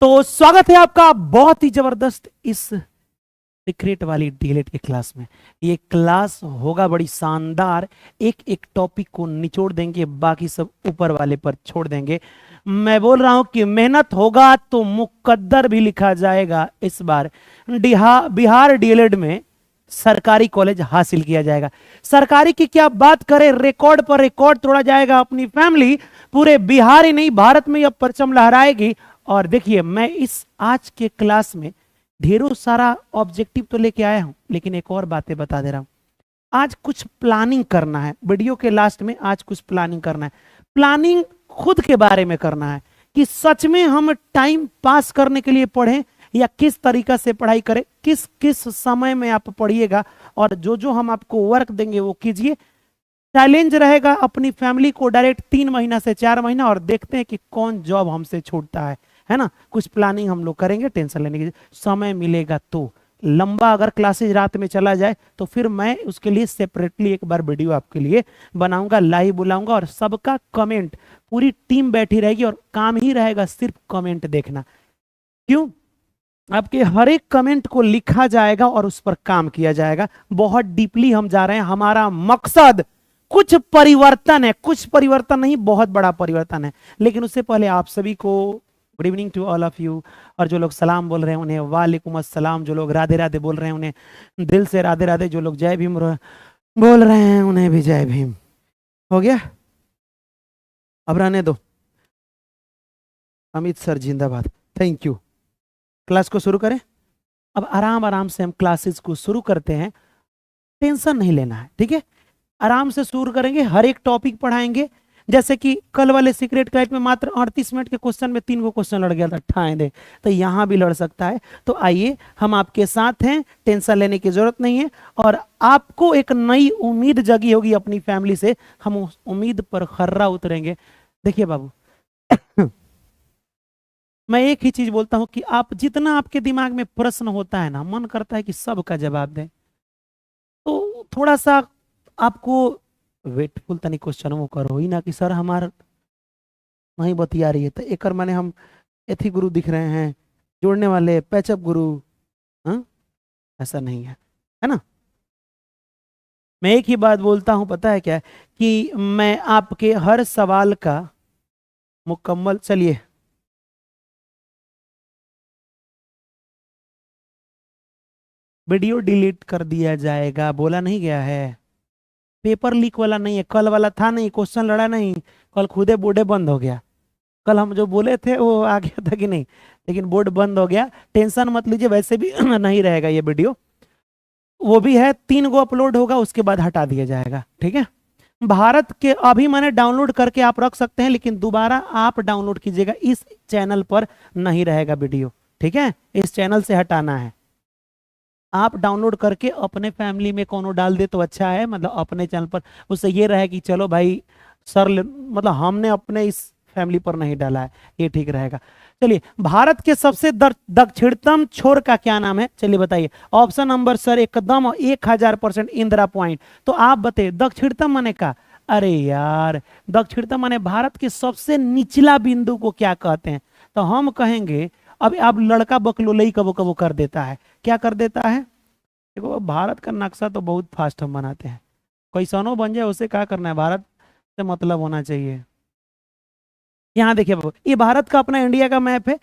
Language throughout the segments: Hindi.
तो स्वागत है आपका बहुत ही जबरदस्त इस सीक्रेट वाली डीएलएड की क्लास में। ये क्लास होगा बड़ी शानदार। एक एक टॉपिक को निचोड़ देंगे, बाकी सब ऊपर वाले पर छोड़ देंगे। मैं बोल रहा हूं कि मेहनत होगा तो मुकद्दर भी लिखा जाएगा। इस बार बिहार डीएलएड में सरकारी कॉलेज हासिल किया जाएगा। सरकारी की क्या बात करें, रिकॉर्ड पर रिकॉर्ड तोड़ा जाएगा। अपनी फैमिली पूरे बिहार ही नहीं भारत में अब परचम लहराएगी। और देखिए, मैं इस आज के क्लास में ढेरों सारा ऑब्जेक्टिव तो लेके आया हूं, लेकिन एक और बातें बता दे रहा हूं। आज कुछ प्लानिंग करना है, वीडियो के लास्ट में आज कुछ प्लानिंग करना है। प्लानिंग खुद के बारे में करना है कि सच में हम टाइम पास करने के लिए पढ़ें या किस तरीका से पढ़ाई करें, किस किस समय में आप पढ़िएगा। और जो जो हम आपको वर्क देंगे वो कीजिए। चैलेंज रहेगा अपनी फैमिली को डायरेक्ट 3 महीना से 4 महीना, और देखते हैं कि कौन जॉब हमसे छूटता है ना। कुछ प्लानिंग हम लोग करेंगे, टेंशन लेने की समय मिलेगा तो। लंबा अगर क्लासेज रात में चला जाए तो फिर मैं उसके लिए सेपरेटली एक बार वीडियो आपके लिए बनाऊंगा, लाइव बुलाऊंगा, और सबका कमेंट, पूरी टीम बैठी रहेगी और काम ही रहेगा सिर्फ कमेंट देखना। क्यों? आपके हर एक कमेंट को लिखा जाएगा और उस पर काम किया जाएगा। बहुत डीपली हम जा रहे हैं। हमारा मकसद कुछ परिवर्तन है, कुछ परिवर्तन नहीं, बहुत बड़ा परिवर्तन है। लेकिन उससे पहले आप सभी को good evening to all of you. और जो लोग सलाम बोल रहे हैं उन्हें वालेकुम अस्सलाम, जो लोग राधे राधे बोल रहे हैं उन्हें दिल से राधे राधे, जो लोग जय भीम बोल रहे हैं उन्हें भी जय भीम। हो गया? अब रहने दो। अमित सर जिंदाबाद, थैंक यू। क्लास को शुरू करें। अब आराम आराम से हम क्लासेस को शुरू करते हैं। टेंशन नहीं लेना है, ठीक है? आराम से शुरू करेंगे, हर एक टॉपिक पढ़ाएंगे। जैसे कि कल वाले सीक्रेट क्लाइट में मात्र 38 मिनट के क्वेश्चन में 3 गो क्वेश्चन लड़ गया था, ठाए दे, तो यहां भी लड़ सकता है। तो आइए, हम आपके साथ हैं, टेंशन लेने की जरूरत नहीं है। और आपको एक नई उम्मीद जगी होगी अपनी फैमिली से, हम उस उम्मीद पर खर्रा उतरेंगे। देखिए बाबू, मैं एक ही चीज बोलता हूं कि आप जितना आपके दिमाग में प्रश्न होता है ना, मन करता है कि सबका जवाब दें, तो थोड़ा सा आपको वेटफुल तनी क्वेश्चन वो करो ही ना कि सर हमार नहीं बतिया रही है, तो एक माने हम एथी गुरु दिख रहे हैं, जोड़ने वाले पैचअप गुरु। हाँ, ऐसा नहीं है ना। मैं एक ही बात बोलता हूं, पता है क्या, कि मैं आपके हर सवाल का मुकम्मल, चलिए वीडियो डिलीट कर दिया जाएगा, बोला नहीं गया है। पेपर लीक वाला नहीं है, कल वाला था नहीं, क्वेश्चन लड़ा नहीं, कल खुदे बोर्डे बंद हो गया। कल हम जो बोले थे वो आ गया था कि नहीं, लेकिन बोर्ड बंद हो गया। टेंशन मत लीजिए, वैसे भी नहीं रहेगा ये वीडियो। वो भी है, 3 गो अपलोड होगा, उसके बाद हटा दिया जाएगा, ठीक है? भारत के अभी मैंने डाउनलोड करके आप रख सकते हैं, लेकिन दोबारा आप डाउनलोड कीजिएगा, इस चैनल पर नहीं रहेगा वीडियो, ठीक है? इस चैनल से हटाना है। आप डाउनलोड करके अपने फैमिली में कोनो डाल दे तो अच्छा है, मतलब अपने चैनल पर। उससे ये रहे कि चलो भाई सर, मतलब हमने अपने इस फैमिली पर नहीं डाला है, ये ठीक रहेगा। चलिए, भारत के सबसे दक्षिणतम छोर का क्या नाम है? चलिए बताइए। ऑप्शन नंबर सर एकदम 1000% इंदिरा पॉइंट। तो आप बताइए दक्षिणतम माने का? अरे यार, दक्षिणतम माने भारत के सबसे निचला बिंदु को क्या कहते हैं? तो हम कहेंगे, अब आप लड़का बकलोलई कबो कबो कर देता है, क्या कर देता है? देखो, भारत का नक्शा तो बहुत फास्ट हम बनाते हैं, कैसनो बन जाए उसे क्या करना है, भारत से मतलब होना चाहिए। यहाँ देखिए बाबू, ये भारत का अपना इंडिया का मैप है।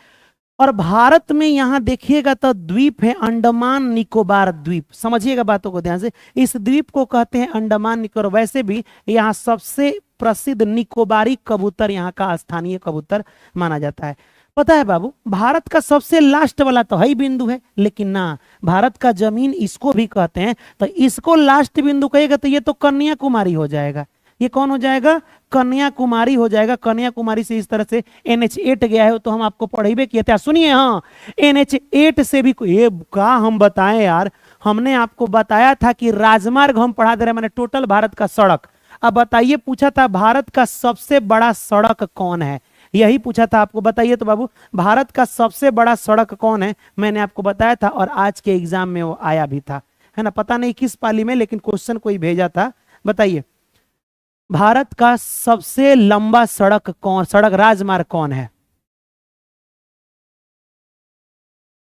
और भारत में यहाँ देखिएगा तो द्वीप है, अंडमान निकोबार द्वीप। समझिएगा बातों को ध्यान से, इस द्वीप को कहते हैं अंडमान निकोबार। वैसे भी यहाँ सबसे प्रसिद्ध निकोबारी कबूतर यहाँ का स्थानीय कबूतर माना जाता है। पता है बाबू, भारत का सबसे लास्ट वाला तो है ही बिंदु है, लेकिन ना, भारत का जमीन इसको भी कहते हैं। तो इसको लास्ट बिंदु कहेगा तो ये तो कन्याकुमारी हो जाएगा। ये कौन हो जाएगा? कन्याकुमारी हो जाएगा। कन्याकुमारी से इस तरह से NH8 गया है, तो हम आपको पढ़ेबे किए थे, सुनिए। हाँ, NH8 से भी ये का हम बताएं यार, हमने आपको बताया था कि राजमार्ग हम पढ़ा दे रहे हैं, मैंने टोटल भारत का सड़क। अब बताइए, पूछा था भारत का सबसे बड़ा सड़क कौन है, यही पूछा था आपको। बताइए तो बाबू, भारत का सबसे बड़ा सड़क कौन है? मैंने आपको बताया था, और आज के एग्जाम में वो आया भी था, है ना। पता नहीं किस पाली में, लेकिन क्वेश्चन कोई भेजा था। बताइए, भारत का सबसे लंबा सड़क राजमार्ग कौन है?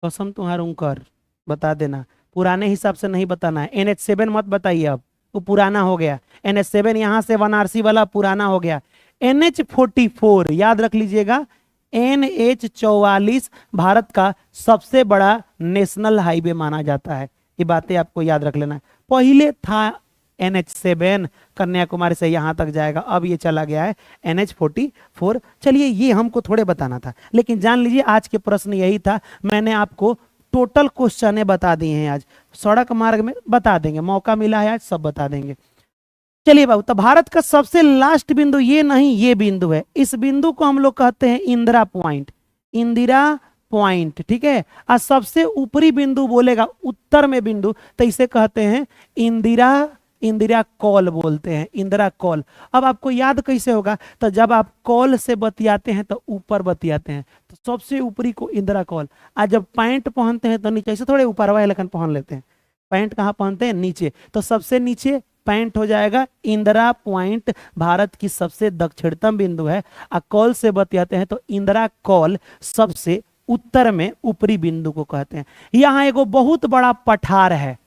कसम तुम्हारा कर बता देना, पुराने हिसाब से नहीं बताना है। NH7 मत बताइए, अब वो पुराना हो गया। NH7 यहाँ से बनारसी वाला पुराना हो गया। NH44 याद रख लीजिएगा, NH44 भारत का सबसे बड़ा नेशनल हाईवे माना जाता है। ये बातें आपको याद रख लेना है। पहले था NH7 कन्याकुमारी से यहां तक जाएगा, अब ये चला गया है NH44। चलिए ये हमको थोड़े बताना था, लेकिन जान लीजिए आज के प्रश्न यही था। मैंने आपको टोटल क्वेश्चन बता दिए हैं, आज सड़क मार्ग में बता देंगे, मौका मिला है आज सब बता देंगे। चलिए बाबू, तो भारत का सबसे लास्ट बिंदु ये नहीं, ये बिंदु है। इस बिंदु को हम लोग कहते हैं इंदिरा पॉइंट, इंदिरा पॉइंट, ठीक है। और सबसे ऊपरी बिंदु बोलेगा उत्तर में बिंदु, तो इसे कहते हैं इंदिरा, इंदिरा कॉल बोलते हैं, इंदिरा कॉल। अब आपको याद कैसे होगा, तो जब आप कॉल से बतियाते हैं तो ऊपर बतियाते हैं, तो सबसे ऊपरी को इंदिरा कॉल। आज जब पैंट पहनते हैं तो नीचे, ऐसे थोड़े ऊपर वाले लेकिन पहन लेते हैं, पैंट कहाँ पहनते हैं, नीचे, तो सबसे नीचे पैंट हो जाएगा। इंदिरा पॉइंट भारत की सबसे दक्षिणतम बिंदु है। और कॉल से बतियाते हैं तो इंदिरा कॉल सबसे उत्तर में ऊपरी बिंदु को कहते हैं। यहां एगो बहुत बड़ा पठार है,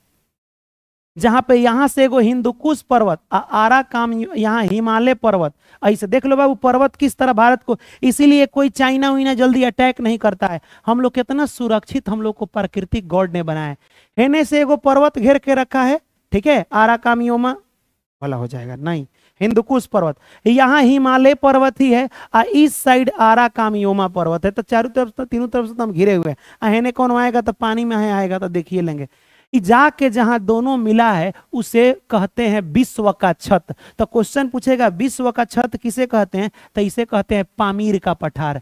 जहां पे यहां से एगो हिंदुकुश पर्वत, आरा काम, यहाँ हिमालय पर्वत, ऐसे देख लो बाबू पर्वत किस तरह भारत को, इसीलिए कोई चाइना उइना जल्दी अटैक नहीं करता है। हम लोग कितना सुरक्षित हम लोग को प्राकृतिक गॉड ने बनाया है। हेने से एगो पर्वत घेर के रखा है, ठीक है, आरा कामियोमा वाला हो जाएगा, नहीं, हिंदुकुश पर्वत, यहाँ हिमालय पर्वत ही है, और इस साइड आरा कामियोमा पर्वत है। तो चारों तरफ से, तीनों तरफ से तो हम घिरे हुए हैं। हेने कौन आएगा, तो पानी में आएगा, तो देखिए लेंगे। जाके जहां दोनों मिला है उसे कहते हैं विश्व का छत। तो क्वेश्चन पूछेगा विश्व का छत किसे कहते हैं, तो इसे कहते हैं पामीर का पठार।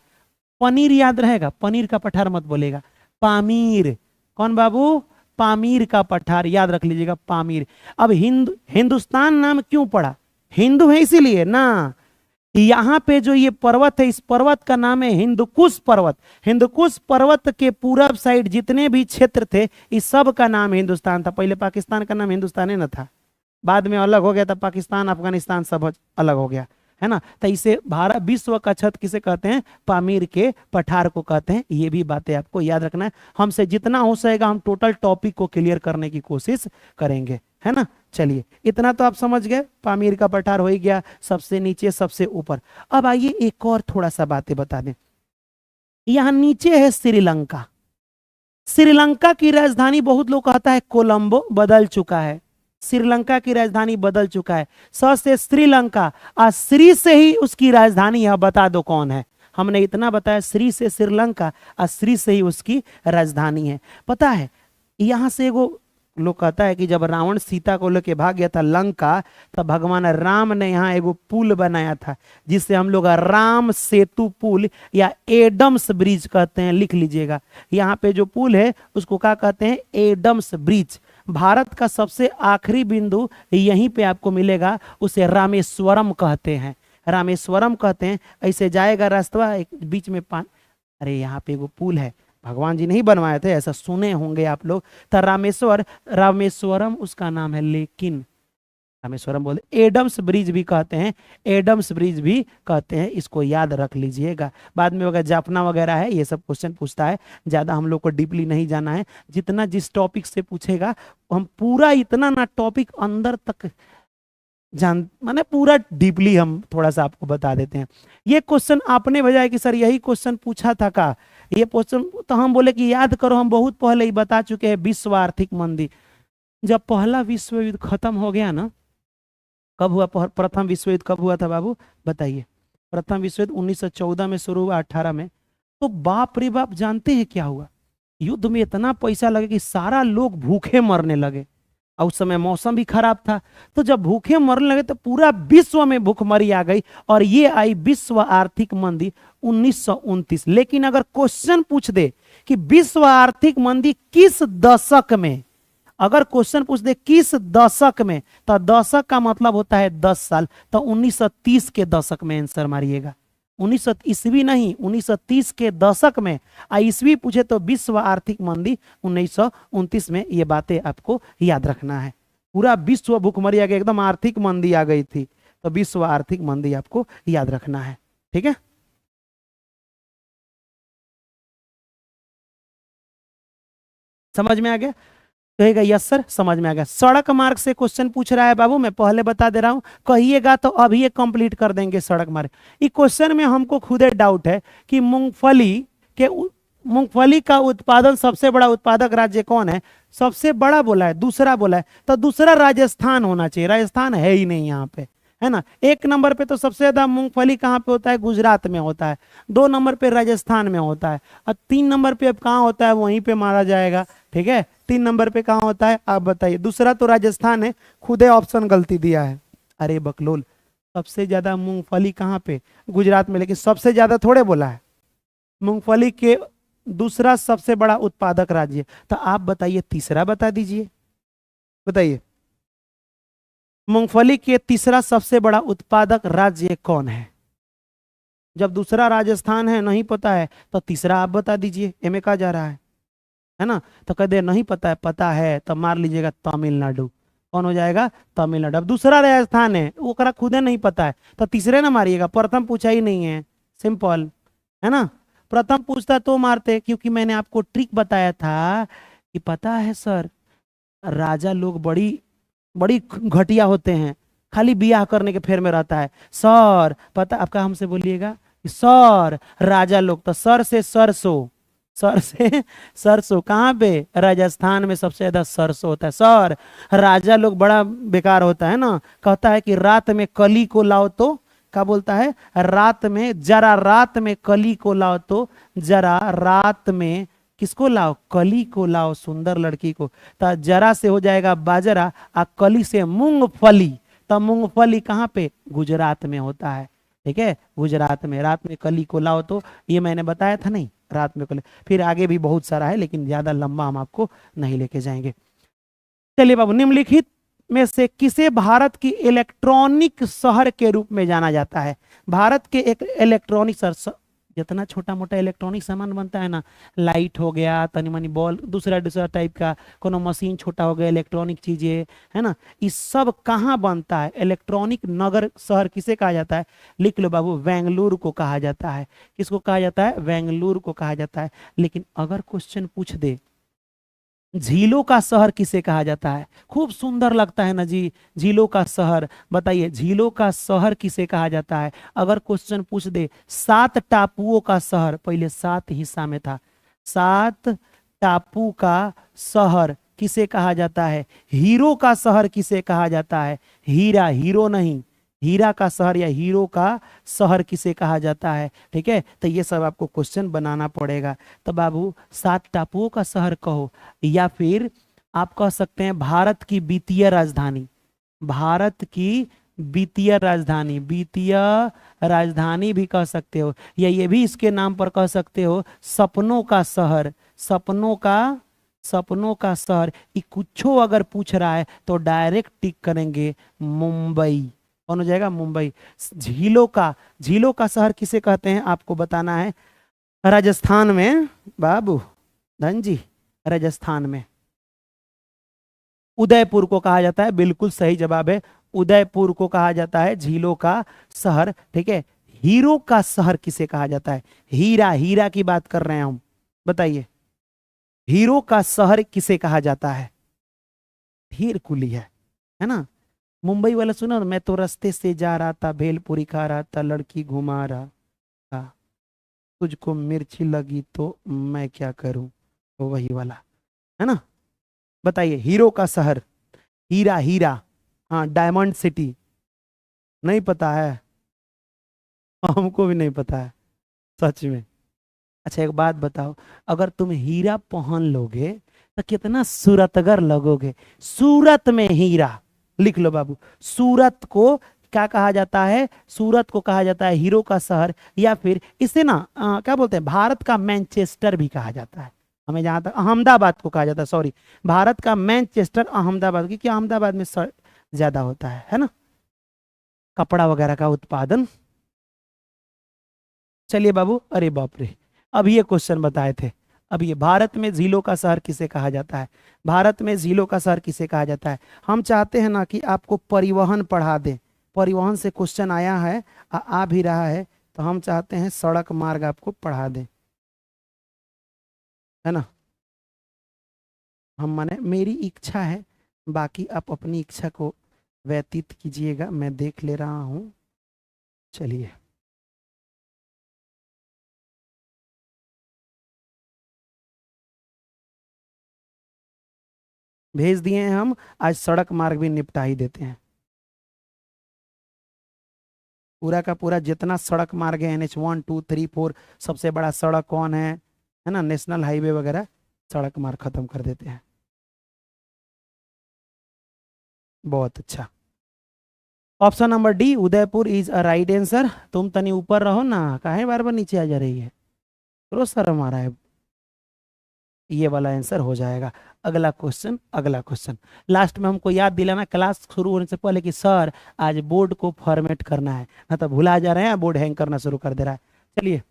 पनीर याद रहेगा, पनीर का पठार मत बोलेगा, पामीर। कौन बाबू, पामीर का पठार याद रख लीजिएगा, पामीर। अब हिंदुस्तान नाम क्यों पड़ा, हिंदू है इसीलिए ना। यहाँ पे जो ये पर्वत है, इस पर्वत का नाम है हिंदुकुश पर्वत। हिंदुकुश पर्वत के पूरब साइड जितने भी क्षेत्र थे, इस सब का नाम हिंदुस्तान था। पहले पाकिस्तान का नाम हिंदुस्तान न था, बाद में अलग हो गया था, पाकिस्तान अफगानिस्तान सब अलग हो गया है ना। तो इसे भारत विश्व का छत किसे कहते हैं, पामीर के पठार को कहते हैं। ये भी बातें आपको याद रखना है। हमसे जितना हो सकेगा हम टोटल टॉपिक को क्लियर करने की कोशिश करेंगे, है ना। चलिए इतना तो आप समझ गए, पामीर का पठार हो ही गया, सबसे नीचे सबसे ऊपर। अब आइए एक और थोड़ा सा बातें बता दें। यहां नीचे है श्रीलंका। श्रीलंका की राजधानी बहुत लोग कहता है कोलंबो, बदल चुका है, श्रीलंका की राजधानी बदल चुका है। स से श्रीलंका, और श्री से ही उसकी राजधानी है, बता दो कौन है। हमने इतना बताया, श्री से श्रीलंका और श्री से ही उसकी राजधानी है। पता है यहां से एगो लोग कहता है कि जब रावण सीता को लेके भाग गया था लंका, तब भगवान राम ने यहाँ एगो पुल बनाया था, जिसे हम लोग राम सेतु पुल या एडम्स ब्रिज कहते हैं, लिख लीजिएगा। यहाँ पे जो पुल है उसको क्या कहते हैं, एडम्स ब्रिज। भारत का सबसे आखिरी बिंदु यहीं पे आपको मिलेगा, उसे रामेश्वरम कहते हैं, रामेश्वरम कहते हैं। ऐसे जाएगा रास्ता, एक बीच में अरे यहाँ पे एगो पुल है, भगवान जी नहीं बनवाए थे, ऐसा सुने होंगे आप लोग। तो रामेश्वरम उसका नाम है, लेकिन रामेश्वरम बोलते, एडम्स ब्रिज भी कहते हैं, एडम्स ब्रिज भी कहते हैं, इसको याद रख लीजिएगा। बाद में अगर जाफना वगैरह है, ये सब क्वेश्चन पूछता है, ज्यादा हम लोग को डीपली नहीं जाना है। जितना जिस टॉपिक से पूछेगा हम पूरा इतना ना टॉपिक अंदर तक जान, माने पूरा डीपली हम थोड़ा सा आपको बता देते हैं। ये क्वेश्चन आपने भेजा है कि सर यही क्वेश्चन पूछा था का, ये क्वेश्चन, तो हम बोले कि याद करो, हम बहुत पहले ही बता चुके हैं। विश्व आर्थिक मंदी, जब पहला विश्व युद्ध खत्म हो गया ना, कब हुआ प्रथम विश्व युद्ध, कब हुआ था बाबू बताइए। प्रथम विश्व युद्ध 1914 में शुरू हुआ, 18 में। तो बाप रे बाप, जानते हैं क्या हुआ, युद्ध में इतना पैसा लगे कि सारा लोग भूखे मरने लगे, और उस समय मौसम भी खराब था। तो जब भूखे मरने लगे तो पूरा विश्व में भूखमरी आ गई, और ये आई विश्व आर्थिक मंदी 1929। लेकिन अगर क्वेश्चन पूछ दे कि विश्व आर्थिक मंदी किस दशक में, अगर क्वेश्चन पूछ दे किस दशक में, तो दशक का मतलब होता है 10 साल, तो 1930 के दशक में आंसर मारिएगा। 1900 ईस्वी नहीं, 1930 के दशक में। ईस्वी पूछे तो विश्व आर्थिक मंदी 1929 में। ये बातें आपको याद रखना है। पूरा विश्व भूखमरी आ गई, एकदम आर्थिक मंदी आ गई थी, तो विश्व आर्थिक मंदी आपको याद रखना है, ठीक है। समझ में आ गया? कहेगा यस सर, समझ में आ गया। सड़क मार्ग से क्वेश्चन पूछ रहा है बाबू, मैं पहले बता दे रहा हूं, कहिएगा तो अभी ये कंप्लीट कर देंगे। सड़क मार्ग इस क्वेश्चन में हमको खुदे डाउट है कि मूंगफली का उत्पादन सबसे बड़ा उत्पादक राज्य कौन है? सबसे बड़ा बोला है, दूसरा बोला है, तो दूसरा राजस्थान होना चाहिए। राजस्थान है ही नहीं यहाँ पे, है ना। एक नंबर पे तो सबसे ज्यादा मूंगफली कहाँ पे होता है? गुजरात में होता है। 2 नंबर पे राजस्थान में होता है, और 3 नंबर पे अब कहाँ होता है? वहीं पे मारा जाएगा। ठीक है, 3 नंबर पे कहाँ होता है आप बताइए? दूसरा तो राजस्थान है, खुदे ऑप्शन गलती दिया है। अरे बकलोल, सबसे ज्यादा मूंगफली कहाँ पे? गुजरात में, लेकिन सबसे ज्यादा थोड़े बोला है। मूंगफली के दूसरा सबसे बड़ा उत्पादक राज्य, तो आप बताइए तीसरा बता दीजिए, बताइए मूंगफली के तीसरा सबसे बड़ा उत्पादक राज्य कौन है? जब दूसरा राजस्थान है, नहीं पता है, तो तीसरा आप बता दीजिए, एमए कहा जा रहा है ना। तो कह दे नहीं पता है, पता है तो मार लीजिएगा तमिलनाडु। कौन हो जाएगा? तमिलनाडु। अब दूसरा राजस्थान है, वो करा खुदे नहीं पता है, तो तीसरे ना मारिएगा, प्रथम पूछा ही नहीं है, सिंपल है ना। प्रथम पूछता तो मारते, क्योंकि मैंने आपको ट्रिक बताया था कि पता है सर, राजा लोग बड़ी बड़ी घटिया होते हैं, खाली बियाह करने के फेर में रहता है सर। पता आपका, हमसे बोलिएगा कि सर राजा लोग, तो सर से सरसों, सर से सरसों कहाँ पे? राजस्थान में सबसे ज्यादा सरसों होता है सर। राजा लोग बड़ा बेकार होता है ना, कहता है कि रात में कली को लाओ तो, क्या बोलता है? रात में जरा, रात में कली को लाओ तो जरा, रात में किसको लाओ? कली को लाओ, सुंदर लड़की को। तो जरा से हो जाएगा बाजरा, आ कली से मूंगफली। तो मूंगफली कहाँ पे? गुजरात में होता है। ठीक है, गुजरात में। रात में कली को लाओ तो, ये मैंने बताया था नहीं, रात में कली। फिर आगे भी बहुत सारा है, लेकिन ज्यादा लंबा हम आपको नहीं लेके जाएंगे। चलिए बाबू, निम्नलिखित में से किसे भारत की इलेक्ट्रॉनिक शहर के रूप में जाना जाता है? भारत के एक इलेक्ट्रॉनिक शहर, जितना छोटा मोटा इलेक्ट्रॉनिक सामान बनता है ना, लाइट हो गया, तनी मनी बॉल, दूसरा दूसरा टाइप का कोनो मशीन छोटा हो गया, इलेक्ट्रॉनिक चीजें, है ना, ये सब कहाँ बनता है? इलेक्ट्रॉनिक नगर शहर किसे कहा जाता है? लिख लो बाबू, बेंगलुरु को कहा जाता है। किसको कहा जाता है? बेंगलुरु को कहा जाता है। लेकिन अगर क्वेश्चन पूछ दे झीलों का शहर किसे कहा जाता है? खूब सुंदर लगता है ना जी, झीलों का शहर। बताइए झीलों का शहर किसे कहा जाता है? अगर क्वेश्चन पूछ दे 7 टापुओं का शहर, पहले 7 हिस्सा में था, 7 टापू का शहर किसे कहा जाता है? हीरो का शहर किसे कहा जाता है? हीरा, हीरो नहीं, हीरा का शहर या हीरो का शहर किसे कहा जाता है? ठीक है, तो ये सब आपको क्वेश्चन बनाना पड़ेगा। तो बाबू 7 टापुओं का शहर कहो, या फिर आप कह सकते हैं भारत की वित्तीय राजधानी, भारत की वित्तीय राजधानी, वित्तीय राजधानी भी कह सकते हो, या ये भी इसके नाम पर कह सकते हो सपनों का शहर, सपनों का शहर। ये कुछो अगर पूछ रहा है तो डायरेक्ट टिक करेंगे मुंबई। कौन हो जाएगा? मुंबई। झीलों का शहर किसे कहते हैं आपको बताना है। राजस्थान में बाबू, धन जी, राजस्थान में उदयपुर को कहा जाता है। बिल्कुल सही जवाब है, उदयपुर को कहा जाता है झीलों का शहर। ठीक है, हीरो का शहर किसे कहा जाता है? हीरा, हीरा की बात कर रहे हैं हम, बताइए हीरो का शहर किसे कहा जाता है? हीर कुली है ना। मुंबई वाला सुना ना, मैं तो रास्ते से जा रहा था, भेलपुरी खा रहा था, लड़की घुमा रहा था, तुझको मिर्ची लगी तो मैं क्या करूं, तो वही वाला है ना। बताइए हीरो का शहर, हीरा, हीरा, हाँ डायमंड सिटी। नहीं पता है? हमको भी नहीं पता है, सच में। अच्छा एक बात बताओ, अगर तुम हीरा पहन लोगे तो कितना सूरतगर लगोगे। सूरत में हीरा, लिख लो बाबू। सूरत को क्या कहा जाता है? सूरत को कहा जाता है हीरो का शहर, या फिर इसे ना क्या बोलते हैं, भारत का मैनचेस्टर भी कहा जाता है। हमें जहां तक अहमदाबाद को कहा जाता है, सॉरी, भारत का मैनचेस्टर अहमदाबाद, क्योंकि अहमदाबाद में ज्यादा होता है ना, कपड़ा वगैरह का उत्पादन। चलिए बाबू, अरे बाप रे, अब ये क्वेश्चन बताए थे। अब ये भारत में झीलों का शहर किसे कहा जाता है? भारत में झीलों का शहर किसे कहा जाता है? हम चाहते हैं ना कि आपको परिवहन पढ़ा दें, परिवहन से क्वेश्चन आया है, आ भी रहा है, तो हम चाहते हैं सड़क मार्ग आपको पढ़ा दें, है ना। हम माने मेरी इच्छा है, बाकी आप अपनी इच्छा को व्यतीत कीजिएगा, मैं देख ले रहा हूं। चलिए, भेज दिए हैं हम। आज सड़क मार्ग भी निपटा ही देते हैं। पूरा का पूरा जितना सड़क मार्ग है, NH 1 2 3 4, सबसे बड़ा सड़क कौन है ना, नेशनल हाईवे वगैरह, सड़क मार्ग खत्म कर देते हैं। बहुत अच्छा। Option number D, Udaipur is a right answer. तुम तनी ऊपर रहो ना, काहे बार बार नीचे आ जा रही है, रोज शर्म आ रहा है। ये वाला आंसर हो जाएगा। अगला क्वेश्चन, अगला क्वेश्चन। लास्ट में हमको याद दिलाना क्लास शुरू होने से पहले कि सर आज बोर्ड को फॉर्मेट करना है, ना तो भुला जा रहे हैं, बोर्ड हैंग करना शुरू कर दे रहा है। चलिए,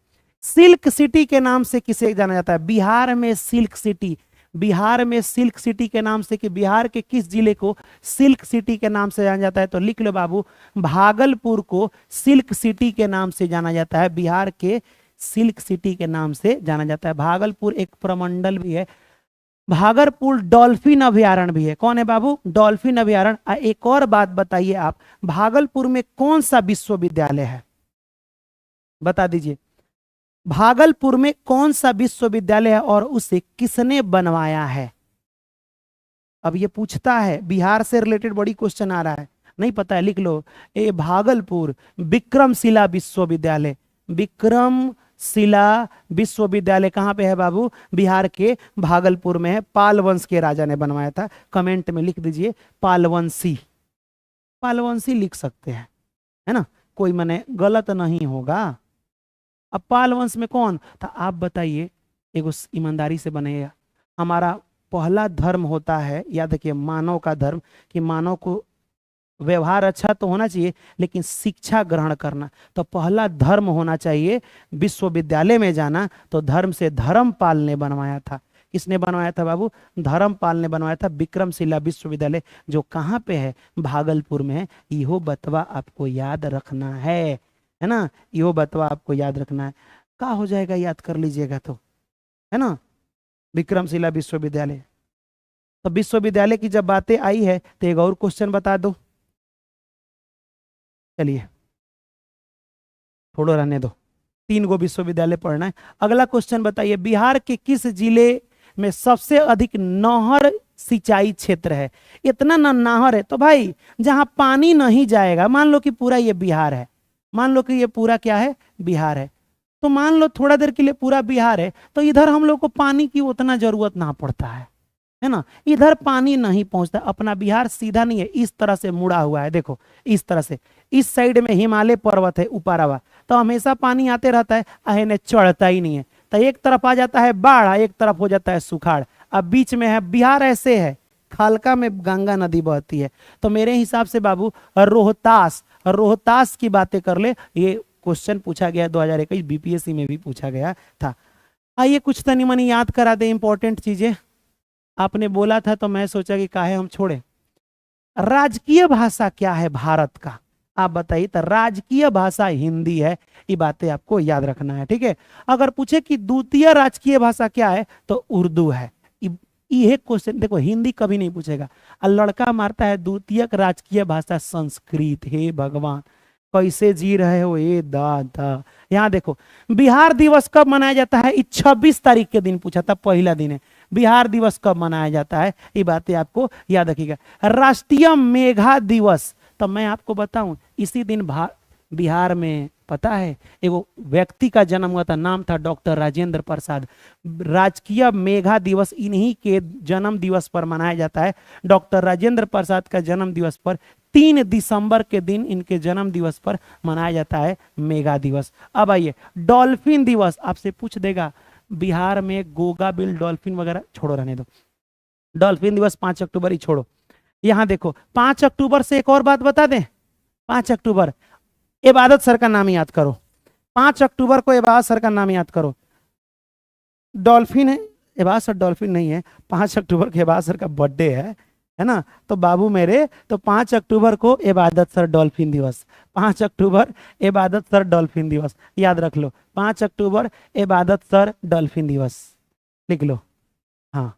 सिल्क सिटी के नाम से किसे जाना जाता है? बिहार में सिल्क सिटी, बिहार में सिल्क सिटी के नाम से, कि बिहार के किस जिले को सिल्क सिटी के नाम से जाना जाता है? तो लिख लो बाबू, भागलपुर को सिल्क सिटी के नाम से जाना जाता है, बिहार के सिल्क सिटी के नाम से जाना जाता है। भागलपुर एक प्रमंडल भी है। भागलपुर डॉल्फिन अभयारण्य भी है। कौन है बाबू? डॉल्फिन अभयारण्य। एक और बात बताइए आप, भागलपुर में कौन सा विश्वविद्यालय है? बता दीजिए, भागलपुर में कौन सा विश्वविद्यालय है और उसे किसने बनवाया है? अब ये पूछता है, बिहार से रिलेटेड बड़ी क्वेश्चन आ रहा है, नहीं पता है लिख लो, ए भागलपुर विक्रमशिला विश्वविद्यालय। विक्रमशिला विश्वविद्यालय कहाँ पे है बाबू? बिहार के भागलपुर में है। पाल वंश के राजा ने बनवाया था। कमेंट में लिख दीजिए पालवंशी, पालवंशी लिख सकते हैं, है ना, कोई मने गलत नहीं होगा। अब पाल वंश में कौन था आप बताइए, एगो ईमानदारी से बनेगा। हमारा पहला धर्म होता है, याद रखिए, मानव का धर्म, कि मानव को व्यवहार अच्छा तो होना चाहिए लेकिन शिक्षा ग्रहण करना। तो पहला धर्म होना चाहिए विश्वविद्यालय में जाना। तो धर्म से धर्मपाल ने बनवाया था। किसने बनवाया था बाबू? धर्मपाल ने बनवाया था विक्रमशिला विश्वविद्यालय, जो कहाँ पे है? भागलपुर में है। इहो बतवा आपको याद रखना है ना, इहो बतवा आपको याद रखना है। क्या हो जाएगा, याद कर लीजिएगा तो, है ना, विक्रमशिला विश्वविद्यालय। तो विश्वविद्यालय की जब बातें आई है तो एक और क्वेश्चन बता दो। चलिए, थोड़ा रहने दो, 3 गो विश्वविद्यालय पढ़ना है। अगला क्वेश्चन बताइए, बिहार के किस जिले में सबसे अधिक नहर सिंचाई क्षेत्र है? इतना ना नहर है तो भाई जहां पानी नहीं जाएगा, मान लो कि पूरा ये बिहार है, मान लो कि ये पूरा क्या है? बिहार है। तो मान लो थोड़ा देर के लिए पूरा बिहार है, तो इधर हम लोग को पानी की उतना जरूरत ना पड़ता है ना, इधर पानी नहीं पहुंचता। अपना बिहार सीधा नहीं है, इस तरह से मुड़ा हुआ है, देखो इस तरह से। इस साइड में हिमालय पर्वत है ऊपरवा, तो हमेशा पानी आते रहता है, अहेने चढ़ता ही नहीं है। तो एक तरफ आ जाता है बाढ़, एक तरफ हो जाता है सुखाड़। अब बीच में है बिहार, ऐसे है, खालका में गंगा नदी बहती है। तो मेरे हिसाब से बाबू रोहतास, रोहतास की बातें कर ले। ये क्वेश्चन पूछा गया 2021 बीपीएससी में भी पूछा गया था। आइए कुछ तनी मनी याद करा दे इंपॉर्टेंट चीजें। आपने बोला था तो मैं सोचा कि काहे हम छोड़े। राजकीय भाषा क्या है भारत का? आप बताइए। तो राजकीय भाषा हिंदी है, ये बातें आपको याद रखना है, ठीक है। अगर पूछे कि द्वितीय राजकीय भाषा क्या है, तो उर्दू है। ये क्वेश्चन देखो, हिंदी कभी नहीं पूछेगा। और लड़का मारता है द्वितीय राजकीय भाषा संस्कृत। हे भगवान, कैसे जी रहे हो ये दादा। यहाँ देखो, बिहार दिवस कब मनाया जाता है? 26 तारीख के दिन पूछा था, पहला दिन है। बिहार दिवस कब मनाया जाता है, ये बातें आपको याद रखिएगा। राष्ट्रीय मेघा दिवस, तो मैं आपको बताऊं, इसी दिन बिहार में पता है एगो व्यक्ति का जन्म हुआ था, नाम था डॉक्टर राजेंद्र प्रसाद। राजकीय मेघा दिवस इन्हीं के जन्म दिवस पर मनाया जाता है। डॉक्टर राजेंद्र प्रसाद का जन्म दिवस पर 3 दिसंबर के दिन इनके जन्म दिवस पर मनाया जाता है मेघा दिवस। अब आइए, डॉल्फिन दिवस आपसे पूछ देगा, बिहार में गोगा बिल डॉल्फिन वगैरह छोड़ो, रहने दो। डॉल्फिन दिवस 5 अक्टूबर ही छोड़ो। यहां देखो, 5 अक्टूबर से एक और बात बता दें। 5 अक्टूबर इबादत सर का नाम याद करो। 5 अक्टूबर को इबादत सर का नाम याद करो। डॉल्फिन है, इबादत सर डॉल्फिन नहीं है। 5 अक्टूबर को इबादत सर का बर्थडे है ना। तो बाबू मेरे, तो 5 अक्टूबर को इबादत सर डॉल्फिन दिवस, 5 अक्टूबर इबादत सर डॉल्फिन दिवस, याद रख लो। 5 अक्टूबर इबादत सर डॉल्फिन दिवस लिख लो। हाँ,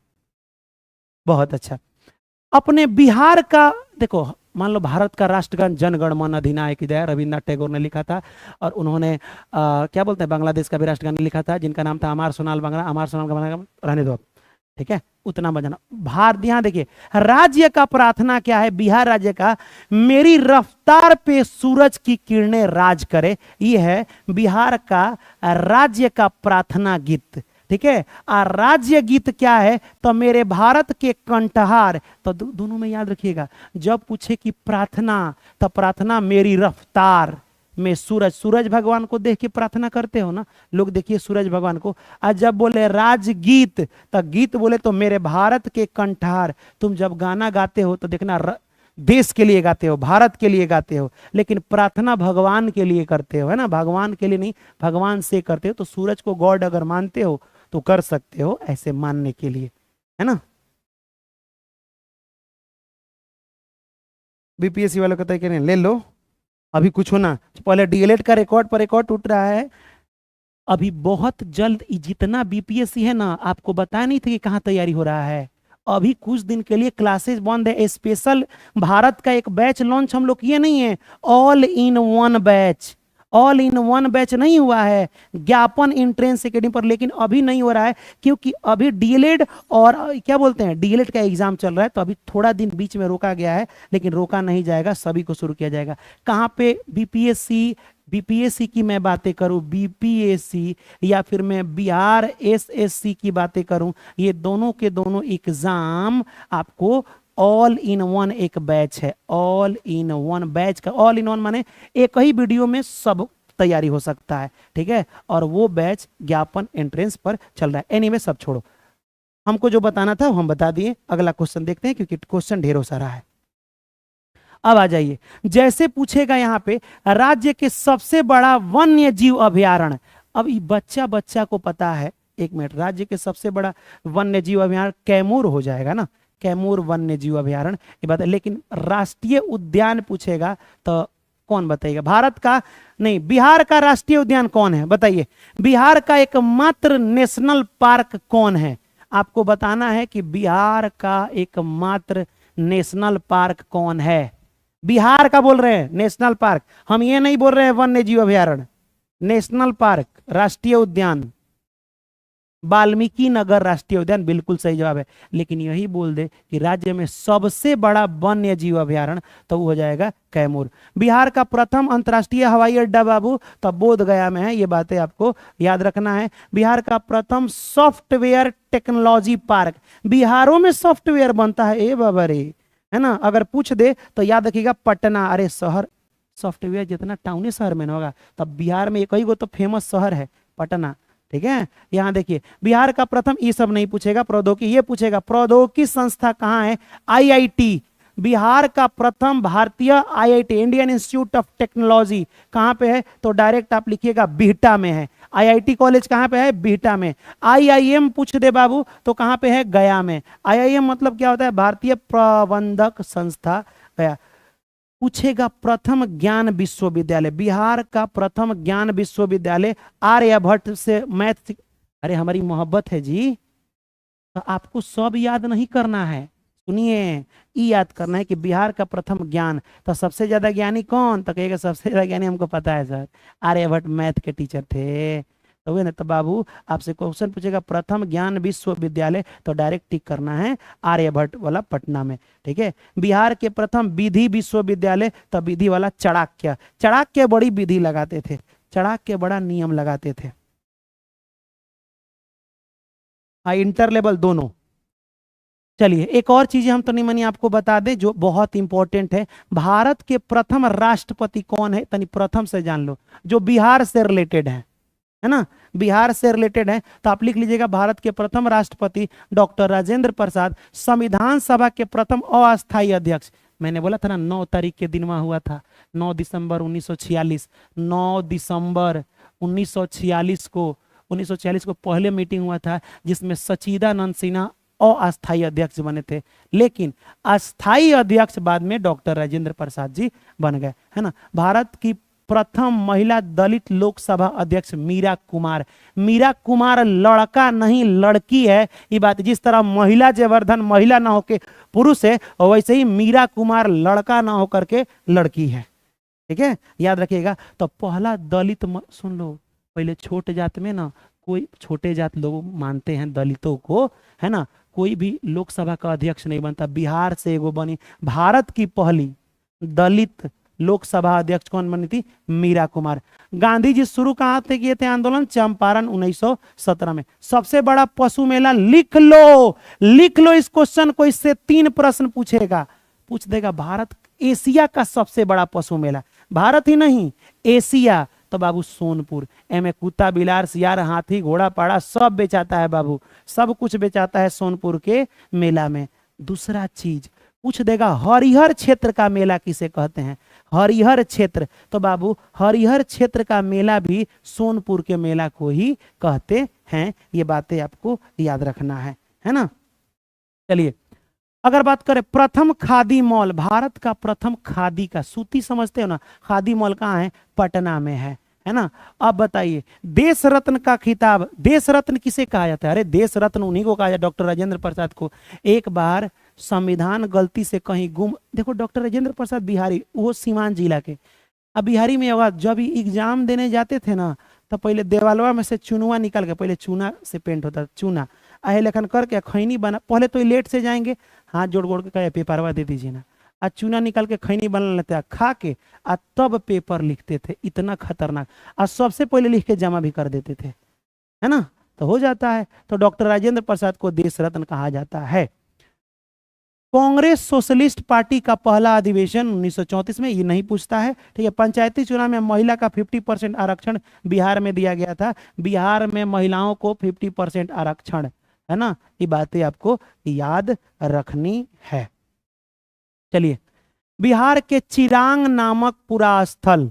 बहुत अच्छा। अपने बिहार का देखो, मान लो भारत का राष्ट्रगान जन गण मन अधिनायक जय रविन्द्रनाथ टैगोर ने लिखा था, और उन्होंने क्या बोलते हैं, बांग्लादेश का भी राष्ट्रगान लिखा था जिनका नाम था अमार सोनाल बांग्ला, अमार सोनाल बांग्ला रहने दो, ठीक है, उतना बजाना। भारत, यहाँ देखिए राज्य का प्रार्थना क्या है, बिहार राज्य का, मेरी रफ्तार पे सूरज की किरणें राज करे, ये है बिहार का राज्य का प्रार्थना गीत, ठीक है। और राज्य गीत क्या है, तो मेरे भारत के कंठहार, तो दोनों में याद रखिएगा, जब पूछे कि प्रार्थना, तो प्रार्थना मेरी रफ्तार में सूरज, सूरज भगवान को देख के प्रार्थना करते हो ना लोग, देखिए सूरज भगवान को। आज जब बोले राजगीत, तो गीत बोले तो मेरे भारत के कंठार। तुम जब गाना गाते हो तो देखना देश के लिए गाते हो, भारत के लिए गाते हो, लेकिन प्रार्थना भगवान के लिए करते हो, है ना, भगवान के लिए नहीं, भगवान से करते हो। तो सूरज को गॉड अगर मानते हो तो कर सकते हो ऐसे मानने के लिए, है ना। बीपीएससी वालों कहते हैं कि नहीं ले लो, अभी कुछ होना, पहले डीएलएड का रिकॉर्ड पर रिकॉर्ड टूट रहा है। अभी बहुत जल्द जितना बीपीएससी है ना, आपको बताया नहीं था कि कहाँ तैयारी हो रहा है, अभी कुछ दिन के लिए क्लासेस बंद है। स्पेशल भारत का एक बैच लॉन्च हम लोग किए नहीं है, all in one batch, all in one batch नहीं हुआ है ज्ञापन एंट्रेंस एकेडमी पर, लेकिन अभी नहीं हो रहा है क्योंकि अभी डीएलएड और क्या बोलते हैं डीएलएड का एग्जाम चल रहा है, तो अभी थोड़ा दिन बीच में रोका गया है, लेकिन रोका नहीं जाएगा, सभी को शुरू किया जाएगा। कहाँ पे, बीपीएससी, बीपीएससी की मैं बातें करूं, बीपीएससी या फिर मैं बिहार एसएससी की बातें करूं, ये दोनों के दोनों एग्जाम आपको ऑल इन वन एक बैच है, ऑल इन वन बैच का, ऑल इन वन माने एक ही वीडियो में सब तैयारी हो सकता है, ठीक है। और वो बैच ज्ञापन एंट्रेंस पर चल रहा है। एनीवे सब छोड़ो, हमको जो बताना था वो हम बता दिए। अगला क्वेश्चन देखते हैं क्योंकि क्वेश्चन ढेरों सारा है। अब आ जाइए, जैसे पूछेगा यहाँ पे राज्य के सबसे बड़ा वन्य जीव अभयारण्य। अब ये बच्चा बच्चा को पता है, एक मिनट, राज्य के सबसे बड़ा वन्य जीव अभयारण्य कैमूर हो जाएगा ना, कैमूर वन्य जीव अभयारण्य ये बात है। लेकिन राष्ट्रीय उद्यान पूछेगा तो कौन बताइएगा, भारत का नहीं, बिहार का राष्ट्रीय उद्यान कौन है बताइए, बिहार का एकमात्र नेशनल पार्क कौन है, आपको बताना है कि बिहार का एकमात्र नेशनल पार्क कौन है। बिहार का बोल रहे हैं नेशनल पार्क, हम ये नहीं बोल रहे हैं वन्य जीव अभयारण्य, नेशनल पार्क, राष्ट्रीय उद्यान, वाल्मीकि नगर राष्ट्रीय उद्यान बिल्कुल सही जवाब है। लेकिन यही बोल दे कि राज्य में सबसे बड़ा वन्य जीव अभयारण्य, तो वो हो जाएगा कैमूर। बिहार का प्रथम अंतर्राष्ट्रीय हवाई अड्डा बाबू तब बोध गया में है, ये बातें आपको याद रखना है। बिहार का प्रथम सॉफ्टवेयर टेक्नोलॉजी पार्क, बिहारों में सॉफ्टवेयर बनता है, ए बाबा रे, है ना। अगर पूछ दे तो याद रखिएगा पटना, अरे शहर सॉफ्टवेयर जितना टाउन शहर में होगा, तब बिहार में एक ही गो तो फेमस शहर है पटना, ठीक है। यहाँ देखिए बिहार का प्रथम, ये सब नहीं पूछेगा, प्रौद्योगिकी ये पूछेगा, प्रौद्योगिकी संस्था कहाँ है, आईआईटी। बिहार का प्रथम भारतीय IIT, Indian institute of technology कहाँ पे है, तो डायरेक्ट आप लिखिएगा बिहटा में है। आईआईटी कॉलेज कहाँ पे है, बिहटा में। आईआईएम पूछ दे बाबू तो कहाँ पे है, गया में। आईआईएम मतलब क्या होता है, भारतीय प्रबंधक संस्था गया। पूछेगा प्रथम ज्ञान विश्वविद्यालय, बिहार का प्रथम ज्ञान विश्वविद्यालय आर्यभट्ट से मैथ, अरे हमारी मोहब्बत है जी, तो आपको सब याद नहीं करना है, सुनिए, ये याद करना है कि बिहार का प्रथम ज्ञान, तो सबसे ज्यादा ज्ञानी कौन, तो कहेगा सबसे ज्यादा ज्ञानी हमको पता है सर, आर्यभट्ट मैथ के टीचर थे, तो वे ना। तो बाबू आपसे क्वेश्चन पूछेगा प्रथम ज्ञान विश्वविद्यालय, तो डायरेक्ट टिक करना है आर्यभट्ट वाला पटना में, ठीक है। बिहार के प्रथम विधि विश्वविद्यालय, तो विधि वाला चाणक्य, चाणक्य बड़ी विधि लगाते थे, चाणक्य बड़ा नियम लगाते थे। इंटर लेवल दोनों। चलिए एक और चीज हम तनी मनी आपको बता दें जो बहुत इंपॉर्टेंट है, भारत के प्रथम राष्ट्रपति कौन है, तनी प्रथम से जान लो, जो बिहार से रिलेटेड है ना, बिहार से रिलेटेड है, तो आप लिख लीजिएगा भारत के प्रथम राष्ट्रपति डॉक्टर राजेंद्र प्रसाद। संविधान सभा के प्रथम अस्थायी अध्यक्ष, मैंने बोला था ना 9 तारीख के दिन वहां हुआ था, 9 दिसंबर 1946, 9 दिसंबर 1946 को पहले मीटिंग हुआ था जिसमें सच्चिदानंद सिन्हा अस्थायी अध्यक्ष बने थे, लेकिन अस्थायी अध्यक्ष बाद में डॉक्टर राजेंद्र प्रसाद जी बन गए, है ना। भारत की प्रथम महिला दलित लोकसभा अध्यक्ष मीरा कुमार। मीरा कुमार लड़का नहीं लड़की है, ये बात। जिस तरह महिला जयवर्धन महिला ना होके पुरुष है, और वैसे ही मीरा कुमार लड़का ना होकर के लड़की है। ठीक है, याद रखिएगा। तो पहला दलित सुन लो, पहले छोटे जात में ना कोई, छोटे जात लोग मानते हैं दलितों को, है ना, कोई भी लोकसभा का अध्यक्ष नहीं बनता। बिहार से एगो बनी, भारत की पहली दलित लोकसभा अध्यक्ष कौन बनी थी? मीरा कुमार। गांधी जी शुरू कहां से किए थे आंदोलन? चंपारण 1917 में। सबसे बड़ा पशु मेला, लिख लो, लिख लो इस क्वेश्चन को, इससे 3 प्रश्न पूछेगा, पूछ देगा। भारत, एशिया का सबसे बड़ा पशु मेला, भारत ही नहीं एशिया, तो बाबू सोनपुर। एमे कुत्ता बिलार सियार हाथी घोड़ा पाड़ा सब बेचाता है बाबू, सब कुछ बेचाता है सोनपुर के मेला में। दूसरा चीज पूछ देगा, हरिहर क्षेत्र का मेला किसे कहते हैं? हरिहर क्षेत्र, तो बाबू हरिहर क्षेत्र का मेला भी सोनपुर के मेला को ही कहते हैं। ये बातें आपको याद रखना है ना। चलिए अगर बात करें प्रथम खादी मॉल, भारत का प्रथम खादी का, सूती समझते हो ना, खादी मॉल कहाँ है? पटना में है ना। अब बताइए देश रत्न का खिताब, देश रत्न किसे कहा जाता है? अरे देश रत्न उन्हीं को कहा जाता है, डॉक्टर राजेंद्र प्रसाद को। एक बार संविधान गलती से कहीं गुम, देखो डॉक्टर राजेंद्र प्रसाद बिहारी, वो सीवान जिला के। अब बिहारी में होगा, जब एग्जाम देने जाते थे ना, तो पहले देवालवा में से चुनवा निकाल के, पहले चूना से पेंट होता था, चूना आए लेखन करके खैनी बना, पहले तो लेट से जाएंगे, हाथ जोड़ जोड़ के कहे पेपरवा दे दीजिए ना, आज चूना निकाल के खैनी बना लेते हैं, खा के तब पेपर लिखते थे। इतना खतरनाक, आज सबसे पहले लिख के जमा भी कर देते थे, है ना, तो हो जाता है। तो डॉक्टर राजेंद्र प्रसाद को देश रत्न कहा जाता है। कांग्रेस सोशलिस्ट पार्टी का पहला अधिवेशन 1934 में, ये नहीं पूछता है, ठीक है। पंचायती चुनाव में महिला का 50% आरक्षण बिहार में दिया गया था, बिहार में महिलाओं को 50% आरक्षण, है ना। ये बातें आपको याद रखनी है। चलिए बिहार के चिरांग नामक पुरास्थल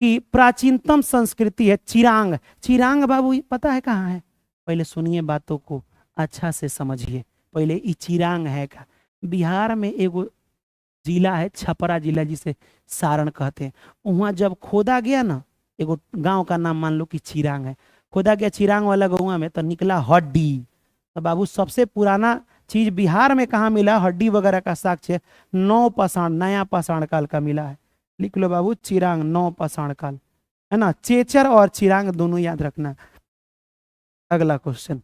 की प्राचीनतम संस्कृति है चिरांग। चिरांग बाबू पता है कहाँ है? पहले सुनिए बातों को अच्छा से समझिए। पहले ई चिरांग है का, बिहार में एगो जिला है छपरा जिला, जिसे सारण कहते हैं। वहां जब खोदा गया ना, एगो गांव का नाम मान लो कि चिरांग है, खोदा गया चिरांग वाला गाँव में, तो निकला हड्डी। तो बाबू सबसे पुराना चीज बिहार में कहाँ मिला? हड्डी वगैरह का साक्ष्य 9 पाषाण, नया पाषाण काल का मिला है। लिख लो बाबू चिरांग 9 पाषाण काल, है ना। चेचर और चिरांग दोनों याद रखना। अगला क्वेश्चन,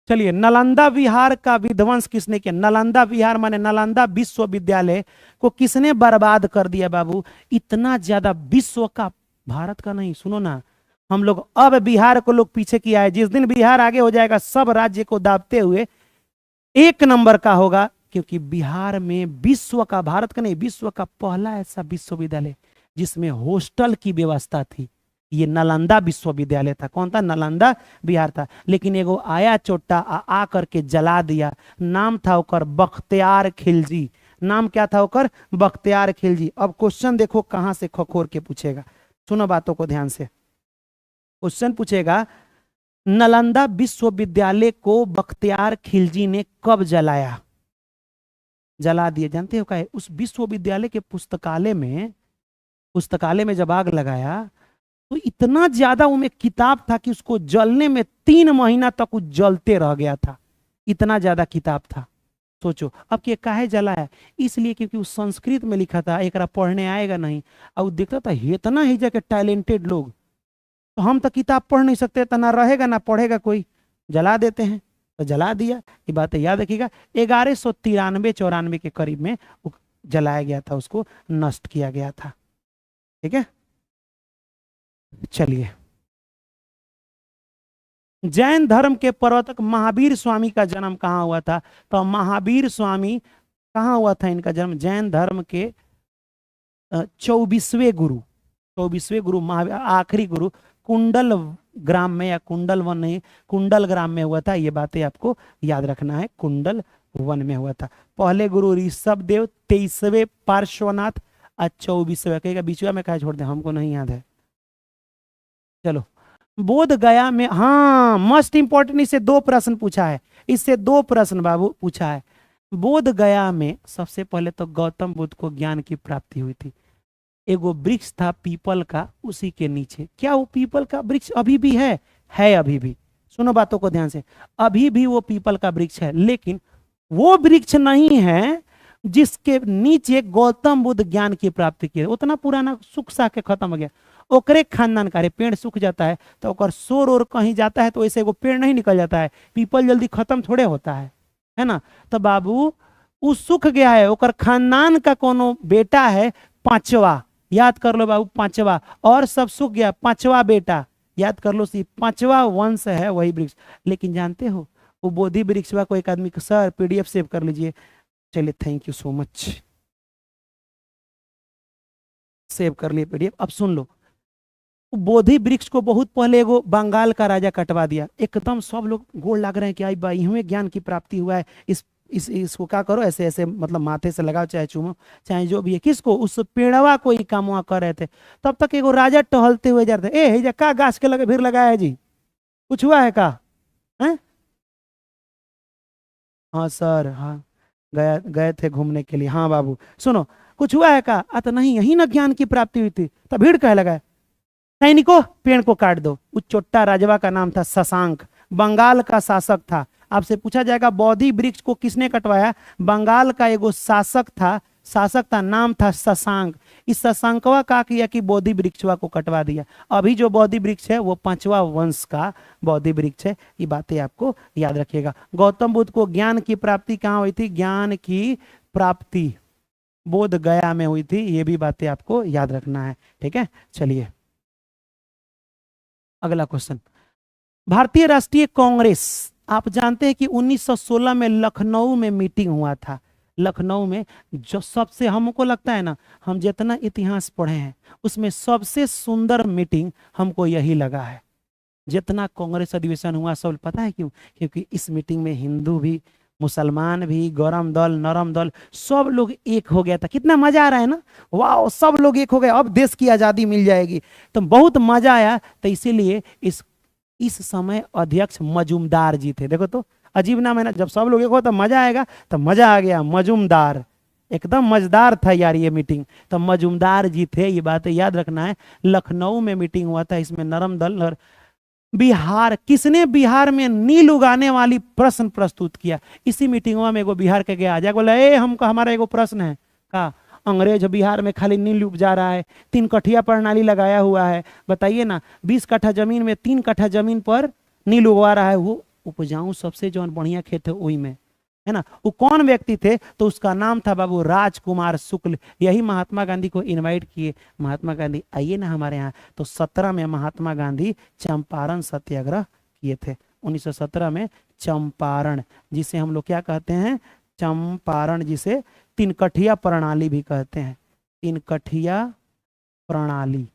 चलिए नालंदा विहार का विध्वंस किसने किया? नालंदा विहार माने नालंदा विश्वविद्यालय को किसने बर्बाद कर दिया बाबू? इतना ज्यादा, विश्व का, भारत का नहीं। सुनो ना, हम लोग अब बिहार को लोग पीछे किया है। जिस दिन बिहार आगे हो जाएगा, सब राज्य को दाबते हुए 1 नंबर का होगा, क्योंकि बिहार में विश्व का, भारत का नहीं, विश्व का पहला ऐसा विश्वविद्यालय जिसमें हॉस्टल की व्यवस्था थी, ये नालंदा विश्वविद्यालय था। कौन था? नालंदा बिहार था। लेकिन एगो आया चोट्टा आ करके जला दिया, नाम था ओकर बख्तियार खिलजी। नाम क्या था ओकर? बख्तियार खिलजी। अब क्वेश्चन देखो कहां से खखोर के पूछेगा, सुनो बातों को ध्यान से। क्वेश्चन पूछेगा नालंदा विश्वविद्यालय को बख्तियार खिलजी ने कब जलाया? जला दिए। जानते हो क्या है? उस विश्वविद्यालय के पुस्तकालय में जब आग लगाया तो इतना ज्यादा उनमें किताब था कि उसको जलने में 3 महीना तक वो जलते रह गया था, इतना ज्यादा किताब था। सोचो अब कि काहे जलाया? इसलिए क्योंकि उस संस्कृत में लिखा था, एक पढ़ने आएगा नहीं, और देखता था इतना ही जाके टैलेंटेड लोग, तो हम तो किताब पढ़ नहीं सकते, तो ना रहेगा ना पढ़ेगा कोई, जला देते हैं। तो जला दिया। ये बात याद रखिएगा। 1193-94 के करीब में जलाया गया था, उसको नष्ट किया गया था। ठीक है, चलिए जैन धर्म के प्रवर्तक महावीर स्वामी का जन्म कहाँ हुआ था? तो महावीर स्वामी कहाँ हुआ था इनका जन्म? जैन धर्म के 24वें गुरु महावीर, आखिरी गुरु, कुंडल ग्राम में, या कुंडल वन नहीं, कुंडल ग्राम में हुआ था। ये बातें आपको याद रखना है, कुंडल वन में हुआ था। पहले गुरु ऋषभ देव, 23वें पार्श्वनाथ, और 24वें। कहेगा बीचवा में कहा छोड़ दे, हमको नहीं याद है। चलो बोध गया में, हाँ मोस्ट इंपॉर्टेंट, इससे 2 प्रश्न पूछा है, इससे 2 प्रश्न बाबू पूछा है। बोध गया में सबसे पहले तो गौतम बुद्ध को ज्ञान की प्राप्ति हुई थी। एगो वृक्ष था पीपल का, उसी के नीचे। क्या वो पीपल का वृक्ष अभी भी है अभी भी। सुनो बातों को ध्यान से। अभी भी वो पीपल का वृक्ष है, लेकिन वो वृक्ष नहीं है जिसके नीचे गौतम बुद्ध ज्ञान की प्राप्ति किए। उतना पुराना सूख सा के खत्म हो गया। ओकरे खानदान का रे पेड़ सूख जाता है तो ओकर शोर और कहीं जाता है तो ऐसे वो पेड़ नहीं निकल जाता है। पीपल जल्दी खत्म थोड़े होता है ना। तो बाबू उ सूख गया है, ओकर खानदान का कोनो बेटा है पांचवा। याद कर लो बाबू, पांचवा। और सब सूख गया, पांचवा बेटा। याद कर लो, सी पांचवा वंश है वही वृक्ष। लेकिन जानते हो वो बोधि वृक्षवा को एक आदमी को, सर पीडीएफ सेव कर लीजिए। चलिए, thank you so much, save कर लिए पीडीएफ। अब सुन लो, बोधि वृक्ष को बहुत पहले एगो बंगाल का राजा कटवा दिया। एकदम सब लोग गोड़ लग रहे हैं कि आई भाई हमें ज्ञान की प्राप्ति हुआ है। इस इसको क्या करो, ऐसे ऐसे मतलब माथे से लगाओ, चाहे चूमो, चाहे जो भी है। किसको? उस पेड़वा को ही काम कर रहे थे। तब तक एगो राजा टहलते हुए जा रहे थे। हे जा का गाछ के लगे भीड़ लगाया है जी, कुछ हुआ है का? हैं? हाँ सर, हाँ गया गए थे घूमने के लिए। हाँ बाबू सुनो, कुछ हुआ है का? तो नहीं, यही ना ज्ञान की प्राप्ति हुई थी। तब भीड़ कहे लगा है। सैनिकों, पेड़ को काट दो। उस चोट्टा राजवा का नाम था शशांक, बंगाल का शासक था। आपसे पूछा जाएगा बोधि वृक्ष को किसने कटवाया? बंगाल का एगो शासक था, नाम था शशांक। इस शशांकवा का किया कि बोधि वृक्षवा को कटवा दिया। अभी जो बोधि वृक्ष है वो पांचवा वंश का बोधि वृक्ष है। ये बातें आपको याद रखिएगा। गौतम बुद्ध को ज्ञान की प्राप्ति कहाँ हुई थी? ज्ञान की प्राप्ति बोध गया में हुई थी। ये भी बातें आपको याद रखना है, ठीक है। चलिए अगला क्वेश्चन। भारतीय राष्ट्रीय कांग्रेस, आप जानते हैं कि 1916 में लखनऊ में मीटिंग हुआ था। लखनऊ में जो सबसे, हमको लगता है ना, हम जितना इतिहास पढ़े हैं उसमें सबसे सुंदर मीटिंग हमको यही लगा है। जितना कांग्रेस अधिवेशन हुआ सब, पता है क्यों? क्योंकि इस मीटिंग में हिंदू भी, मुसलमान भी, गरम दल नरम दल सब लोग एक हो गया था। कितना मजा आ रहा है ना, वाह, सब लोग एक हो गए, अब देश की आजादी मिल जाएगी। तो बहुत मजा आया। तो इसीलिए इस समय अध्यक्ष मजूमदार जी थे। देखो तो अजीब नाम है ना, जब सब लोग एक हो तो मजा आएगा। तो मजा आ गया, मजूमदार। एकदम मजेदार था यार ये मीटिंग। तो मजूमदार जी थे, ये बातें याद रखना है। लखनऊ में मीटिंग हुआ था, इसमें नरम दल और बिहार, किसने बिहार में नील उगाने वाली प्रश्न प्रस्तुत किया? इसी मीटिंग में एगो बिहार के गया, आजा बोला, ए हमको हमारा एगो प्रश्न है। का अंग्रेज बिहार में खाली नील उपजा रहा है, 3 कठिया प्रणाली लगाया हुआ है, बताइए ना, 20 कट्ठा जमीन में 3 कट्ठा जमीन पर नील उगवा रहा है। वो उपजाऊ सबसे जो बढ़िया खेत है वही में, है ना। वो कौन व्यक्ति थे? तो उसका नाम था बाबू राजकुमार शुक्ल। यही महात्मा गांधी को इनवाइट किए, महात्मा गांधी आइए ना हमारे यहाँ। तो 17 में महात्मा गांधी चंपारण सत्याग्रह किए थे। 1917 में चंपारण, जिसे हम लोग क्या कहते हैं? चंपारण, जिसे 3 कठिया प्रणाली भी कहते हैं। 3 कठिया प्रणाली,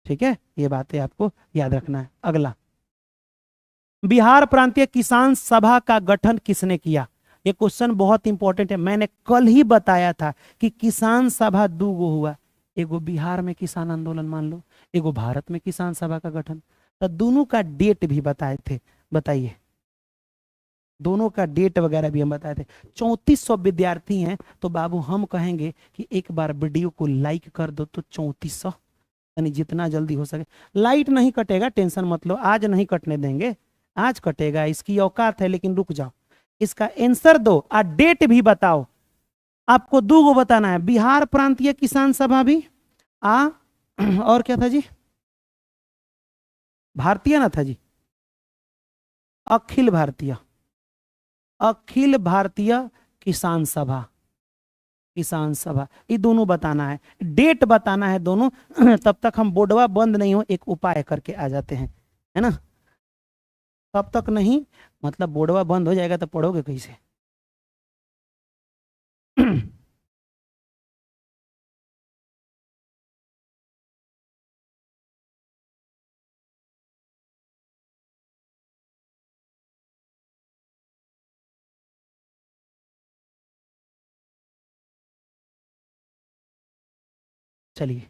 ठीक है। ये बातें आपको याद रखना है। अगला, बिहार प्रांतीय किसान सभा का गठन किसने किया? ये क्वेश्चन बहुत इंपॉर्टेंट है। मैंने कल ही बताया था कि किसान सभा दो गो हुआ। एगो बिहार में किसान आंदोलन मान लो, एगो भारत में किसान सभा का गठन। तो दोनों का डेट भी बताए थे, बताइए। दोनों का डेट वगैरह भी हम बताए थे। 3400 विद्यार्थी हैं। तो बाबू हम कहेंगे कि एक बार वीडियो को लाइक कर दो तो 3400, यानी जितना जल्दी हो सके। लाइट नहीं कटेगा, टेंशन मत लो, आज नहीं कटने देंगे, आज कटेगा, इसकी औकात है। लेकिन रुक जाओ, इसका आंसर दो और डेट भी बताओ। आपको दो गो बताना है, बिहार प्रांतीय किसान सभा भी आ और क्या था जी? भारतीय ना था जी, अखिल भारतीय, अखिल भारतीय किसान सभा। किसान सभा, ये दोनों बताना है, डेट बताना है दोनों। तब तक हम बोर्डवा बंद नहीं हो, एक उपाय करके आ जाते हैं, है ना। तब तक नहीं, मतलब बोर्डवा बंद हो जाएगा तो पढ़ोगे कैसे? चलिए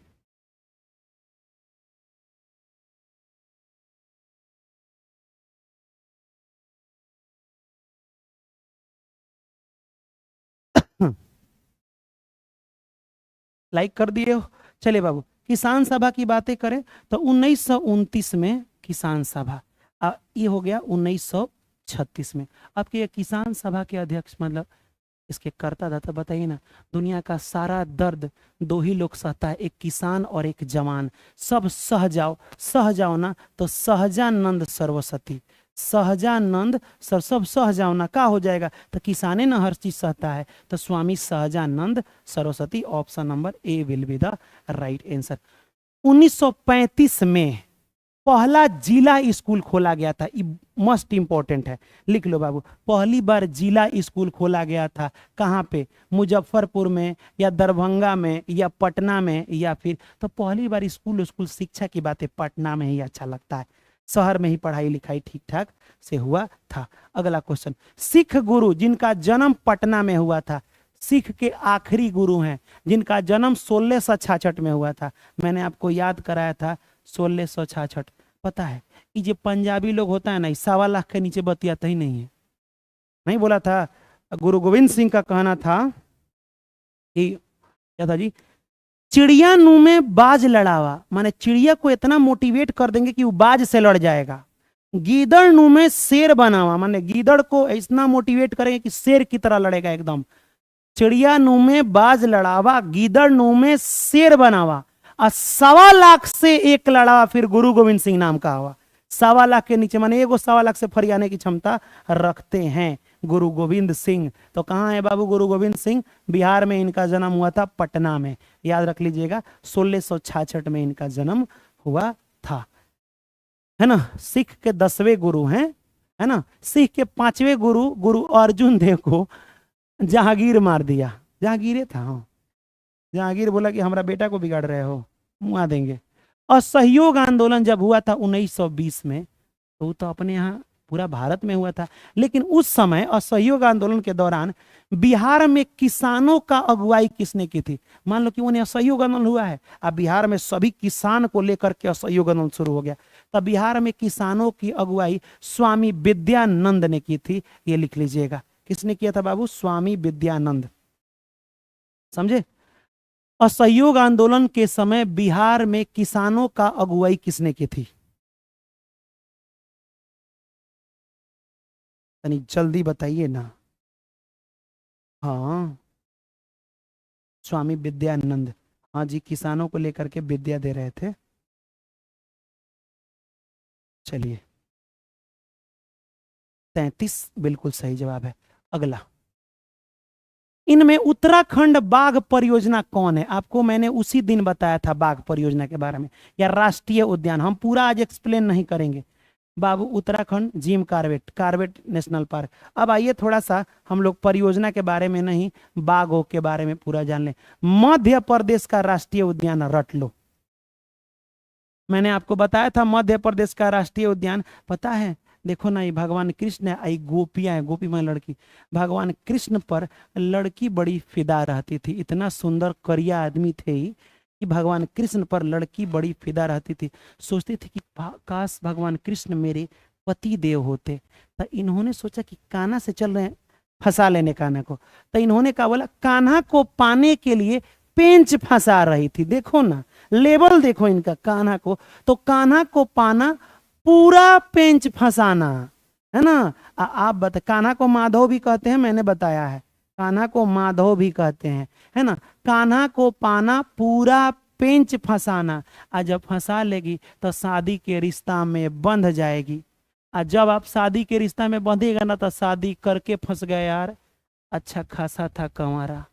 लाइक कर दिए हो। चलिए बाबू, किसान सभा की बातें करें तो 1929 में किसान सभा, ये हो गया 1936 में। अब ये किसान सभा के अध्यक्ष मतलब इसके कर्ता दाता बताइए ना। दुनिया का सारा दर्द दो ही लोग सहता है, एक किसान और एक जवान। सब सह जाओ ना तो सहजानंद सरस्वती, सहजानंद सर सब सह जाओ ना, का हो जाएगा तो किसाने ना हर चीज सहता है, तो Swami Sahajanand Saraswati. Option number A will be the right answer. 1935 में पहला जिला स्कूल खोला गया था, ये मस्ट इंपॉर्टेंट है, लिख लो बाबू। पहली बार जिला स्कूल खोला गया था कहाँ पे? मुजफ्फरपुर में या दरभंगा में या पटना में, या फिर तो पहली बार स्कूल शिक्षा की बातें पटना में ही अच्छा लगता है, शहर में ही पढ़ाई लिखाई ठीक ठाक से हुआ था। अगला क्वेश्चन, सिख गुरु जिनका जन्म पटना में हुआ था, सिख के आखिरी गुरु हैं जिनका जन्म 1666 में हुआ था। मैंने आपको याद कराया था 1666। पता है ये जो पंजाबी लोग होता है ना, 1.25 लाख के नीचे बतियाता ही नहीं है। नहीं बोला था गुरु गोविंद सिंह का कहना था कि क्या था जी, चिड़िया नु में बाज लड़ावा, माने चिड़िया को इतना मोटिवेट कर देंगे कि वो बाज से लड़ जाएगा। गीदड़ नु में शेर बनावा, माने गीदड़ को इतना मोटिवेट करेंगे कि शेर की तरह लड़ेगा एकदम। चिड़िया नु में बाज लड़ावा, गीदड़ नु में शेर बनावा, और 1.25 लाख से एक लड़ावा, फिर गुरु गोविंद सिंह नाम का हुआ। 1.25 लाख के नीचे माने एगो 1.25 लाख से फरियाने की क्षमता रखते हैं गुरु गोविंद सिंह। तो कहाँ है बाबू गुरु गोविंद सिंह? बिहार में इनका जन्म हुआ था, पटना में, याद रख लीजिएगा। 1666 में इनका जन्म हुआ था, है ना। सिख के 10वें गुरु हैं, है ना। सिख के 5वें गुरु गुरु अर्जुन देव को जहांगीर मार दिया, जहांगीर था, हाँ। जहांगीर बोला कि हमारा बेटा को बिगाड़ रहे हो, मुआ देंगे। असहयोग आंदोलन जब हुआ था 1920 में, तो वो तो अपने यहाँ पूरा भारत में हुआ था, लेकिन उस समय असहयोग आंदोलन के दौरान बिहार में किसानों का अगुवाई किसने की थी? मान लो कि उन्हें असहयोग आंदोलन हुआ है, अब बिहार में सभी किसान को लेकर के असहयोग आंदोलन शुरू हो गया, तब बिहार में किसानों की अगुवाई स्वामी विद्यानंद ने की थी। ये लिख लीजिएगा, किसने किया था बाबू? स्वामी विद्यानंद, समझे। असहयोग आंदोलन के समय बिहार में किसानों का अगुवाई किसने की थी? यानी जल्दी बताइए ना। हाँ, स्वामी विद्यानंद, हाँ जी, किसानों को लेकर के विद्या दे रहे थे। चलिए, 33 बिल्कुल सही जवाब है। अगला, इनमें उत्तराखंड बाघ परियोजना कौन है? आपको मैंने उसी दिन बताया था बाघ परियोजना के बारे में, या राष्ट्रीय उद्यान, हम पूरा आज एक्सप्लेन नहीं करेंगे बाबू। Uttarakhand Jim Corbett, Corbett national park. अब आइए थोड़ा सा हम लोग परियोजना के बारे में नहीं, बाघों के बारे में पूरा जान लें। मध्य प्रदेश का राष्ट्रीय उद्यान रट लो, मैंने आपको बताया था मध्य प्रदेश का राष्ट्रीय उद्यान, पता है। देखो ना, ये भगवान कृष्ण आई गोपियां है, गोपी मां लड़की, भगवान कृष्ण पर लड़की बड़ी फिदा रहती थी। इतना सुंदर करिया आदमी थे कि भगवान कृष्ण पर लड़की बड़ी फिदा रहती थी। सोचती थी कि काश भगवान कृष्ण मेरे पति देव होते। तो इन्होंने सोचा कि कान्हा से चल रहे हैं, फंसा लेने कान्हा को। तो इन्होंने कहा, बोला कान्हा को पाने के लिए पेंच फंसा रही थी। देखो ना, लेवल देखो इनका, कान्हा को, तो कान्हा को पाना पूरा पेंच फंसाना, है ना। आप बता, कान्हा को माधव भी कहते हैं, मैंने बताया है, कान्हा को माधव भी कहते हैं, है ना। कान्हा को पाना पूरा पेंच फंसाना, और जब फंसा लेगी तो शादी के रिश्ता में बंध जाएगी। और जब आप शादी के रिश्ता में बंधेगा ना, तो शादी करके फंस गए यार, अच्छा खासा था कंवारा,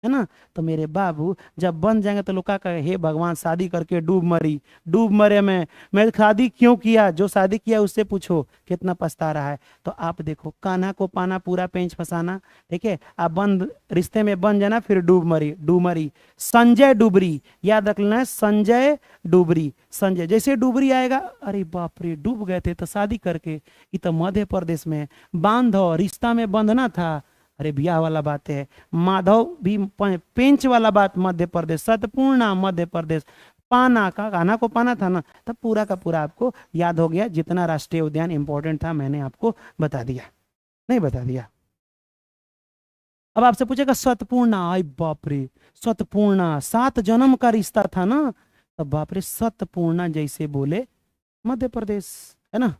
है ना। तो मेरे बाबू जब बन जाएंगे तो लोग क्या कहे, हे भगवान शादी करके डूब मरी, डूब मरे मैं शादी क्यों किया? जो शादी किया उससे पूछो कितना पछता रहा है। तो आप देखो, कान्हा को पाना पूरा पेंच फंसाना, ठीक है। आप बंद रिश्ते में बन जाना, फिर डूब मरी, डूब मरी। संजय डुबरी, याद रख लेना है, संजय डुबरी। संजय जैसे डुबरी आएगा, अरे बाप रे डूब गए थे तो शादी करके, ये तो मध्य प्रदेश में बांधो, रिश्ता में बंधना था, अरे ब्याह वाला बात है। माधव भी पेंच वाला बात मध्य प्रदेश, सतपूर्णा मध्य प्रदेश, पाना का, कान्हा को पाना था ना, तब पूरा का पूरा आपको याद हो गया। जितना राष्ट्रीय उद्यान इंपॉर्टेंट था मैंने आपको बता दिया, नहीं बता दिया? अब आपसे पूछेगा सतपूर्णा, आई बाप रे, सतपूर्णा 7 जन्म का रिश्ता था ना, तब बाप रे सतपूर्णा जैसे बोले मध्य प्रदेश, है ना।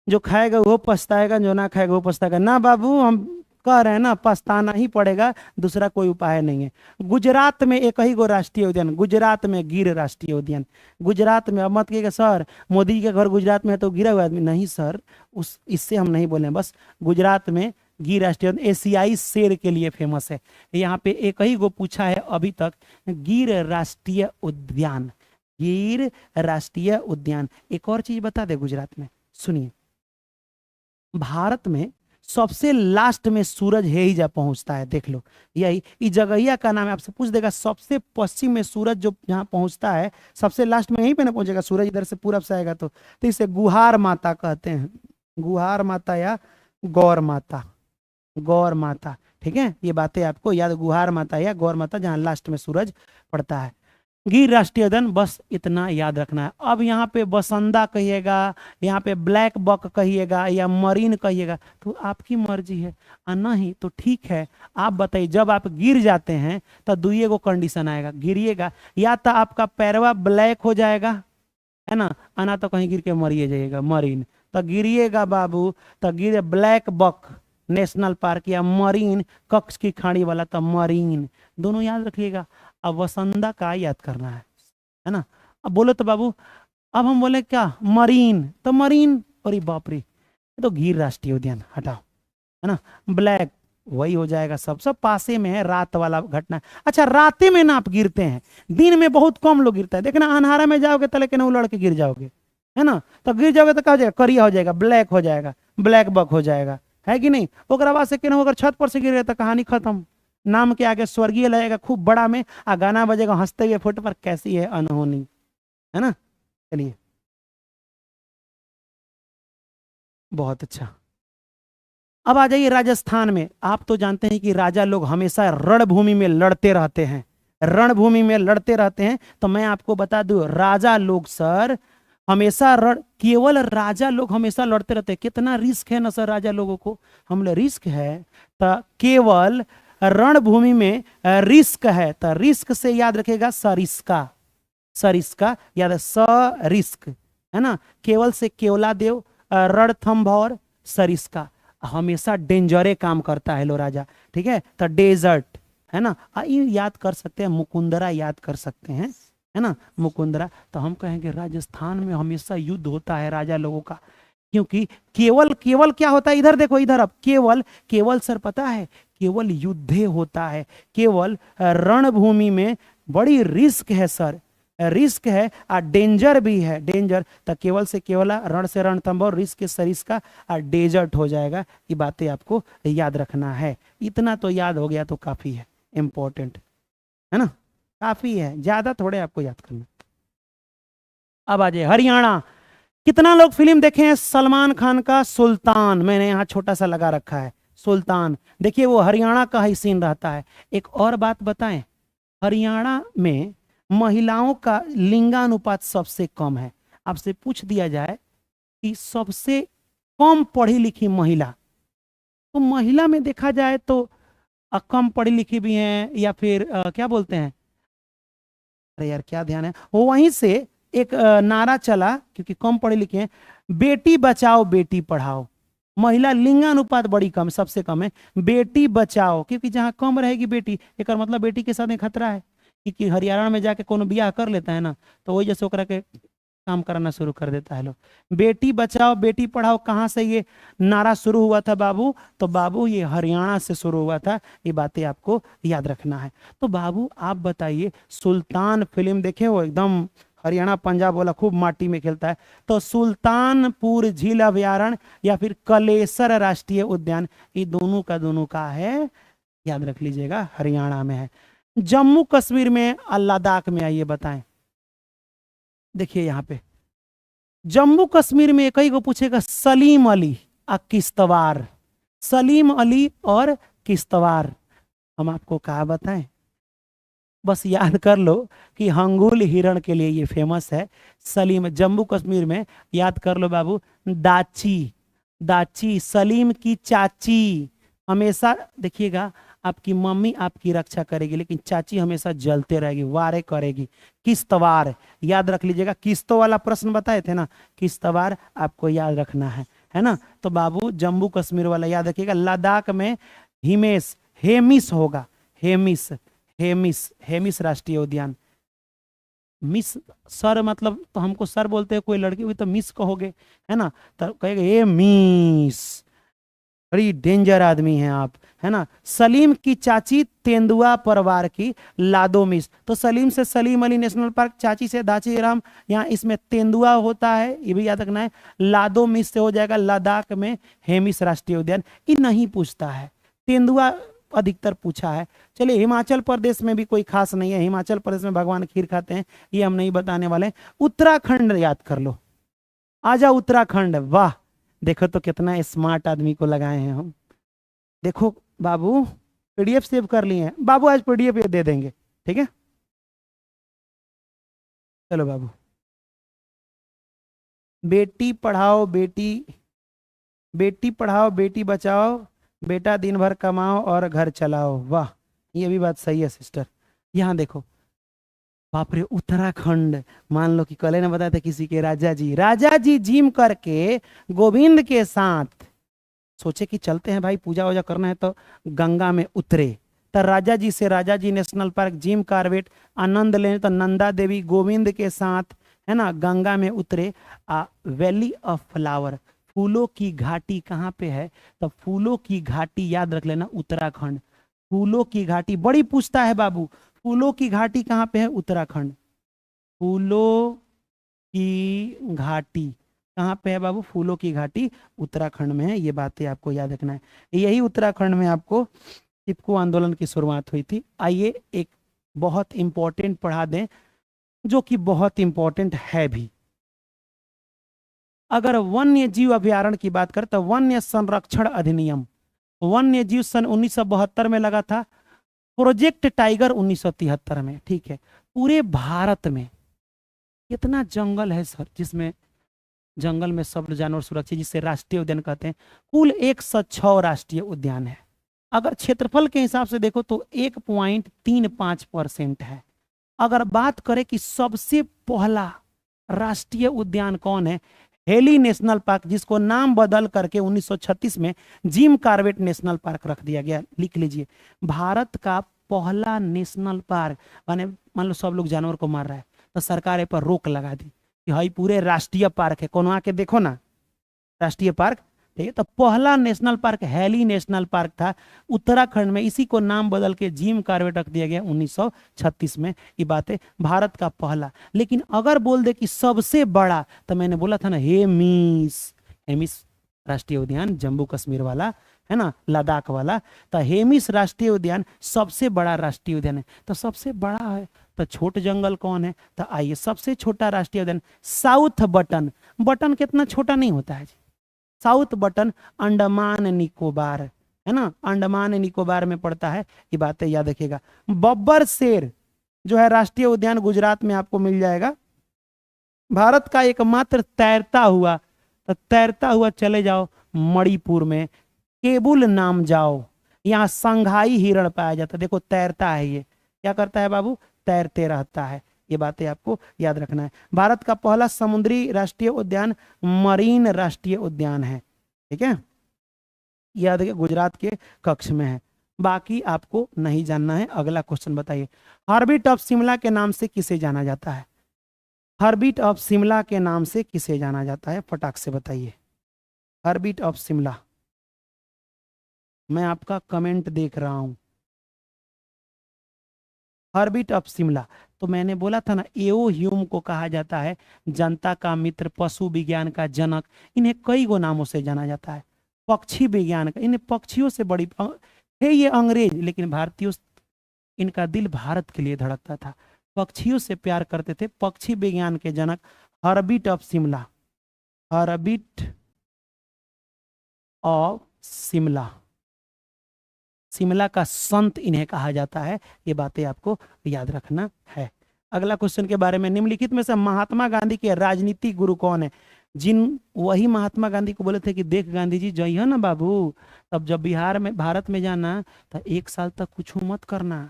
जो खाएगा वो पछताएगा, जो ना खाएगा वो पछताएगा ना बाबू, हम कह रहे हैं ना पछताना ही पड़ेगा, दूसरा कोई उपाय नहीं है। गुजरात में एक ही गो राष्ट्रीय उद्यान, गुजरात में गिर राष्ट्रीय उद्यान। गुजरात में, अब मत कहिएगा सर मोदी के घर गुजरात में है तो गिरा हुआ आदमी, नहीं सर, उस इससे हम नहीं बोले, बस गुजरात में गिर राष्ट्रीय उद्यान एशियाई शेर के लिए फेमस है। यहाँ पे एक ही गो पूछा है अभी तक, गिर राष्ट्रीय उद्यान, गिर राष्ट्रीय उद्यान। एक और चीज बता दे गुजरात में, सुनिए, भारत में सबसे लास्ट में सूरज है ही जा पहुंचता है, देख लो, यही इस जगहिया का नाम है। आपसे पूछ देगा सबसे पश्चिम में सूरज जो जहां पहुंचता है, सबसे लास्ट में यहीं पे ना पहुंचेगा सूरज, इधर से पूरब से आएगा तो इसे गुहार माता कहते हैं, गुहार माता या गौर माता, गौर माता, ठीक है। ये बातें आपको याद, गुहार माता या गौर माता, जहां लास्ट में सूरज पड़ता है। गिर राष्ट्रीय उद्यान, बस इतना याद रखना है। अब यहाँ पे बसंदा कहिएगा, यहाँ पे ब्लैक बक कहिएगा या मरीन कहिएगा, तो आपकी मर्जी है। नहीं तो ठीक है, आप बताइए, जब आप गिर जाते हैं तो दुइये को कंडीशन आएगा, गिरिएगा या तो आपका पैरवा ब्लैक हो जाएगा, है ना, आना तो कहीं गिर के मरिए जाइएगा, मरीन तो गिरिएगा बाबू, तो गिरे ब्लैक बक नेशनल पार्क या मरीन कक्ष की खाड़ी वाला, तो मरीन, दोनों याद रखिएगा। अब वसंदा का याद करना है ना। अब बोलो तो बाबू, अब हम बोले क्या, मरीन, तो मरीन, अरे बाप रे, ये तो गिर राष्ट्रीय उद्यान, हटाओ, है ना। ब्लैक वही हो जाएगा, सब पासे में है, रात वाला घटना। अच्छा, राते में ना आप गिरते हैं, दिन में बहुत कम लोग गिरता है, देखना अंधारा में जाओगे तो लेकिन उलड़ के गिर जाओगे, है ना, तो गिर जाओगे तो क्या हो जाएगा, करिया हो जाएगा, ब्लैक हो जाएगा, ब्लैक बक हो जाएगा, है कि नहीं। ओकरा बाद से केनहू अगर छत पर से गिर गया तो कहानी खत्म, नाम के आगे स्वर्गीय लगेगा खूब बड़ा में, आ गाना बजेगा हंसते हुए फुट पर, कैसी है अनहोनी, है ना। चलिए, बहुत अच्छा। अब आ जाइए राजस्थान में। आप तो जानते हैं कि राजा लोग हमेशा रणभूमि में लड़ते रहते हैं, रणभूमि में लड़ते रहते हैं। तो मैं आपको बता दूं, राजा लोग सर हमेशा केवल राजा लोग हमेशा लड़ते रहते हैं। कितना रिस्क है ना सर राजा लोगों को, हम लोग रिस्क है, तो केवल रणभूमि में रिस्क है, तो रिस्क से याद रखेगा सरिस्का, सरिस्का याद है, सरिस्क, है ना। केवल से केवला देव, रणथंभौर, सरिस्का, हमेशा डेंजरे काम करता है लो राजा, ठीक है। तो डेजर्ट, है ना, ये याद कर सकते हैं, मुकुंदरा याद कर सकते हैं, है ना, मुकुंदरा। तो हम कहेंगे राजस्थान में हमेशा युद्ध होता है राजा लोगों का, क्योंकि केवल केवल क्या होता है, इधर देखो इधर, अब केवल केवल सर पता है, केवल युद्ध होता है, केवल रणभूमि में बड़ी रिस्क है सर, रिस्क है और डेंजर भी है, डेंजर। तो केवल से केवला, रण से रणथंभौर, रिस्क से सरिस्का और डेजर्ट हो जाएगा। ये बातें आपको याद रखना है, इतना तो याद हो गया तो काफी है, इंपॉर्टेंट है ना, काफी है, ज्यादा थोड़े आपको याद करना। अब आ जाए हरियाणा। कितना लोग फिल्म देखे हैं सलमान खान का सुल्तान, मैंने यहाँ छोटा सा लगा रखा है सुल्तान, देखिए वो हरियाणा का ही सीन रहता है। एक और बात बताएं, हरियाणा में महिलाओं का लिंगानुपात सबसे कम है। आपसे पूछ दिया जाए कि सबसे कम पढ़ी लिखी महिला, तो महिला में देखा जाए तो कम पढ़ी लिखी भी हैं, या फिर क्या बोलते हैं, अरे यार क्या ध्यान है, वो वहीं से एक नारा चला, क्योंकि कम पढ़े लिखे हैं, बेटी बचाओ बेटी पढ़ाओ। महिला लिंगानुपात बड़ी कम, सबसे कम है, बेटी बचाओ, क्योंकि जहां कम रहेगी बेटी, एक मतलब बेटी के साथ में खतरा है, क्योंकि हरियाणा में जाके कोनो ब्याह कर लेता है ना, तो वही जैसे ओकरा के काम कराना शुरू कर देता है लोग। बेटी बचाओ बेटी पढ़ाओ, कहाँ से ये नारा शुरू हुआ था बाबू, तो बाबू ये हरियाणा से शुरू हुआ था, ये बातें आपको याद रखना है। तो बाबू आप बताइए, सुल्तान फिल्म देखे हो, एकदम हरियाणा पंजाब वाला खूब माटी में खेलता है, तो सुल्तानपुर झील अभयारण्य या फिर कलेसर राष्ट्रीय उद्यान, ये दोनों का है, याद रख लीजिएगा, हरियाणा में है। जम्मू कश्मीर में और लद्दाख में, आइए बताएं। देखिए यहाँ पे जम्मू कश्मीर में कई को पूछेगा, सलीम अली और किश्तवाड़, सलीम अली और किश्तवाड़, हम आपको कहा बताएं, बस याद कर लो कि हंगुल हिरण के लिए ये फेमस है। सलीम जम्मू कश्मीर में, याद कर लो बाबू, दाची, दाची, सलीम की चाची हमेशा, देखिएगा आपकी मम्मी आपकी रक्षा करेगी लेकिन चाची हमेशा जलते रहेगी, वारे करेगी। किश्तवाड़, याद रख लीजिएगा, किस्तों वाला प्रश्न बताए थे ना, किश्तवाड़ आपको याद रखना है ना। तो बाबू जम्मू कश्मीर वाला याद रखिएगा। लद्दाख में हिमेश, हेमिस होगा, हेमिस, हेमिस, हेमिस राष्ट्रीय उद्यान। मिस, सर मतलब तो हमको सर बोलते हैं, कोई लड़की हुई तो मिस कहोगे, है ना, तो कहेगा ये मिस, बड़ी डेंजर आदमी हैं आप, है ना। सलीम की चाची तेंदुआ परिवार की लादो मिस, तो सलीम से सलीम अली नेशनल पार्क, चाची से दाची राम, यहाँ इसमें तेंदुआ होता है, ये भी याद रखना है। लादो मिस से हो जाएगा लद्दाख में हेमिस राष्ट्रीय उद्यान। ये नहीं पूछता है, तेंदुआ अधिकतर पूछा है। चलिए हिमाचल प्रदेश में भी कोई खास नहीं है, हिमाचल प्रदेश में भगवान खीर खाते हैं, ये हम नहीं बताने वाले। उत्तराखंड याद कर लो, आजा उत्तराखंड, वाह, देखो तो कितना स्मार्ट आदमी को लगाए हैं हम। देखो बाबू, पीडीएफ सेव कर लिए हैं बाबू, आज पीडीएफ ये दे देंगे, ठीक है। चलो बाबू, बेटी पढ़ाओ बेटी, बेटी पढ़ाओ बेटी बचाओ, बेटा दिन भर कमाओ और घर चलाओ, वाह, ये भी बात सही है सिस्टर। यहाँ देखो, बाप रे, उत्तराखंड, मान लो कि कल ने बताया था किसी के राजा जी जिम करके गोविंद के साथ सोचे कि चलते हैं भाई, पूजा वूजा करना है तो गंगा में उतरे। तो राजा जी से राजा जी नेशनल पार्क जिम कार्बेट आनंद लेने, तो नंदा देवी गोविंद के साथ, है ना, गंगा में उतरे। वैली ऑफ फ्लावर, फूलों की घाटी कहाँ पे है, तो फूलों की घाटी याद रख लेना, उत्तराखंड। फूलों की घाटी बड़ी पूछता है बाबू, फूलों की घाटी कहाँ पे है, उत्तराखंड। फूलों की घाटी कहाँ पे है बाबू, फूलों की घाटी उत्तराखंड में है। ये बातें आपको याद रखना है। यही उत्तराखंड में आपको चिपको आंदोलन की शुरुआत हुई थी। आइए एक बहुत इंपॉर्टेंट पढ़ा दें, जो कि बहुत इंपॉर्टेंट है भी। अगर वन्य जीव अभ्यारण्य की बात करें तो वन्य संरक्षण अधिनियम, वन्य जीव सन 1972 में लगा था, प्रोजेक्ट टाइगर 1973 में, ठीक है। पूरे भारत में कितना जंगल है सर, जिसमें जंगल में सब जानवर सुरक्षित, जिसे राष्ट्रीय उद्यान कहते हैं। कुल 106 राष्ट्रीय उद्यान है। अगर क्षेत्रफल के हिसाब से देखो तो 1.35% है। अगर बात करें कि सबसे पहला राष्ट्रीय उद्यान कौन है, हेली नेशनल पार्क, जिसको नाम बदल करके 1936 में जिम कार्बेट नेशनल पार्क रख दिया गया। लिख लीजिए, भारत का पहला नेशनल पार्क, माने मान लो सब लोग जानवर को मार रहा है तो सरकार पर रोक लगा दी कि भाई पूरे राष्ट्रीय पार्क है, कोनो आके देखो ना राष्ट्रीय पार्क, ठीक है। तो पहला national park heli national park था उत्तराखंड में, इसी को नाम बदल के जिम कार्बेट रख दिया गया 1936 में। ये बात है, भारत का पहला। लेकिन अगर बोल दे कि सबसे बड़ा, तो मैंने बोला था ना हेमिस, हेमिस राष्ट्रीय उद्यान जम्मू कश्मीर वाला, है ना, लद्दाख वाला। तो हेमिस राष्ट्रीय उद्यान सबसे बड़ा राष्ट्रीय उद्यान है। तो सबसे बड़ा है तो छोट जंगल कौन है, तो आइए, सबसे छोटा राष्ट्रीय उद्यान साउथ बटन। बटन कितना छोटा नहीं होता है जी, साउथ बटन अंडमान निकोबार, है ना, अंडमान निकोबार में पड़ता है। ये बातें याद रखिएगा। बब्बर शेर जो है राष्ट्रीय उद्यान गुजरात में आपको मिल जाएगा। भारत का एकमात्र तैरता हुआ, तो तैरता हुआ चले जाओ मणिपुर में, केबुल नाम जाओ, यहाँ संघाई हिरण पाया जाता है। देखो तैरता है, ये क्या करता है बाबू, तैरते रहता है। ये बातें आपको याद रखना है। भारत का पहला समुद्री राष्ट्रीय उद्यान मरीन राष्ट्रीय उद्यान है, ठीक है, याद रखिए, गुजरात के कक्ष में है। बाकी आपको नहीं जानना है। अगला क्वेश्चन बताइए, हार्बिट ऑफ शिमला के नाम से किसे जाना जाता है, हार्बिट ऑफ शिमला के नाम से किसे जाना जाता है, फटाक से बताइए। हार्बिट ऑफ शिमला, मैं आपका कमेंट देख रहा हूं। हार्बिट ऑफ शिमला, तो मैंने बोला था ना, एओ ह्यूम को कहा जाता है जनता का मित्र, पशु विज्ञान का जनक। इन्हें कई गो नामों से जाना जाता है। पक्षी विज्ञान का, इन्हें पक्षियों से बड़ी है ये अंग्रेज, लेकिन भारतीयों, इनका दिल भारत के लिए धड़कता था, पक्षियों से प्यार करते थे। पक्षी विज्ञान के जनक हार्बिट ऑफ शिमला, हार्बिट ऑफ शिमला, शिमला का संत इन्हें कहा जाता है। ये बातें आपको याद रखना है। अगला क्वेश्चन के बारे में, निम्नलिखित में से महात्मा गांधी के राजनीतिक गुरु कौन है। जिन वही महात्मा गांधी को बोले थे कि देख गांधी जी जइयो ना बाबू, तब जब बिहार में भारत में जाना तो 1 साल तक कुछ मत करना।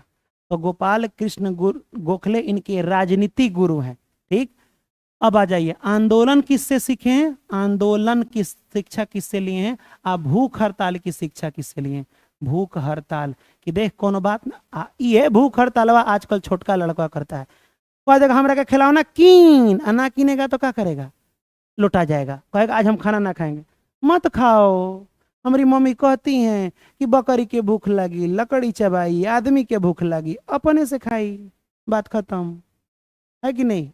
तो गोपाल कृष्ण गोखले इनके राजनीतिक गुरु हैं। ठीक, अब आ जाइए, आंदोलन किससे सीखे हैं? आंदोलन की शिक्षा किससे लिए हैं? आप भूख हड़ताल की शिक्षा किससे लिए हैं? भूख हड़ताल की देख कोनो बात ना, ये भूख हड़ताल आजकल छोटका लड़का करता है। कह देगा हमरा के खिलाओ ना, कीन, ना कीनेगा तो क्या करेगा? लौटा जाएगा, कहेगा आज हम खाना ना खाएंगे। मत खाओ, हमारी मम्मी कहती हैं कि बकरी के भूख लगी लकड़ी चबाई, आदमी के भूख लगी अपने से खाई, बात खत्म, है कि नहीं?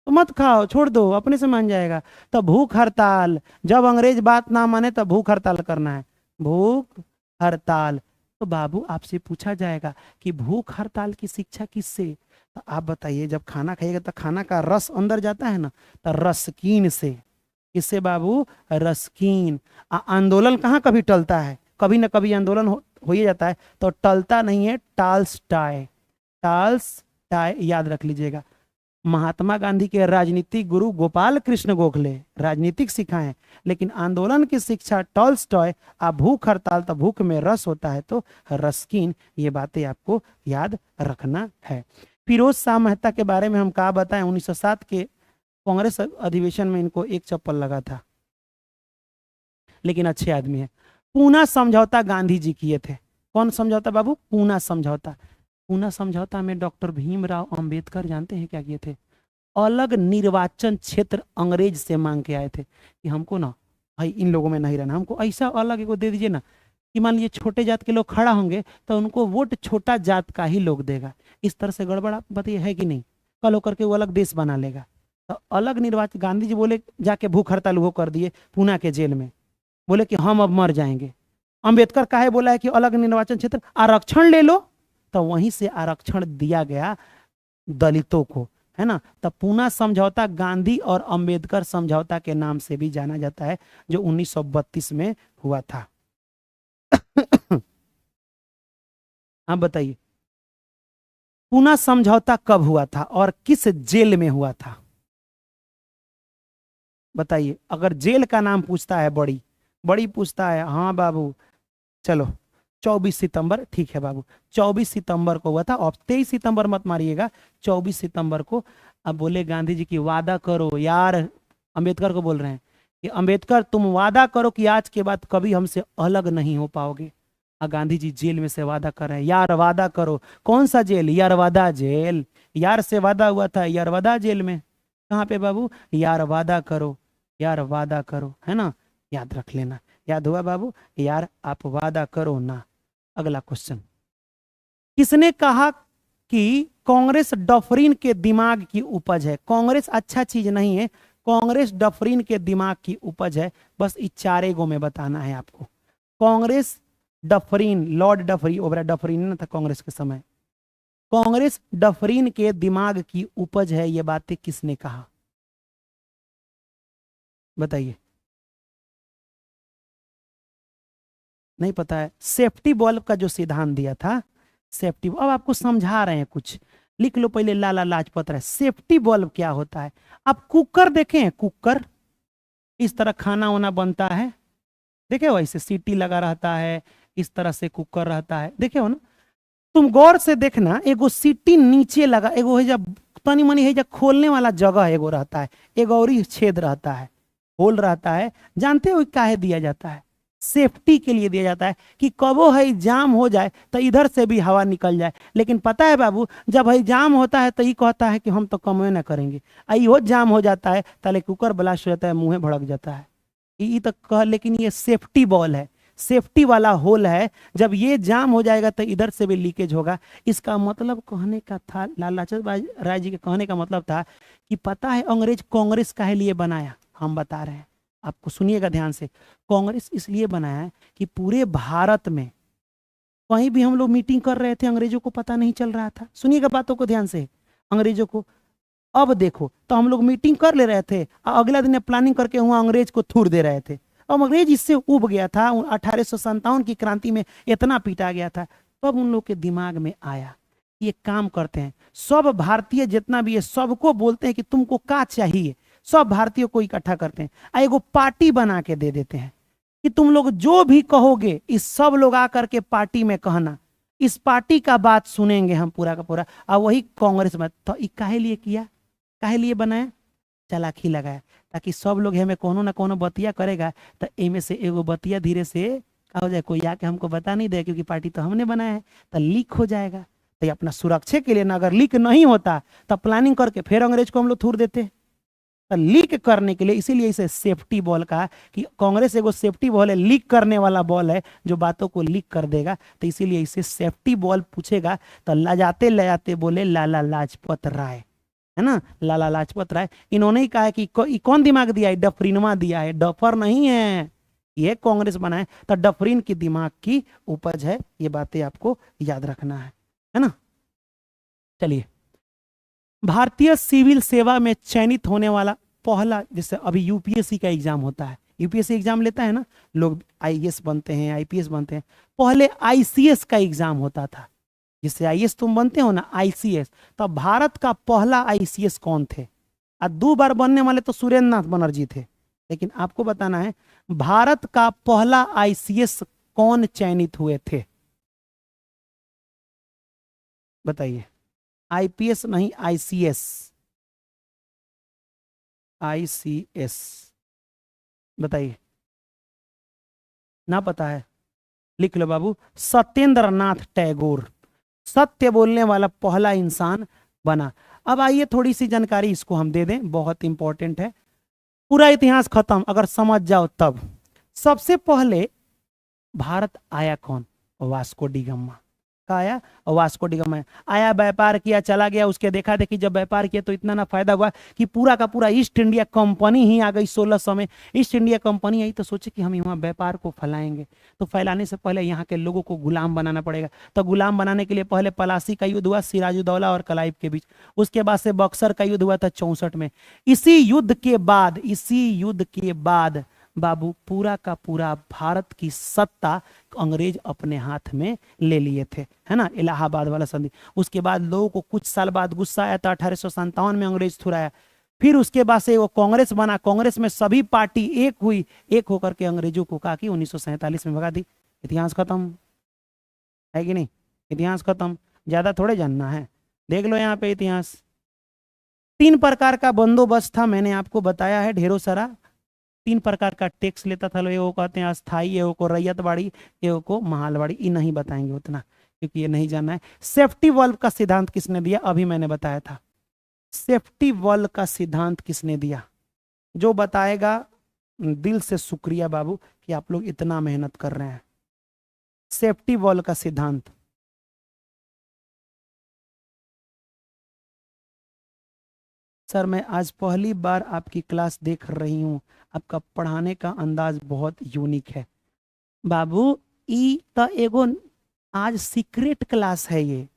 तो मत खाओ, छोड़ दो, अपने से मान जाएगा। तो भूख हड़ताल, जब अंग्रेज बात ना माने तब भूख हड़ताल करना है, भूख हड़ताल। तो बाबू आपसे पूछा जाएगा कि भूख हड़ताल की शिक्षा किससे? तो आप बताइए, जब खाना खाइएगा तो खाना का रस अंदर जाता है ना, तो रसकीन से। किससे बाबू? रसकीन। आंदोलन कहाँ कभी टलता है? कभी ना कभी आंदोलन हो ही जाता है, तो टलता नहीं है, टाल्सटाय, टाल्सटाय याद रख लीजिएगा। महात्मा गांधी के राजनीतिक गुरु गोपाल कृष्ण गोखले राजनीतिक सिखाए, लेकिन आंदोलन की शिक्षा टॉल्स्टॉय। आप भूख हड़ताल, तो भूख में रस होता है तो रस्किन। ये बातें आपको याद रखना है। फिरोज शाह मेहता के बारे में हम क्या बताएं? 1907 के कांग्रेस अधिवेशन में इनको एक चप्पल लगा था, लेकिन अच्छे आदमी है। पूना समझौता गांधी जी किए थे। कौन समझौता बाबू? पूना समझौता। पूना समझौता में डॉक्टर भीमराव अंबेडकर जानते हैं क्या किए थे? अलग निर्वाचन क्षेत्र अंग्रेज से मांग के आए थे कि हमको ना भाई इन लोगों में नहीं रहना, हमको ऐसा अलग एगो दे दीजिए ना कि मान लीजिए छोटे जात के लोग खड़ा होंगे तो उनको वोट छोटा जात का ही लोग देगा। इस तरह से गड़बड़ बताइए है कि नहीं? कल होकर के वो अलग देश बना लेगा। तो अलग निर्वाचन, गांधी जी बोले जाके भूख हड़ताल वो कर दिए पूना के जेल में, बोले कि हम अब मर जाएंगे। अंबेडकर काहे बोला है कि अलग निर्वाचन क्षेत्र आरक्षण ले लो, तो वहीं से आरक्षण दिया गया दलितों को, है ना। तब पूना समझौता गांधी और अंबेडकर समझौता के नाम से भी जाना जाता है, जो 1932 में हुआ था। आप बताइए पूना समझौता कब हुआ था और किस जेल में हुआ था? बताइए, अगर जेल का नाम पूछता है, बड़ी बड़ी पूछता है, हाँ बाबू चलो 24 सितंबर, ठीक है बाबू 24 सितंबर को हुआ था। और 23 सितंबर मत मारिएगा, 24 सितंबर को। अब बोले गांधी जी की वादा करो यार, अंबेडकर को बोल रहे हैं कि अंबेडकर तुम वादा करो कि आज के बाद कभी हमसे अलग नहीं हो पाओगे। और गांधी जी जेल में से वादा कर रहे हैं, यार वादा करो। कौन सा जेल? यारवादा जेल। यार से वादा हुआ था यारवादा जेल में। कहाँ पे बाबू? यार वादा करो, यार वादा करो, है ना, याद रख लेना। याद हुआ बाबू? यार आप वादा करो ना। अगला क्वेश्चन, किसने कहा कि कांग्रेस डफरीन के दिमाग की उपज है? कांग्रेस अच्छा चीज नहीं है, कांग्रेस डफरीन के दिमाग की उपज है। बस इस चारे गो में बताना है आपको। कांग्रेस डफरीन, लॉर्ड डफरी, ओबरा डफरीन ना था कांग्रेस के समय। कांग्रेस डफरीन के दिमाग की उपज है, ये बातें किसने कहा? बताइए। नहीं पता है? सेफ्टी बल्ब का जो सिद्धांत दिया था, सेफ्टी, अब आपको समझा रहे हैं, कुछ लिख लो पहले। लाला लाजपत राय। सेफ्टी बल्ब क्या होता है? आप कुकर देखे हैं? कुकर, इस तरह खाना वाना बनता है, देखे हो? ऐसे सीटी लगा रहता है, इस तरह से कुकर रहता है, देखे हो ना? तुम गौर से देखना, एगो सीटी नीचे लगा, एगो है जब तनी मनी है जब खोलने वाला जगह एगो रहता है, एगो और ही छेद रहता है, होल रहता है। जानते हो काहे दिया जाता है? सेफ्टी के लिए दिया जाता है कि कबो है जाम हो जाए तो इधर से भी हवा निकल जाए। लेकिन पता है बाबू, जब है जाम होता है तो ये कहता है कि हम तो कमवे ना करेंगे, आई हो जाम हो जाता है ताले कुकर ब्लास्ट हो जाता है, मुंह भड़क जाता है, ये तो कह। लेकिन ये सेफ्टी बॉल है, सेफ्टी वाला होल है। जब ये जाम हो जाएगा तो इधर से भी लीकेज होगा। इसका मतलब कहने का था, लाला लाजपत राय जी के कहने का मतलब था कि पता है अंग्रेज कांग्रेस काहे लिए बनाया? हम बता रहे हैं आपको, सुनिएगा ध्यान से। कांग्रेस इसलिए बनाया है कि पूरे भारत में कहीं भी हम लोग मीटिंग कर रहे थे, अंग्रेजों को पता नहीं चल रहा था। सुनिएगा बातों को ध्यान से, अंग्रेजों को। अब देखो, तो हम लोग मीटिंग कर ले रहे थे, अगला दिन प्लानिंग करके वहां अंग्रेज को थूर दे रहे थे। अब अंग्रेज इससे उब गया था, 1857 की क्रांति में इतना पीटा गया था। तब उन लोग के दिमाग में आया, ये काम करते हैं, सब भारतीय जितना भी है सबको बोलते हैं कि तुमको क्या चाहिए। सब भारतीयों को इकट्ठा करते हैं, एगो पार्टी बना के दे देते हैं कि तुम लोग जो भी कहोगे इस सब लोग आकर के पार्टी में कहना, इस पार्टी का बात सुनेंगे हम पूरा का पूरा। और वही कांग्रेस में तो काहे लिए किया, काहे लिए बनाया, चालाकी लगाया ताकि सब लोग हमें कोनो ना कोनो बतिया करेगा तो इनमें से एगो बतिया धीरे से क्या हो जाए, कोई आके हमको बता नहीं दे क्योंकि पार्टी तो हमने बनाया है, तो लीक हो जाएगा। तो ये अपना सुरक्षा के लिए ना, अगर लीक नहीं होता तो प्लानिंग करके फिर अंग्रेज को हम लोग थूर देते। तो लीक करने के लिए इसीलिए इसे सेफ्टी बॉल कहा कि कांग्रेस एगो सेफ्टी बॉल है, लीक करने वाला बॉल है जो बातों को लीक कर देगा, तो इसीलिए इसे सेफ्टी बॉल पूछेगा। तो लजाते लजाते बोले लाला लाजपत राय, है ना, लाला लाजपत राय। इन्होंने ही कहा है कि कौन दिमाग दिया है, डफरीनमा दिया है, डफर नहीं है, ये कांग्रेस बनाए। तो डफरीन की दिमाग की उपज है, ये बातें आपको याद रखना है ना। चलिए, भारतीय सिविल सेवा में चयनित होने वाला पहला, जैसे अभी यूपीएससी का एग्जाम होता है, यूपीएससी एग्जाम लेता है ना लोग, आईएएस बनते हैं, आईपीएस बनते हैं। पहले आईसीएस का एग्जाम होता था, जिससे आईएएस तुम बनते हो ना, आईसीएस। तो भारत का पहला आईसीएस कौन थे? 2 बार बनने वाले तो सुरेंद्र नाथ बनर्जी थे, लेकिन आपको बताना है भारत का पहला आईसीएस कौन चयनित हुए थे, बताइए। आईपीएस नहीं, आईसीएस, आईसीएस, बताइए। ना पता है, लिख लो बाबू, सत्येंद्र नाथ टैगोर सत्य बोलने वाला पहला इंसान बना। अब आइए थोड़ी सी जानकारी इसको हम दे दें, बहुत इंपॉर्टेंट है, पूरा इतिहास खत्म अगर समझ जाओ तब। सबसे पहले भारत आया कौन? वास्को डी गामा का आया, और वास्को डी गामा आया, व्यापार किया, चला गया। उसके देखा देखी जब व्यापार किया तो इतना ना फायदा हुआ कि पूरा का पूरा ईस्ट इंडिया कंपनी ही आ गई 1600 में। ईस्ट इंडिया कंपनी आई तो सोचे कि हम यहाँ व्यापार को फैलाएंगे, तो फैलाने से पहले यहाँ के लोगों को गुलाम बनाना पड़ेगा। तो गुलाम बनाने के लिए पहले पलासी का युद्ध हुआ सिराजुद्दौला और क्लाइव के बीच, उसके बाद से बक्सर का युद्ध हुआ था 64 में। इसी युद्ध के बाद बाबू पूरा का पूरा भारत की सत्ता अंग्रेज अपने हाथ में ले लिए थे, है ना, इलाहाबाद वाला संधि। उसके बाद लोगों को कुछ साल बाद गुस्सा आया था, 1857 में अंग्रेज थुराया। फिर उसके बाद से वो कांग्रेस बना, कांग्रेस में सभी पार्टी एक हुई, एक होकर के अंग्रेजों को कहा कि 1947 में भगा दी। इतिहास खत्म है कि नहीं? इतिहास खत्म, ज्यादा थोड़े जानना है, देख लो यहाँ पे इतिहास। 3 प्रकार का बंदोबस्त था, मैंने आपको बताया है ढेरों सारा। 3 प्रकार का टैक्स लेता था, एगो कहते हैं अस्थाई, एगो को रैयतवाड़ी, एगो को महालवाड़ी। ये नहीं बताएंगे उतना क्योंकि ये नहीं जानना है। सेफ्टी वॉल्व का सिद्धांत किसने दिया? अभी मैंने बताया था। सेफ्टी वॉल्व का सिद्धांत किसने दिया? जो बताएगा दिल से शुक्रिया बाबू कि आप लोग इतना मेहनत कर रहे हैं। सेफ्टी वॉल्व का सिद्धांत सर, मैं आज पहली बार आपकी क्लास देख रही हूँ, आपका पढ़ाने का अंदाज बहुत यूनिक है बाबू। ई तो एगो आज सीक्रेट क्लास है, ये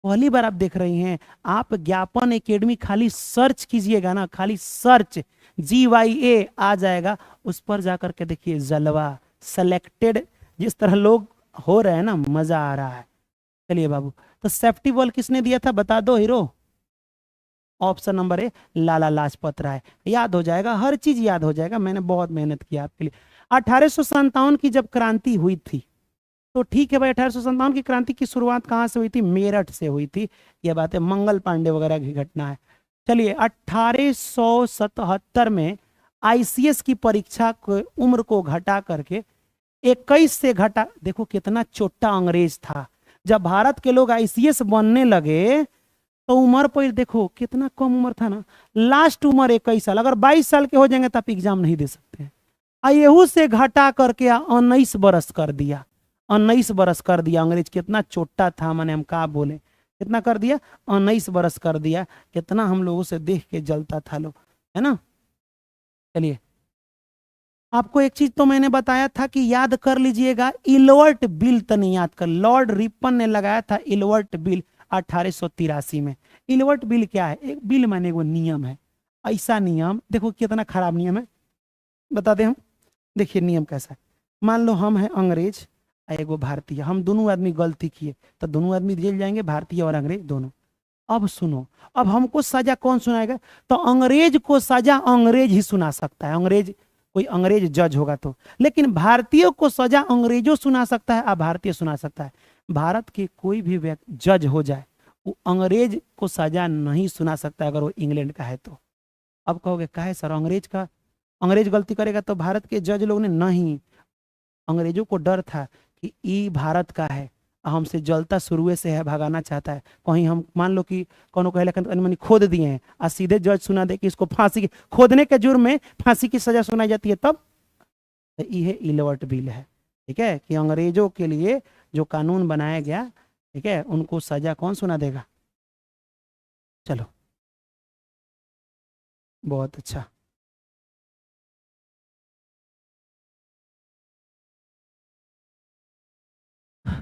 पहली बार आप देख रही हैं। आप ज्ञापन एकेडमी खाली सर्च कीजिएगा ना, खाली सर्च GYA आ जाएगा, उस पर जाकर के देखिए जलवा सेलेक्टेड, जिस तरह लोग हो रहे हैं ना, मजा आ रहा है। चलिए बाबू, तो सेफ्टी वॉल किसने दिया था बता दो हीरो? ऑप्शन नंबर ए, लाला लाजपत राय। याद हो जाएगा, हर चीज याद हो जाएगा, मैंने बहुत मेहनत किया आपके लिए। 1857 की जब क्रांति हुई थी, तो ठीक है भाई, 1857 की क्रांति की शुरुआत कहाँ से हुई थी? मेरठ से हुई थी। यह बात है, मंगल पांडे वगैरह की घटना है। चलिए, 1877 में आईसीएस की परीक्षा को उम्र को घटा करके 21 से घटा, देखो कितना छोटा अंग्रेज था। जब भारत के लोग आईसीएस बनने लगे तो उम्र पर देखो कितना कम उम्र था ना, लास्ट उम्र 21 साल। अगर 22 साल के हो जाएंगे तो आप एग्जाम नहीं दे सकते। आयु से घटा करके 19 बरस कर दिया, 19 बरस कर दिया। अंग्रेज कितना छोटा था, मैंने हम कहा बोले, कितना कर दिया? 19 बरस कर दिया। कितना हम लोगों से देख के जलता था लोग, है ना। चलिए, आपको एक चीज तो मैंने बताया था कि याद कर लीजिएगा, इलवर्ट बिल तनी याद कर। लॉर्ड रिपन ने लगाया था इलवर्ट बिल 1883 में। इलवर्ट बिल क्या है? एक बिल माने वो नियम है, ऐसा नियम, देखो कितना खराब नियम है, बता दें हम। देखिए नियम कैसा है, मान लो हम हैं अंग्रेज एगो भारतीय, हम दोनों आदमी गलती किए तो दोनों आदमी जेल जाएंगे, भारतीय और अंग्रेज दोनों। अब सुनो, अब हमको सजा कौन सुनाएगा? तो अंग्रेज को सजा अंग्रेज ही सुना सकता है, अंग्रेज, कोई अंग्रेज जज होगा तो। लेकिन भारतीयों को सजा अंग्रेजों सुना सकता है, भारतीय सुना सकता है। भारत के कोई भी व्यक्ति जज हो जाए, वो अंग्रेज को सजा नहीं सुना सकता अगर वो इंग्लैंड का है तो। अब कहोगे काहे सर, अंग्रेज गलती करेगा तो भारत के जज लोग ने, नहीं, अंग्रेजों को डर था कि ये भारत का है, हमसे जलता शुरुए से है, भगाना चाहता है। कहीं हम मान लो कि कोनो कहे मनी खोद दिए हैं और सीधे जज सुना दे कि इसको फांसी की, खोदने के जुर्म में फांसी की सजा सुनाई जाती है, तब तो ये इलवर्ट बिल है। ठीक है, कि अंग्रेजों के लिए जो कानून बनाया गया, ठीक है, उनको सजा कौन सुना देगा? चलो, बहुत अच्छा।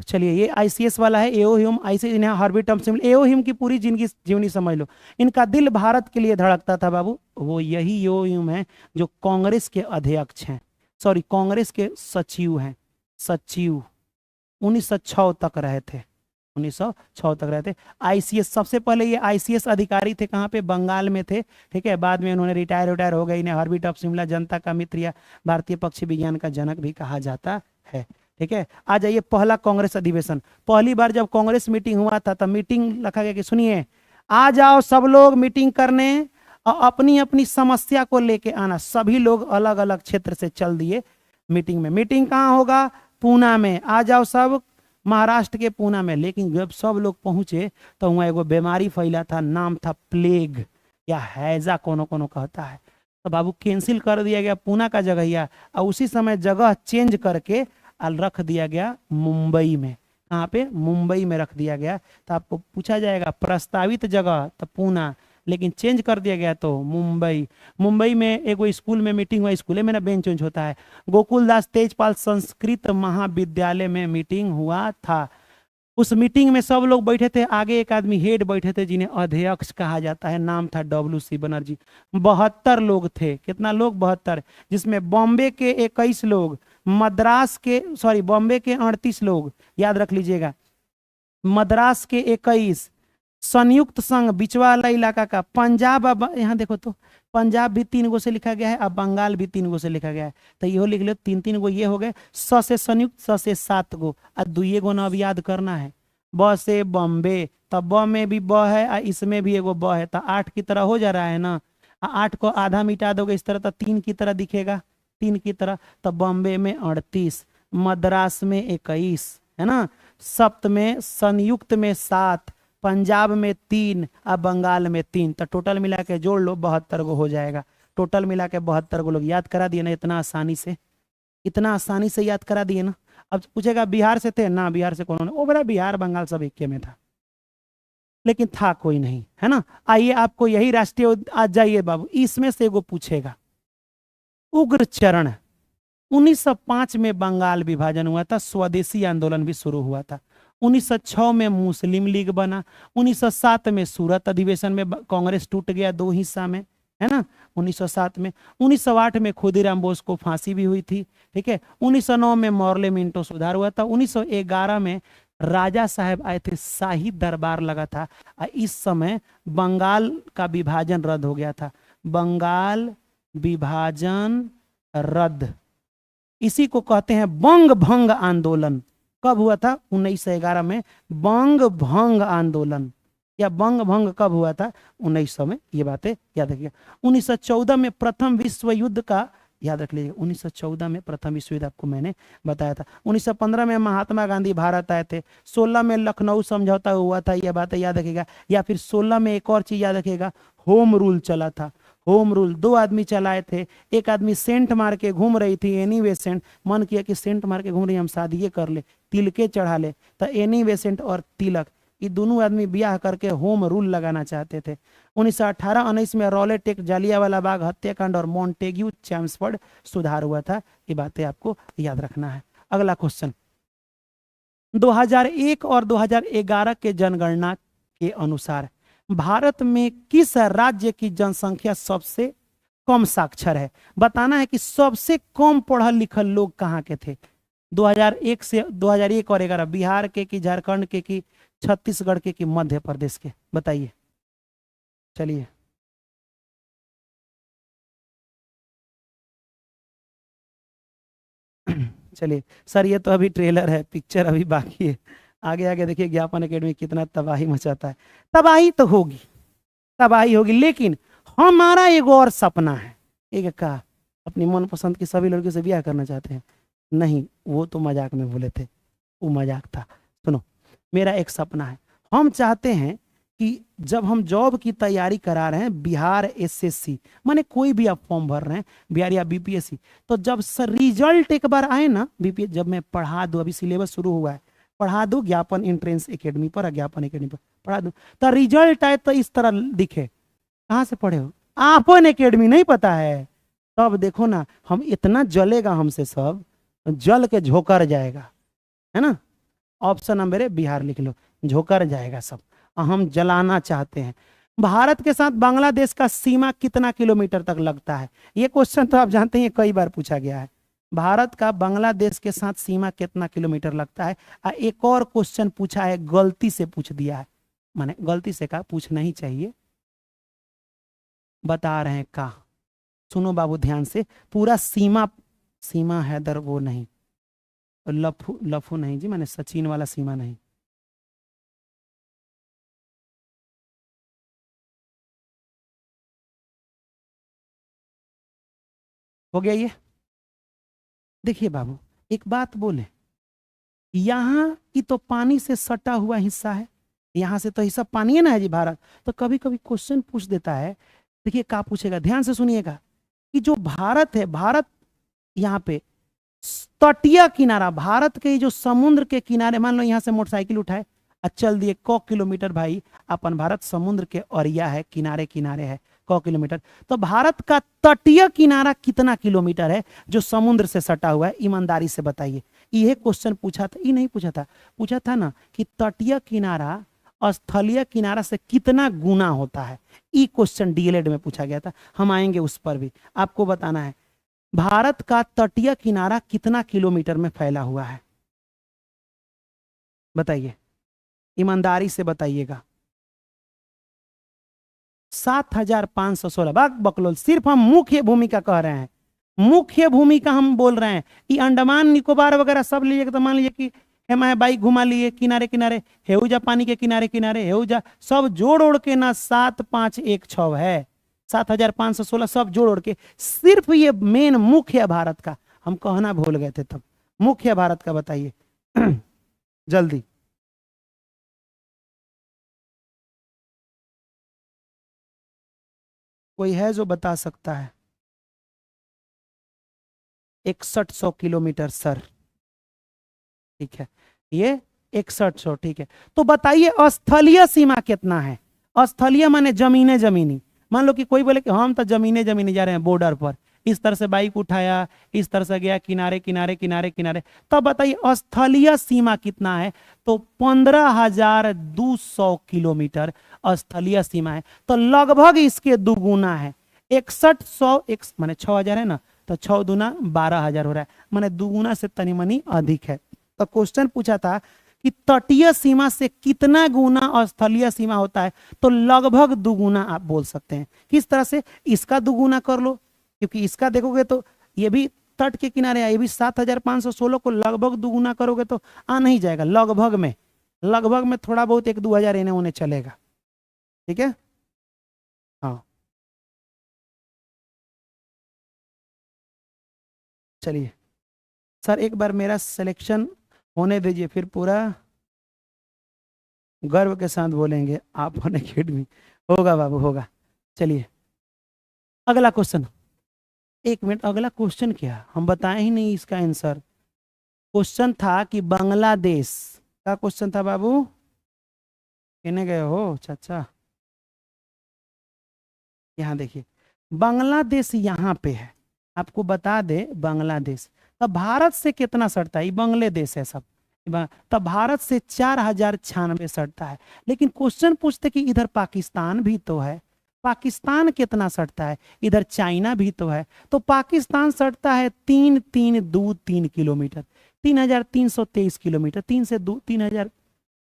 चलिए, ये आईसीएस वाला है, एओ ह्यूम, आईसीएस हार्वी टर्म सिमिल। एओ ह्यूम की पूरी जिंदगी जीवनी समझ लो। इनका दिल भारत के लिए धड़कता था बाबू। वो यही एओ ह्यूम है जो कांग्रेस के अध्यक्ष हैं, सॉरी कांग्रेस के सचिव हैं, सचिव 1906 तक रहे थे, 1906 तक रहे थे। आईसीएस सबसे पहले ये आईसीएस अधिकारी थे, कहाँ पे? बंगाल में थे। ठीक है, बाद में उन्होंने रिटायर हो गए। इन्हें हार्वी टॉप सिमला जनता का मित्र या भारतीय पक्षी विज्ञान का जनक भी कहा जाता है। ठीक है, आ जाइए, पहला कांग्रेस अधिवेशन। पहली बार जब कांग्रेस मीटिंग हुआ था, तब मीटिंग रखा गया कि सुनिए, आ जाओ सब लोग मीटिंग करने और अपनी अपनी समस्या को लेके आना। सभी लोग अलग अलग क्षेत्र से चल दिए मीटिंग में। मीटिंग कहाँ होगा? पूना में। आ जाओ सब, महाराष्ट्र के पूना में। लेकिन जब सब लोग पहुंचे तो वहां एगो बीमारी फैला था, नाम था प्लेग या हैजा, कोनो कोनो कहता है। तो बाबू कैंसिल कर दिया गया पूना का जगह, और उसी समय जगह चेंज करके रख दिया गया मुंबई में। कहाँ पे? मुंबई में रख दिया गया। तो आपको पूछा जाएगा प्रस्तावित जगह तो पूना, लेकिन चेंज कर दिया गया तो मुंबई। मुंबई में एक स्कूल में मीटिंग हुआ, स्कूल में ना बेंच वेंच होता है, गोकुलदास तेजपाल संस्कृत महाविद्यालय में मीटिंग हुआ था। उस मीटिंग में सब लोग बैठे थे, आगे एक आदमी हेड बैठे थे जिन्हें अध्यक्ष कहा जाता है, नाम था WC बनर्जी। 72 लोग थे। कितना लोग? 72, जिसमें बॉम्बे के 21 लोग, मद्रास के, सॉरी बॉम्बे के 38 लोग, याद रख लीजिएगा, मद्रास के 21, संयुक्त संघ बिचवा वाला इलाका का, पंजाब, अब यहाँ देखो तो पंजाब भी 3 गो से लिखा गया है, अब बंगाल भी 3 गो से लिखा गया है, तो यो लिख लो 3-3 गो ये हो गए। स से संयुक्त, स से 7 गो, और 2 गो ना अब याद करना है। ब से बॉम्बे, तब ब में भी ब है और इसमें भी एगो ब है, तो 8 की तरह हो जा रहा है ना। 8 को आधा मिटा दोगे इस तरह तो 3 की तरह दिखेगा, 3 की तरह। तो बॉम्बे में 38, मद्रास में 21, है ना, सप्त में, संयुक्त में 7, पंजाब में 3 और बंगाल में 3। तो टोटल मिला के जोड़ लो, 72 गो हो जाएगा। टोटल मिला के 72 गो लोग। याद करा दिए ना इतना आसानी से, इतना आसानी से याद करा दिए ना। अब पूछेगा बिहार से थे ना? बिहार से कौन ने? ओ बड़ा, बिहार बंगाल सब एक में था, लेकिन था कोई नहीं, है ना। आइए, आपको यही राष्ट्रीय, आज जाइए बाबू, इसमें से एगो पूछेगा। उग्रचरण, 1905 में बंगाल विभाजन हुआ था, स्वदेशी आंदोलन भी शुरू हुआ था। 1906 में मुस्लिम लीग बना। 1907 में सूरत अधिवेशन में कांग्रेस टूट गया 2 हिस्सा में, है ना, 1907 में। 1908 में खुदीराम बोस को फांसी भी हुई थी। ठीक है, 1909 में मॉर्ले मिंटो सुधार हुआ था। 1911 में राजा साहब आए थे, शाही दरबार लगा था, इस समय बंगाल का विभाजन रद्द हो गया था। बंगाल विभाजन रद्द, इसी को कहते हैं बंग भंग आंदोलन। कब हुआ था? 1911 में बंग भंग आंदोलन, या बंग भंग कब हुआ था? 1900 में। ये बातें याद रखिएगा। 1914 में प्रथम विश्व युद्ध का, याद रख लीजिए, 1914 में प्रथम विश्व युद्ध आपको मैंने बताया था। 1915 में महात्मा गांधी भारत आए थे। 16 में लखनऊ समझौता हुआ था, यह बातें याद रखिएगा। या फिर 16 में एक और चीज याद रखिएगा, होम रूल चला था। होम रूल 2 आदमी चलाए थे, एक आदमी सेंट मार के घूम रही थी, एनी वेसेंट, मन किया कि सेंट मार के घूम रही, हम शादी ये कर ले, तिलके चढ़ा ले, तो एनी वेसेंट और तिलक, ये दोनों आदमी ब्याह करके होम रूल लगाना चाहते थे। 1918-19 में रॉलेट एक्ट, जालियांवाला बाग हत्याकांड और मॉन्टेग्यू चैम्सफोर्ड सुधार हुआ था। ये बातें आपको याद रखना है। अगला क्वेश्चन, 2001 और 2011 के जनगणना के अनुसार भारत में किस राज्य की जनसंख्या सबसे कम साक्षर है? बताना है कि सबसे कम पढ़ल लिखल लोग कहाँ के थे 2001 से 2001 और 11, बिहार के कि झारखंड के कि छत्तीसगढ़ के कि मध्य प्रदेश के? बताइए। चलिए चलिए सर, ये तो अभी ट्रेलर है, पिक्चर अभी बाकी है। आगे आगे देखिए ज्ञापन एकेडमी कितना तबाही मचाता है। तबाही तो होगी, तबाही होगी, लेकिन हमारा एक और सपना है। एक का अपनी मनपसंद की सभी लड़कियों से ब्याह करना चाहते हैं। नहीं, वो तो मजाक में बोले थे, वो मजाक था। सुनो, मेरा एक सपना है, हम चाहते हैं कि जब हम जॉब की तैयारी करा रहे हैं, बिहार एसएससी माने कोई भी आप फॉर्म भर रहे हैं, बिहार या बीपीएससी, तो जब सर रिजल्ट एक बार आए ना, बीपीएस जब मैं पढ़ा दूं, अभी सिलेबस शुरू हुआ है, पढ़ा दूं ज्ञापन एंट्रेंस एकेडमी पर, ज्ञापन एकेडमी पर पढ़ा दूं, तो रिजल्ट आए तो इस तरह दिखे। कहाँ से पढ़े हो? आपन एकेडमी नहीं पता है? तब देखो ना, हम इतना जलेगा हमसे सब, जल के झोकर जाएगा, है ना। ऑप्शन नंबर है बिहार, लिख लो, झोकर जाएगा सब। हम जलाना चाहते हैं। भारत के साथ बांग्लादेश का सीमा कितना किलोमीटर तक लगता है? ये क्वेश्चन तो आप जानते हैं कई बार पूछा गया है। भारत का बांग्लादेश के साथ सीमा कितना किलोमीटर लगता है? एक और क्वेश्चन पूछा है, गलती से पूछ दिया है, माने गलती से कहा, पूछना ही चाहिए, बता रहे हैं का। सुनो बाबू ध्यान से, पूरा सीमा, सीमा हैदर वो नहीं, लफू लफू नहीं जी, मैंने सचिन वाला सीमा नहीं। हो गया ये। देखिए बाबू, एक बात बोले, यहाँ की तो पानी से सटा हुआ हिस्सा है, यहाँ से तो हिस्सा पानी है ना है जी भारत। तो कभी कभी क्वेश्चन पूछ देता है, देखिए क्या पूछेगा, ध्यान से सुनिएगा, कि जो भारत है, भारत यहाँ पे तटीय किनारा, भारत के जो समुद्र के किनारे, मान लो यहाँ से मोटरसाइकिल उठाए और चल दिए 100 किलोमीटर, भाई अपन भारत समुद्र के अरिया है, किनारे किनारे है 100 किलोमीटर। तो भारत का तटीय किनारा कितना किलोमीटर है जो समुद्र से सटा हुआ है? ईमानदारी से बताइए। यह क्वेश्चन पूछा था, ये नहीं पूछा था, पूछा था ना कि तटीय किनारा स्थलीय किनारा से कितना गुना होता है। ये क्वेश्चन डीएलएड में पूछा गया था, हम आएंगे उस पर भी। आपको बताना है भारत का तटीय किनारा कितना किलोमीटर में फैला हुआ है, बताइए, ईमानदारी से बताइएगा। 7,516। बकलोल, सिर्फ हम मुख्य भूमिका कह रहे हैं, मुख्य भूमिका हम बोल रहे हैं। ये अंडमान निकोबार वगैरह सब लीजिए तो मान लीजिए कि हेमा बाइक घुमा लिए किनारे किनारे, हेउजा पानी के किनारे किनारे, हेउजा सब जोड़ ओड़ के ना 7,516 है, 7,516 सब जोड़ ओड़ के। सिर्फ ये मेन मुख्य भारत का हम कहना भूल गए थे, तब मुख्य भारत का बताइए जल्दी। कोई है जो बता सकता है? 6100 किलोमीटर सर, ठीक है, ये 6100, ठीक है। तो बताइए स्थलीय सीमा कितना है? स्थलीय माने जमीने जमीनी, मान लो कि कोई बोले कि हम तो जमीने जमीनी जा रहे हैं बॉर्डर पर, इस तरह से बाइक उठाया, इस तरह से गया किनारे किनारे किनारे किनारे, तब बताइए स्थलीय सीमा कितना है? तो 15,200 किलोमीटर स्थलीय सीमा है। तो लगभग इसके दुगुना है, 6100, एक माने 6,000 है ना, तो 6 दूना 12,000 हो रहा है, माने दुगुना से तनी मनी अधिक है। तो क्वेश्चन पूछा था कि तटीय सीमा से कितना गुना स्थलीय सीमा होता है, तो लगभग दुगुना आप बोल सकते हैं। किस तरह से? इसका दुगुना कर लो, क्योंकि इसका देखोगे तो ये भी तट के किनारे है, ये भी 7,516 को लगभग दुगुना करोगे तो आ नहीं जाएगा, लगभग में, लगभग में थोड़ा बहुत 1-2 हजार इन्हें उन्हें चलेगा, ठीक है। हाँ चलिए सर, एक बार मेरा सिलेक्शन होने दीजिए, फिर पूरा गर्व के साथ बोलेंगे आप अन अकेडमी। होगा बाबू होगा। चलिए अगला क्वेश्चन। एक मिनट, अगला क्वेश्चन क्या, हम बताए ही नहीं इसका आंसर। क्वेश्चन था कि बांग्लादेश का क्वेश्चन था बाबू, कहने गए हो चाचा? यहाँ देखिए, बांग्लादेश यहाँ पे है, आपको बता दे बांग्लादेश तब भारत से कितना सटता है, ये बांग्लादेश है सब, तब भारत से 4,096 सटता है। लेकिन क्वेश्चन पूछते कि इधर पाकिस्तान भी तो है, पाकिस्तान कितना सटता है, इधर चाइना भी तो है, तो पाकिस्तान सटता है 3,323 किलोमीटर, 3,323 किलोमीटर, 3 से 2 3,000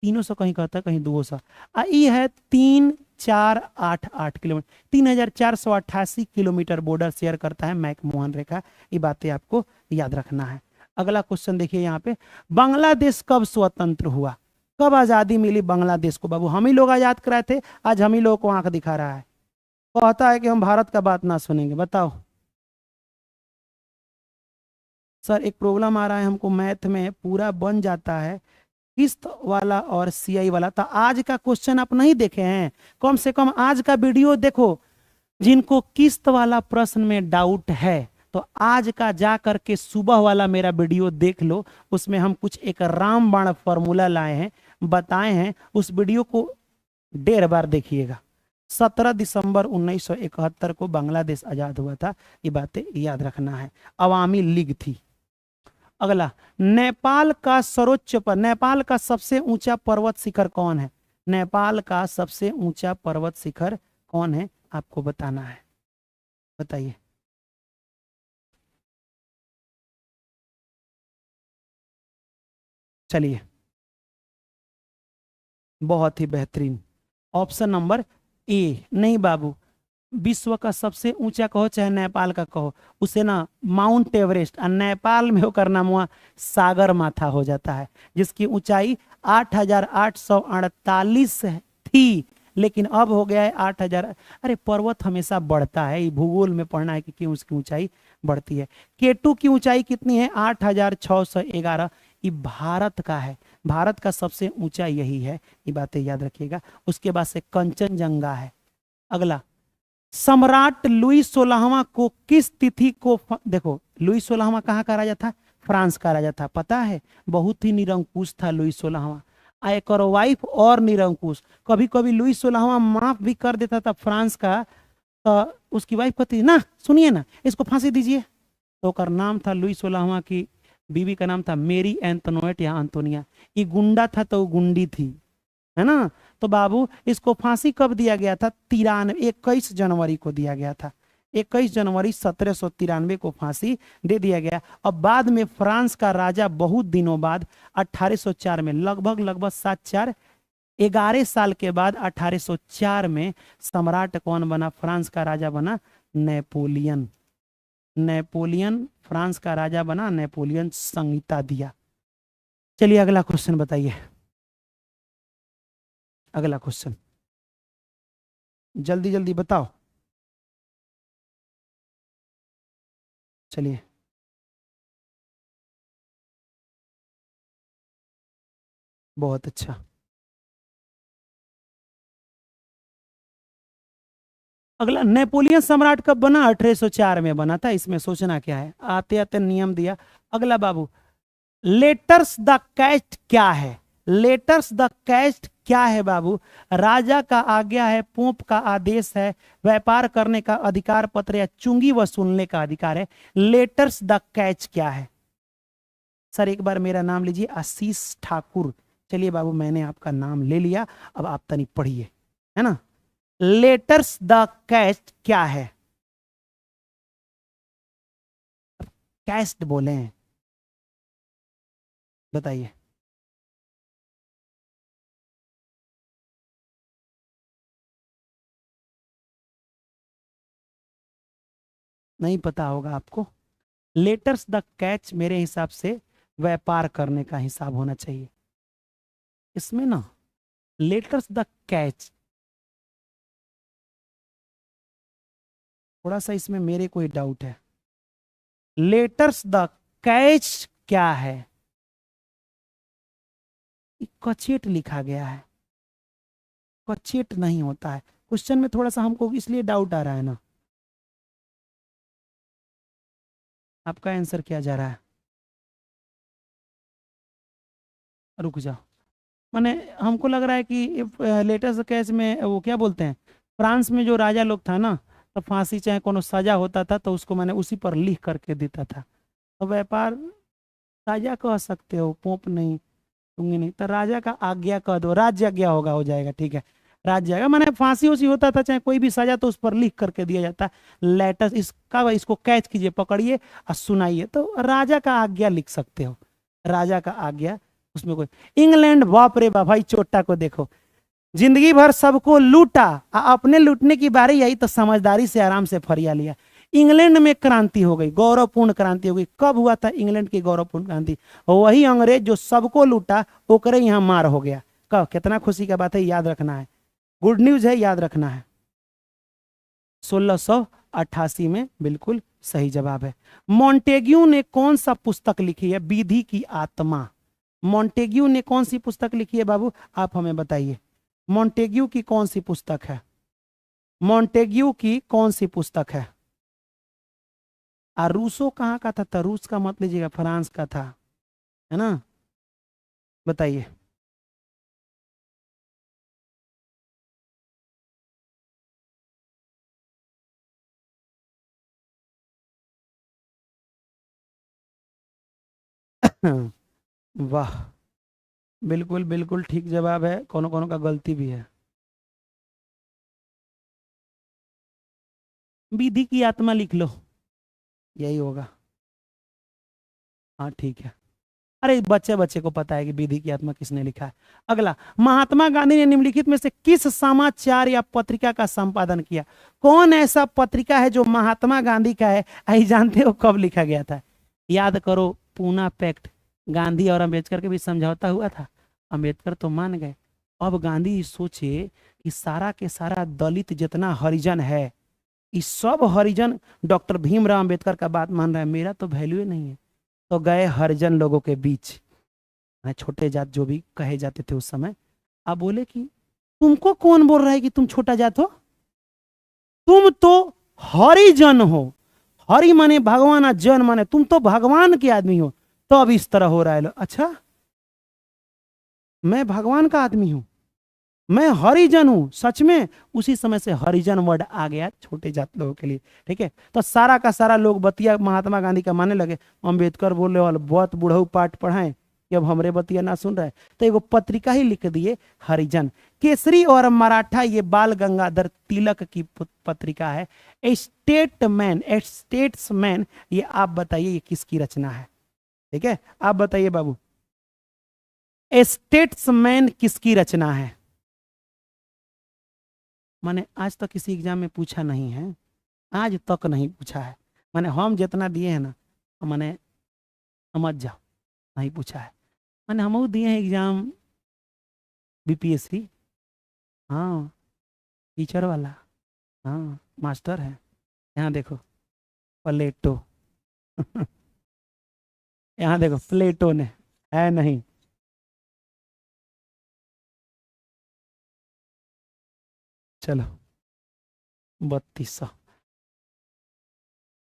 300 कहीं कहता है, कहीं 200। ई है 3488 किलोमीटर, 3488 किलोमीटर बॉर्डर शेयर करता है मैकमोहन रेखा। ये बातें आपको याद रखना है। अगला क्वेश्चन देखिए यहाँ पे, बांग्लादेश कब स्वतंत्र हुआ? कब आजादी मिली बांग्लादेश को? बाबू हम ही लोग आजाद कराए थे, आज हम ही लोग को आंख दिखा रहा है, कहता है कि हम भारत का बात ना सुनेंगे। बताओ सर, एक प्रॉब्लम आ रहा है हमको मैथ में, पूरा बन जाता है किस्त वाला और सीआई वाला। तो आज का क्वेश्चन आप नहीं देखे हैं, कम से कम आज का वीडियो देखो। जिनको किस्त वाला प्रश्न में डाउट है तो आज का जा करके सुबह वाला मेरा वीडियो देख लो, उसमें हम कुछ एक रामबाण फॉर्मूला लाए हैं, बताए हैं। उस वीडियो को 1.5 बार देखिएगा। 17 दिसंबर 1971 को बांग्लादेश आजाद हुआ था, ये बातें याद रखना है। अवामी लीग थी। अगला, नेपाल का सर्वोच्च पर, नेपाल का सबसे ऊंचा पर्वत शिखर कौन है? नेपाल का सबसे ऊंचा पर्वत शिखर कौन है, आपको बताना है। बताइए। चलिए, बहुत ही बेहतरीन, ऑप्शन नंबर ए। नहीं बाबू, विश्व का सबसे ऊंचा कहो चाहे नेपाल का कहो, उसे ना माउंट एवरेस्ट, और नेपाल में होकर नाम हुआ सागर माथा हो जाता है, जिसकी ऊंचाई 8848 थी, लेकिन अब हो गया है 8000। अरे पर्वत हमेशा बढ़ता है, ये भूगोल में पढ़ना है कि क्यों उसकी ऊंचाई बढ़ती है। केटू की ऊंचाई कितनी है? 8611। ये भारत का है, भारत का सबसे ऊंचा यही है, ये बातें याद रखिएगा। उसके बाद से कंचनजंगा है। अगला, सम्राट लुई 16वां को किस तिथि को, देखो लुई 16वां कहाँ का राजा था? फ्रांस का राजा था, पता है? बहुत ही निरंकुश था लुई 16वां, एक और वाइफ और निरंकुश। कभी कभी लुई 16वां माफ भी कर देता था फ्रांस का, तो उसकी वाइफ कहती ना, सुनिए ना, इसको फांसी दीजिए। तो उसका नाम था लुई 16वां की बीवी का नाम था मेरी एंटोनेट या एंटोनिया। ये गुंडा था तो गुंडी थी, है ना? तो बाबू इसको फांसी कब दिया गया था? 21 जनवरी को दिया गया था। 21 जनवरी 1793 को फांसी दे दिया गया। अब बाद में फ्रांस का राजा बहुत दिनों बाद 1804 में, लगभग 7-4-11 साल के बाद 1804 में सम्राट कौन बना? फ्रांस का राजा बना नेपोलियन। नेपोलियन फ्रांस का राजा बना, नेपोलियन संहिता दिया। चलिए अगला क्वेश्चन बताइए। अगला क्वेश्चन जल्दी जल्दी बताओ। चलिए, बहुत अच्छा। अगला, नेपोलियन सम्राट कब बना? 1804 में बना था। इसमें सोचना क्या है, आते आते नियम दिया। अगला बाबू, लेटर्स द कैस्ट क्या है? लेटर्स द कैस्ट क्या है बाबू? राजा का आज्ञा है, पोप का आदेश है, व्यापार करने का अधिकार पत्र या चुंगी वसूलने का अधिकार है। लेटर्स द कैच क्या है? सर एक बार मेरा नाम लीजिए, आशीष ठाकुर। चलिए बाबू, मैंने आपका नाम ले लिया, अब आप तनी पढ़िए, है ना? लेटर्स द कैस्ट क्या है? कैस्ट बोले हैं, बताइए। नहीं पता होगा आपको। लेटर्स द कैच मेरे हिसाब से व्यापार करने का हिसाब होना चाहिए इसमें ना। लेटर्स द कैच, थोड़ा सा इसमें मेरे कोई डाउट है। लेटर्स द कैच क्या है? कचेट लिखा गया है, कचेट नहीं होता है। क्वेश्चन में थोड़ा सा हमको इसलिए डाउट आ रहा है ना। आपका आंसर क्या जा रहा है? रुक जाओ, माने हमको लग रहा है कि लेटेस्ट केस में वो क्या बोलते हैं, फ्रांस में जो राजा लोग था ना, तो फांसी चाहे कोनो सजा होता था तो उसको मैंने उसी पर लिख करके देता था। तो व्यापार राजा कह सकते हो, पोप नहीं, दूंगी नहीं, तो राजा का आज्ञा कह दो, राज्य आज्ञा होगा, हो जाएगा, ठीक है। राज्य आज्ञा माने फांसी उसी होता था, चाहे कोई भी सजा, तो उस पर लिख करके दिया जाता। लेटेस्ट इसका, इसको कैच कीजिए, पकड़िए और सुनाइए, तो राजा का आज्ञा लिख सकते हो। राजा का आज्ञा उसमें कोई इंग्लैंड, बाप रे बाप, भाई चोटा को देखो, जिंदगी भर सबको लूटा, अपने लूटने की बारी आई तो समझदारी से आराम से फरिया लिया। इंग्लैंड में क्रांति हो गई, गौरवपूर्ण क्रांति हो गई। कब हुआ था इंग्लैंड की गौरवपूर्ण क्रांति? वही अंग्रेज जो सबको लूटा, ओकरे यहाँ मार हो गया। कब? कितना खुशी का बात है, याद रखना है, गुड न्यूज है, याद रखना है। 1688 में, बिल्कुल सही जवाब है। मॉन्टेग्यू ने कौन सा पुस्तक लिखी है? विधि की आत्मा। मॉन्टेग्यू ने कौन सी पुस्तक लिखी है बाबू, आप हमें बताइए। मॉन्टेग्यू की कौन सी पुस्तक है? मॉन्टेग्यू की कौन सी पुस्तक है? रूसो कहाँ का था? रूस का मत लीजिएगा, फ्रांस का था, है ना? बताइए। वाह, बिल्कुल बिल्कुल ठीक जवाब है, कोनो कोनो का गलती भी है। विधि की आत्मा लिख लो, यही होगा। हाँ ठीक है। अरे बच्चे बच्चे को पता है कि विधि की आत्मा किसने लिखा है। अगला, महात्मा गांधी ने निम्नलिखित में से किस समाचार या पत्रिका का संपादन किया? कौन ऐसा पत्रिका है जो महात्मा गांधी का है? आई जानते हो कब लिखा गया था? याद करो, पूना पैक्ट, गांधी और अंबेडकर के बीच समझौता हुआ था, अंबेडकर तो मान गए। अब गांधी सोचे कि सारा के सारा दलित जितना हरिजन है, इस सब हरिजन डॉक्टर भीमराव अंबेडकर का बात मान रहा है, मेरा तो वैल्यू नहीं है। तो गए हरिजन लोगों के बीच, छोटे जात जो भी कहे जाते थे उस समय। अब बोले कि तुमको कौन बोल रहा है कि तुम छोटा जात हो? तुम तो हरिजन हो। हरि माने भगवान और जन माने तुम तो भगवान के आदमी हो। तो अब इस तरह हो रहा है। अच्छा, मैं भगवान का आदमी हूं, मैं हरिजन हूं सच में। उसी समय से हरिजन वर्ड आ गया छोटे जात लोगों के लिए। ठीक है, तो सारा का सारा लोग बतिया महात्मा गांधी का मानने लगे। अंबेडकर बोले वाले बहुत बुढ़ऊ पाठ पढ़ाएं कि अब हमरे बतिया ना सुन रहे, तो एगो पत्रिका ही लिख दिए, हरिजन। केसरी और मराठा ये बाल गंगाधर तिलक की पत्रिका है। ए स्टेटमैन, ए स्टेट्समैन, ये आप बताइए ये किसकी रचना है? ठीक है, आप बताइए बाबू, ए स्टेट्समैन किसकी रचना है? मैंने आज तक किसी एग्जाम में पूछा नहीं है, आज तक नहीं पूछा है। मैंने हम जितना दिए हैं ना, मैंने समझ जाओ नहीं पूछा है। मैंने हम दिए हैं एग्जाम बीपीएससी, हाँ टीचर वाला, हाँ मास्टर है। यहाँ देखो प्लेटो यहाँ देखो प्लेटो ने, है नहीं? चलो 3200।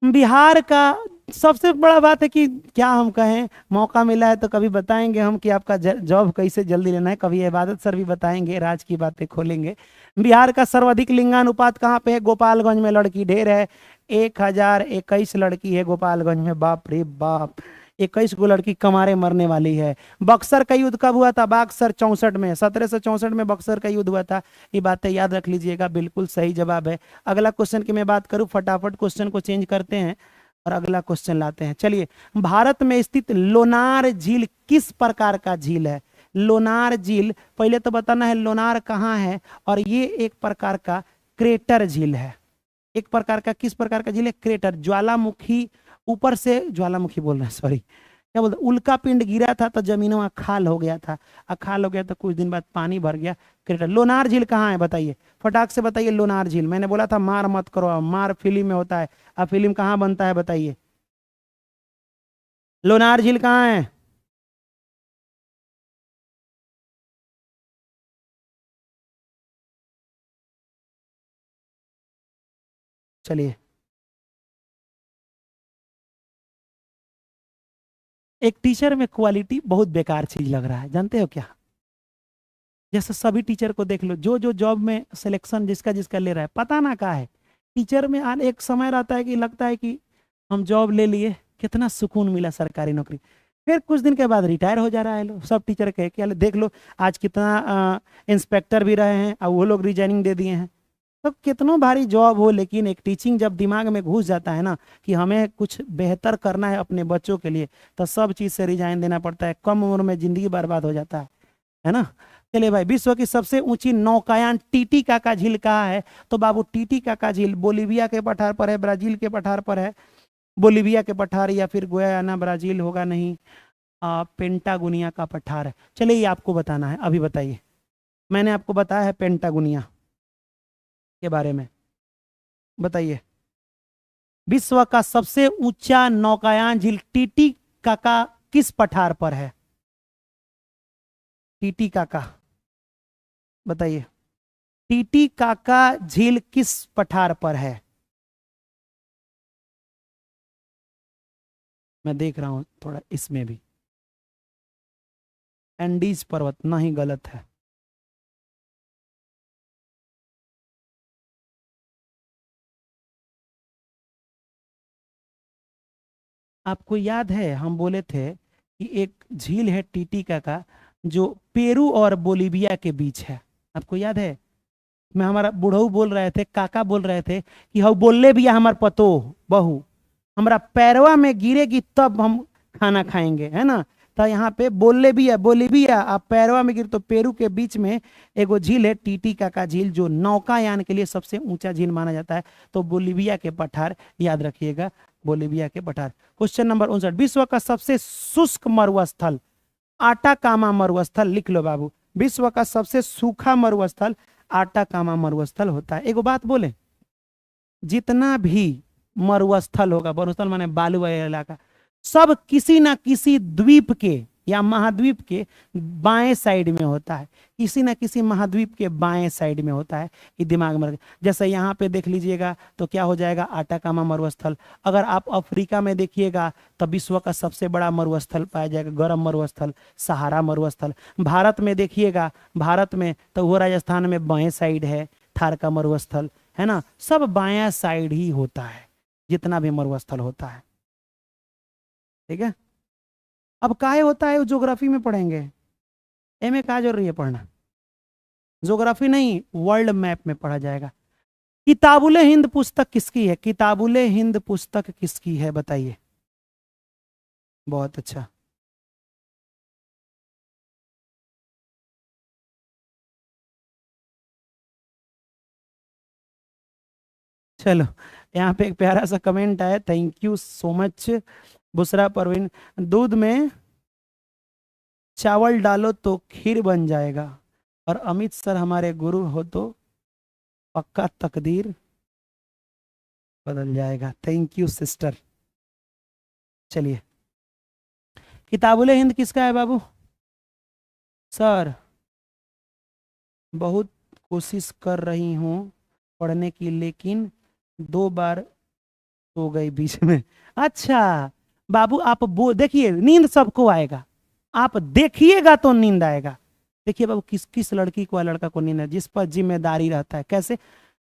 बिहार का सबसे बड़ा बात है कि क्या हम कहें, मौका मिला है तो कभी बताएंगे हम कि आपका जॉब कैसे जल्दी लेना है। कभी इबादत सर भी बताएंगे, राज की बातें खोलेंगे। बिहार का सर्वाधिक लिंगानुपात कहाँ पे है? गोपालगंज में लड़की ढेर है, 1021 लड़की है गोपालगंज में। बाप रे बाप, 21 को लड़की कमारे मरने वाली है। बक्सर का युद्ध कब हुआ था? बक्सर 64 में, 1764 में बक्सर का युद्ध हुआ था। ये बातें याद रख लीजिएगा, बिल्कुल सही जवाब है। अगला क्वेश्चन की मैं बात करूं, फटाफट क्वेश्चन को चेंज करते हैं और अगला क्वेश्चन लाते हैं। चलिए, भारत में स्थित लोनार झील किस प्रकार का झील है? लोनार झील, पहले तो बताना है लोनार कहाँ है। और ये एक प्रकार का क्रेटर झील है। एक प्रकार का, किस प्रकार का झील है? क्रेटर, ज्वालामुखी, ऊपर से ज्वालामुखी बोल रहे हैं, सॉरी क्या बोलते, उल्का पिंड गिरा था तो जमीनों में खाल हो गया था, खाल हो गया तो कुछ दिन बाद पानी भर गया, क्रेटर। लोनार झील कहाँ है बताइए, फटाक से बताइए। लोनार झील, मैंने बोला था मार मत करो, मार फिल्म में होता है। अब फिल्म कहाँ बनता है बताइए? लोनार झील कहाँ है? चलिए, एक टीचर में क्वालिटी बहुत बेकार चीज लग रहा है, जानते हो क्या? जैसे सभी टीचर को देख लो, जो जो जॉब में सिलेक्शन जिसका जिसका ले रहा है, पता ना क्या है। टीचर में एक समय रहता है कि लगता है कि हम जॉब ले लिए, कितना सुकून मिला सरकारी नौकरी। फिर कुछ दिन के बाद रिटायर हो जा रहा है लोग, सब टीचर कह के देख लो आज कितना इंस्पेक्टर भी रहे हैं और वो लोग रिजाइनिंग दे दिए हैं। तो कितनों भारी जॉब हो, लेकिन एक टीचिंग जब दिमाग में घुस जाता है ना कि हमें कुछ बेहतर करना है अपने बच्चों के लिए, तो सब चीज से रिजाइन देना पड़ता है, कम उम्र में जिंदगी बर्बाद हो जाता है ना। चलिए भाई, विश्व की सबसे ऊंची नौकायान टीटीकाका झील कहाँ है? तो बाबू टीटीकाका झील बोलीविया के पठार पर है, ब्राजील के पठार पर है, बोलीविया के पठार या फिर गुयाना ब्राजील होगा नहीं, पेंटागुनिया का पठार है। चलिए ये आपको बताना है, अभी बताइए। मैंने आपको बताया है पेंटागुनिया के बारे में, बताइए। विश्व का सबसे ऊंचा नौकायान झील टीटीकाका किस पठार पर है? टीटीकाका, बताइए। टीटीकाका झील किस पठार पर है? मैं देख रहा हूं थोड़ा इसमें भी। एंडीज पर्वत, नहीं, गलत है। आपको याद है हम बोले थे कि एक झील है टीटीकाका जो पेरू और बोलीविया के बीच है, आपको याद है? मैं हमारा बुढ़ऊ बोल रहे थे, काका बोल रहे थे कि हम बोलले भी हमार पतो बहू हमारा पैरवा में गिरेगी तब हम खाना खाएंगे, है ना। तो यहाँ पे बोलले भी है, बोलीविया आप पैरवा में गिर, तो पेरू के बीच में एगो झील है टीटीकाका झील, जो नौकायान के लिए सबसे ऊंचा झील माना जाता है। तो बोलीविया के पठार याद रखिएगा, बोलीविया के पठार। क्वेश्चन नंबर 59, विश्व का सबसे शुष्क मरुस्थल, आटाकामा मरुस्थल लिख लो बाबू। विश्व का सबसे सूखा मरुस्थल आटाकामा मरुस्थल होता है। एगो बात बोले, जितना भी मरुस्थल होगा, मरुस्थल माने बालू वाला इलाका, सब किसी ना किसी द्वीप के या महाद्वीप के बाएं साइड में होता है, किसी ना किसी महाद्वीप के बाएं साइड में होता है। ये दिमाग में रखिए। जैसे यहाँ पे देख लीजिएगा तो क्या हो जाएगा, आटाकामा मरुस्थल। अगर आप अफ्रीका में देखिएगा तो विश्व का सबसे बड़ा मरुस्थल पाया जाएगा, गर्म मरुस्थल, सहारा मरुस्थल। भारत में देखिएगा, भारत में तो वो राजस्थान में बाएं साइड है थार का मरुस्थल, है ना। सब बायां साइड ही होता है जितना भी मरुस्थल होता है, ठीक है। अब काहे होता है वो ज्योग्राफी में पढ़ेंगे, एम ए कहा जरूरी है पढ़ना, ज्योग्राफी नहीं वर्ल्ड मैप में पढ़ा जाएगा। किताबुल हिंद पुस्तक किसकी है? किताबुल हिंद पुस्तक किसकी है बताइए। बहुत अच्छा। चलो, यहाँ पे एक प्यारा सा कमेंट आया, thank you so much Busra Parveen. दूध में चावल डालो तो खीर बन जाएगा, और अमित सर हमारे गुरु हो तो पक्का तकदीर बदल जाएगा। Thank you sister. चलिए, किताबुल हिंद किसका है बाबू? सर बहुत कोशिश कर रही हूँ पढ़ने की, लेकिन 2 बार सो गई बीच में। अच्छा बाबू, आप वो देखिए, नींद सबको आएगा, आप देखिएगा तो नींद आएगा। देखिए बाबू, किस किस लड़की को या लड़का को नींद है? जिस पर जिम्मेदारी रहता है। कैसे?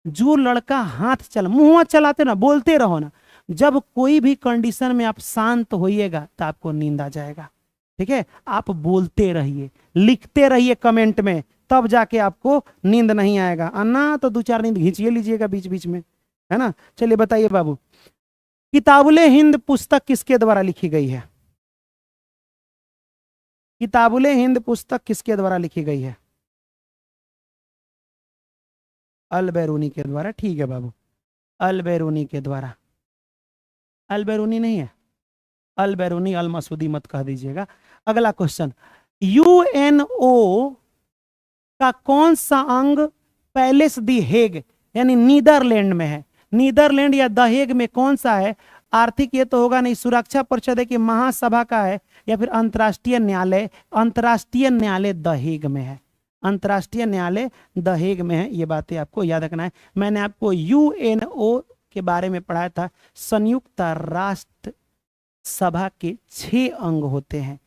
जो लड़का हाथ चला, मुंह चलाते ना, बोलते रहो ना, जब कोई भी कंडीशन में आप शांत होइएगा तो आपको नींद आ जाएगा, ठीक है। आप बोलते रहिए, लिखते रहिए कमेंट में, तब जाके आपको नींद नहीं आएगा। अन्ना तो 2-4 नींद खींचिए लीजिएगा बीच बीच में, है ना। चलिए बताइए बाबू, किताबुल हिंद पुस्तक किसके द्वारा लिखी गई है? किताबुल हिंद पुस्तक किसके द्वारा लिखी गई है? अल बैरूनी के द्वारा, ठीक है बाबू, अल बैरूनी के द्वारा। अल बैरूनी नहीं है, अल बैरूनी, अल मसूदी मत कह दीजिएगा। अगला क्वेश्चन, यूएनओ का कौन सा अंग पैलेस दी हेग यानी नीदरलैंड में है? नीदरलैंड या द हेग में कौन सा है? आर्थिक ये तो होगा नहीं, सुरक्षा परिषद है कि महासभा का है, या फिर अंतर्राष्ट्रीय न्यायालय? अंतर्राष्ट्रीय न्यायालय द हेग में है, अंतर्राष्ट्रीय न्यायालय द हेग में है। ये बातें आपको याद रखना है। मैंने आपको यूएनओ के बारे में पढ़ाया था। संयुक्त राष्ट्र सभा के 6 अंग होते हैं,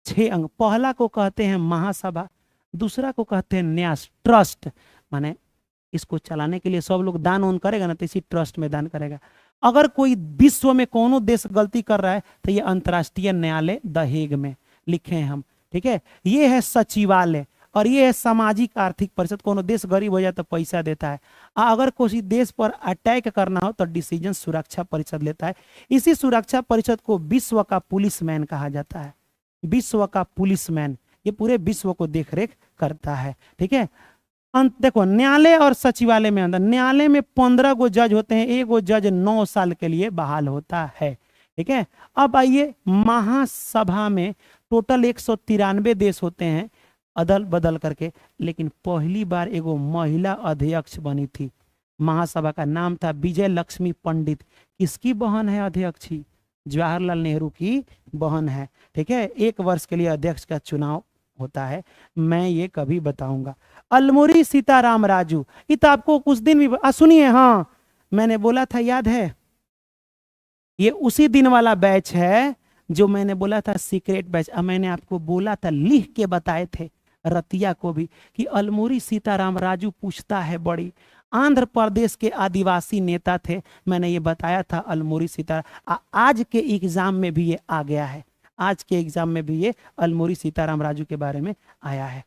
6 अंग। पहला को कहते हैं महासभा, दूसरा को कहते हैं न्यास, ट्रस्ट, माने इसको चलाने के लिए सब लोग दान उन करेगा ना, तो इसी ट्रस्ट में दान करेगा। अगर कोई विश्व में कोनो देश गलती कर रहा है तो ये अंतर्राष्ट्रीय न्यायालय द हेग में लिखे हैं हम, ठीक है। ये है सचिवालय, और ये है सामाजिक आर्थिक परिषद। कोनो देश गरीब हो जाए तो पैसा देता है, अगर किसी देश पर अटैक करना हो तो डिसीजन सुरक्षा परिषद लेता है। इसी सुरक्षा परिषद को विश्व का पुलिसमैन कहा जाता है। विश्व का पुलिसमैन, ये पूरे विश्व को देखरेख करता है। ठीक है, अंत देखो, न्यायालय और सचिवालय में अंदर, न्यायालय में 15 गो जज होते हैं, एक गो जज 9 साल के लिए बहाल होता है। ठीक है, अब आइए महासभा में टोटल 193 देश होते हैं अदल बदल करके, लेकिन पहली बार एगो महिला अध्यक्ष बनी थी। महासभा का नाम था विजय लक्ष्मी पंडित। किसकी बहन है अध्यक्ष? जवाहरलाल नेहरू की बहन है। ठीक है, 1 वर्ष के लिए अध्यक्ष का चुनाव होता है, मैं ये कभी बताऊंगा। अलमुरी सीताराम राजू, ये तो आपको कुछ दिन भी सुनिए, हाँ मैंने बोला था, याद है? ये उसी दिन वाला बैच है जो मैंने बोला था सीक्रेट बैच। अब मैंने आपको बोला था, लिख के बताए थे रतिया को भी, कि अलमुरी सीताराम राजू पूछता है बड़ी, आंध्र प्रदेश के आदिवासी नेता थे। मैंने ये बताया था अलमुरी सीताराम। आज के एग्जाम में भी ये आ गया है, आज के एग्जाम में भी ये अलमुरी सीताराम राजू के बारे में आया है।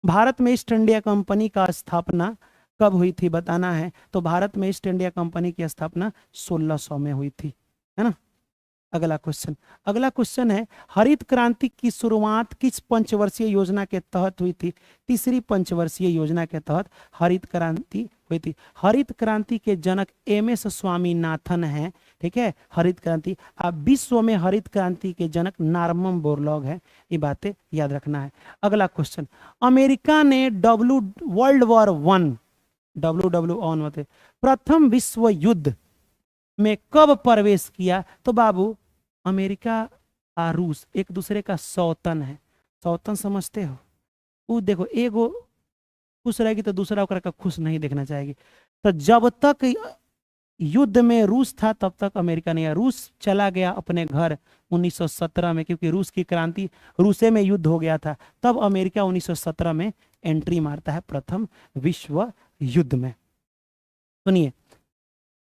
भारत में ईस्ट इंडिया कंपनी का स्थापना कब हुई थी बताना है, तो भारत में ईस्ट इंडिया कंपनी की स्थापना 1600 में हुई थी, है ना। अगला क्वेश्चन है, हरित क्रांति की शुरुआत किस पंचवर्षीय योजना के तहत हुई थी? तीसरी पंचवर्षीय योजना के तहत हरित क्रांति हुई थी। हरित क्रांति के जनक MS स्वामीनाथन हैं। ठीक है, हरित क्रांति, अब विश्व में हरित क्रांति के जनक नॉर्मन बोरलॉग है, ये बातें याद रखना है। अगला क्वेश्चन, अमेरिका ने वर्ल्ड वॉर 1 WW1 प्रथम विश्व युद्ध में कब प्रवेश किया? तो बाबू, अमेरिका और रूस एक दूसरे का सौतन है। सौतन समझते हो? वो देखो, एगो खुश रहेगी तो दूसरा ओकरा का खुश नहीं देखना चाहेगी। तो जब तक युद्ध में रूस था तब तक अमेरिका नहीं। रूस चला गया अपने घर 1917 में, क्योंकि रूस की क्रांति, रूसे में युद्ध हो गया था, तब अमेरिका 1917 में एंट्री मारता है प्रथम विश्व युद्ध में। सुनिए,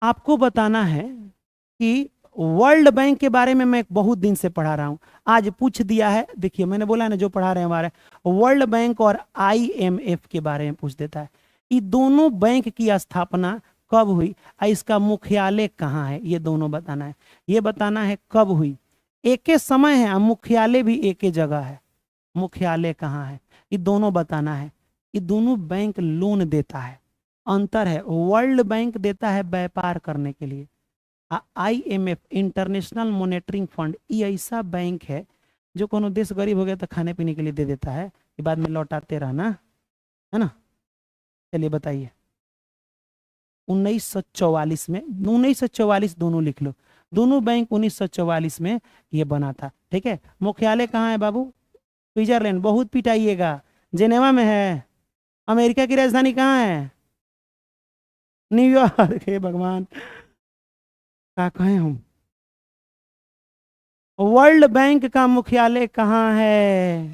आपको बताना है कि वर्ल्ड बैंक के बारे में मैं बहुत दिन से पढ़ा रहा हूं, आज पूछ दिया है। देखिए, मैंने बोला ना, जो पढ़ा रहे हैं हमारे, वर्ल्ड बैंक और IMF के बारे में पूछ देता है। ये दोनों बैंक की स्थापना कब हुई और इसका मुख्यालय कहाँ है, ये दोनों बताना है। ये बताना है कब हुई, एक ही समय है, मुख्यालय भी एक ही जगह है, मुख्यालय कहाँ है, ये दोनों बताना है। ये दोनों बैंक लोन देता है, अंतर है। वर्ल्ड बैंक देता है व्यापार करने के लिए, IMF इंटरनेशनल मॉनेटरिंग फंड, ये ऐसा बैंक है जो कोनो देश गरीब हो गया तो खाने पीने के लिए दे देता है, ये बाद में लौटाते रहना, है ना। चलिए बताइए, 1944 में, 1944 दोनों लिख लो, दोनों बैंक 1944 में ये बना था। ठीक है, मुख्यालय कहाँ है बाबू? स्विट्जरलैंड। बहुत पिटाइएगा, जेनेवा में है। अमेरिका की राजधानी कहाँ है? न्यूयॉर्क। हे भगवान, क्या कहें हम। वर्ल्ड बैंक का मुख्यालय कहाँ है?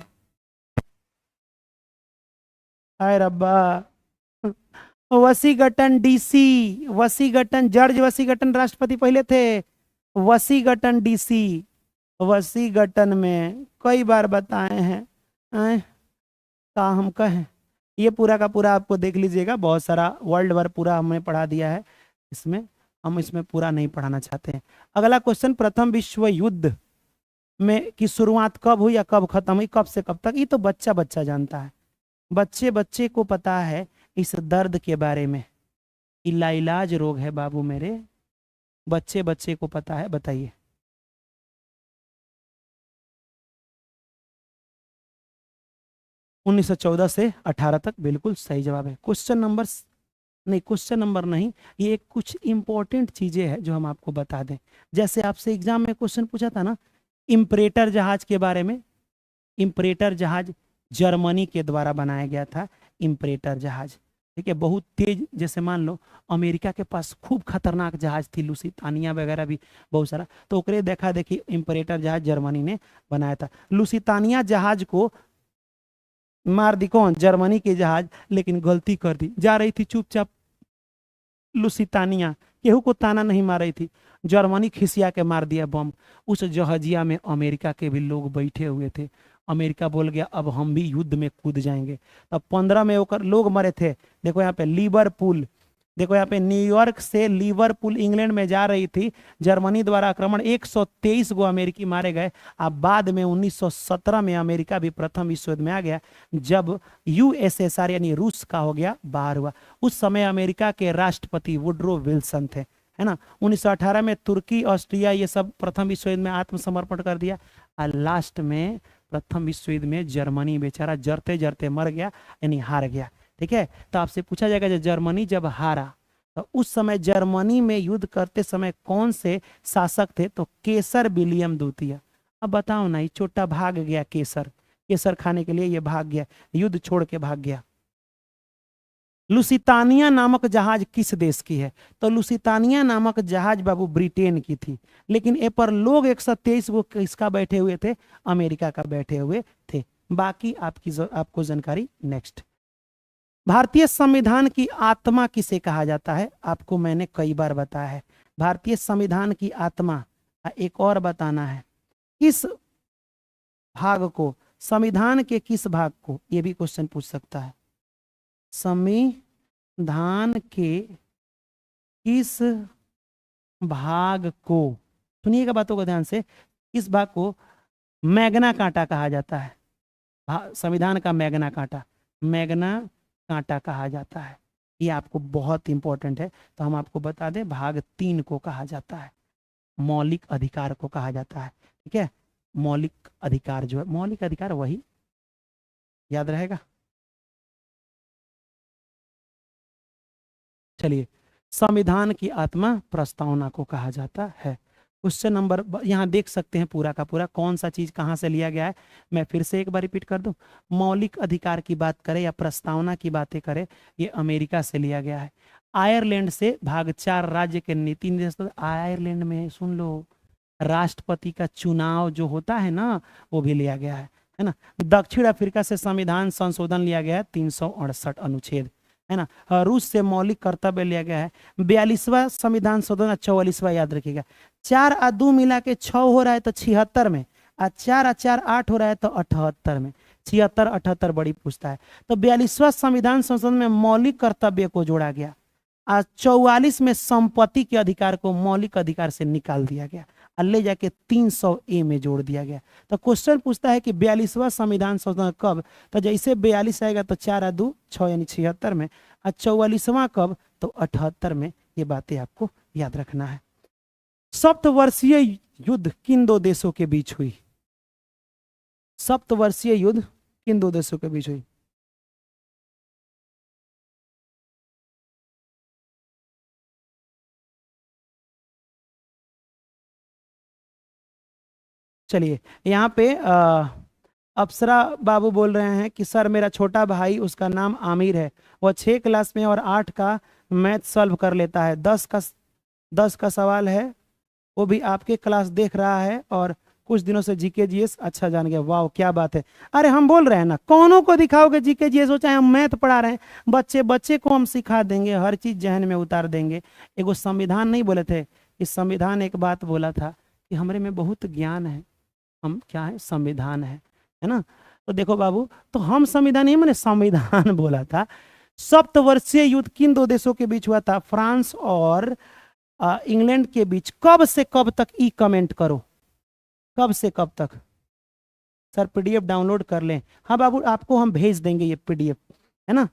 हाय रब्बा, Washington DC। Washington, George Washington राष्ट्रपति पहले थे। वशिंगटन DC, वशिंगटन में कई बार बताए हैं, का हम कहें। ये पूरा का पूरा आपको देख लीजिएगा, बहुत सारा वर्ल्ड वार पूरा हमने पढ़ा दिया है इसमें, हम इसमें पूरा नहीं पढ़ाना चाहते हैं। अगला क्वेश्चन, प्रथम विश्व युद्ध में की शुरुआत कब हुई या कब खत्म हुई, कब से कब तक? ये तो बच्चा बच्चा जानता है, बच्चे बच्चे को पता है इस दर्द के बारे में। इलाइलाज रोग है बाबू मेरे, बच्चे बच्चे को पता है। बताइए, 1914 से 18 तक, बिल्कुल सही जवाब है। क्वेश्चन नंबर नहीं, ये कुछ इंपॉर्टेंट चीजें हैं जो हम आपको बता दें। जैसे आपसे एग्जाम में क्वेश्चन पूछा था ना इंपरेटर जहाज के बारे में। इंपरेटर जहाज जर्मनी के द्वारा बनाया गया था, इंपरेटर जहाज। ठीक है, बहुत तेज, जैसे मान लो अमेरिका के पास खूब खतरनाक जहाज थी, लुसितानिया वगैरह भी बहुत सारा, तो ओकरे देखा देखी इंपरेटर जहाज जर्मनी ने बनाया था। लुसितानिया जहाज को मार दी कौन? जर्मनी के जहाज, लेकिन गलती कर दी, जा रही थी चुपचाप लुसितानिया, केहू को ताना नहीं मार रही थी, जर्मनी खिसिया के मार दिया बम। उस जहाजिया में अमेरिका के भी लोग बैठे हुए थे, अमेरिका बोल गया अब हम भी युद्ध में कूद जाएंगे। तब 15 में होकर लोग मरे थे। देखो यहाँ पे लिवरपूल, देखो यहाँ पे न्यूयॉर्क से लिवरपूल इंग्लैंड में जा रही थी, जर्मनी द्वारा आक्रमण, 123 गो अमेरिकी मारे गए। अब बाद में 1917 में अमेरिका भी प्रथम विश्व युद्ध में आ गया, जब यूएसएसआर यानी रूस का हो गया बाहर हुआ। उस समय अमेरिका के राष्ट्रपति वुड्रो विल्सन थे, है ना। 1918 में तुर्की, ऑस्ट्रिया ये सब प्रथम विश्व युद्ध में आत्मसमर्पण कर दिया। और लास्ट में प्रथम विश्व युद्ध में जर्मनी बेचारा जरते जरते मर गया, यानी हार गया। ठीक है, तो आपसे पूछा जाएगा जब जर्मनी जब हारा तो उस समय जर्मनी में युद्ध करते समय कौन से शासक थे, तो केसर विलियम द्वितीय। अब बताओ ना, ये छोटा भाग गया, केसर केसर खाने के लिए ये भाग गया, युद्ध छोड़ के भाग गया। लुसितानिया नामक जहाज किस देश की है, तो लुसितानिया नामक जहाज बाबू ब्रिटेन की थी, लेकिन ए पर लोग 123 वो किसका बैठे हुए थे, अमेरिका का बैठे हुए थे। बाकी आपको जानकारी नेक्स्ट। भारतीय संविधान की आत्मा किसे कहा जाता है, आपको मैंने कई बार बताया है। भारतीय संविधान की आत्मा, एक और बताना है, किस भाग को, संविधान के किस भाग को, यह भी क्वेश्चन पूछ सकता है। संविधान के किस भाग को, सुनिएगा बातों को ध्यान से, किस भाग को मैग्ना कांटा कहा जाता है। संविधान का मैग्ना कांटा, मैग्ना कांटा कहा जाता है। ये आपको बहुत इंपॉर्टेंट है, तो हम आपको बता दें, भाग 3 को कहा जाता है, मौलिक अधिकार को कहा जाता है। ठीक है, मौलिक अधिकार जो है, मौलिक अधिकार वही याद रहेगा। चलिए, संविधान की आत्मा प्रस्तावना को कहा जाता है। क्वेश्चन नंबर यहाँ देख सकते हैं पूरा का पूरा कौन सा चीज कहाँ से लिया गया है। मैं फिर से एक बार रिपीट कर दूं, मौलिक अधिकार की बात करें या प्रस्तावना की बातें करें, ये अमेरिका से लिया गया है। आयरलैंड से भाग 4 राज्य के नीति निर्देश, आयरलैंड में सुन लो राष्ट्रपति का चुनाव जो होता है ना, वो भी लिया गया है ना। दक्षिण अफ्रीका से संविधान संशोधन लिया गया है, 368 अनुच्छेद, है ना। रूस से मौलिक कर्तव्य लिया गया है, 42वां संविधान संशोधन, 44वां याद रखिएगा। 4 और 2 मिला के 6 हो रहा है तो 76 में, और 4 और 4 8 हो रहा है तो 78 में। 76 78 बड़ी पूछता है। तो 42वां संविधान संशोधन में मौलिक कर्तव्य को जोड़ा गया, और 44 में संपत्ति के अधिकार को मौलिक अधिकार से निकाल दिया गया और ले जाके 300A में जोड़ दिया गया। तो क्वेश्चन पूछता है कि 42वां संविधान संशोधन कब, तो जैसे 42 आएगा तो 4 और 2 6 यानी 76 में, और 44वां कब, तो 78 में। ये बातें आपको याद रखना है। सप्तवर्षीय युद्ध किन 2 देशों के बीच हुई, सप्तवर्षीय युद्ध किन 2 देशों के बीच हुई, चलिए यहाँ पे अप्सरा बाबू बोल रहे हैं कि सर मेरा छोटा भाई, उसका नाम आमिर है, वह 6 क्लास में और 8 का मैथ सॉल्व कर लेता है, 10 का सवाल है, वो भी आपके क्लास देख रहा है और कुछ दिनों से जीके जीएस अच्छा जान गया। वाह क्या बात है। अरे हम बोल रहे हैं ना, कौनों को दिखाओगे जीके जीएस हो, चाहे हम मैथ पढ़ा रहे हैं, बच्चे को हम सिखा देंगे, हर चीज जहन में उतार देंगे। एगो संविधान नहीं बोले थे, इस संविधान एक बात बोला था कि हमरे में बहुत ज्ञान है, हम क्या है, संविधान है ना। तो देखो बाबू, तो हम संविधान नहीं मैंने संविधान बोला था। सप्तवर्षीय युद्ध किन 2 देशों के बीच हुआ था, फ्रांस और इंग्लैंड के बीच। कब से कब तक, ई कमेंट करो, कब से कब तक। सर पीडीएफ डाउनलोड कर लें, हाँ बाबू आपको हम भेज देंगे ये पीडीएफ, है ना।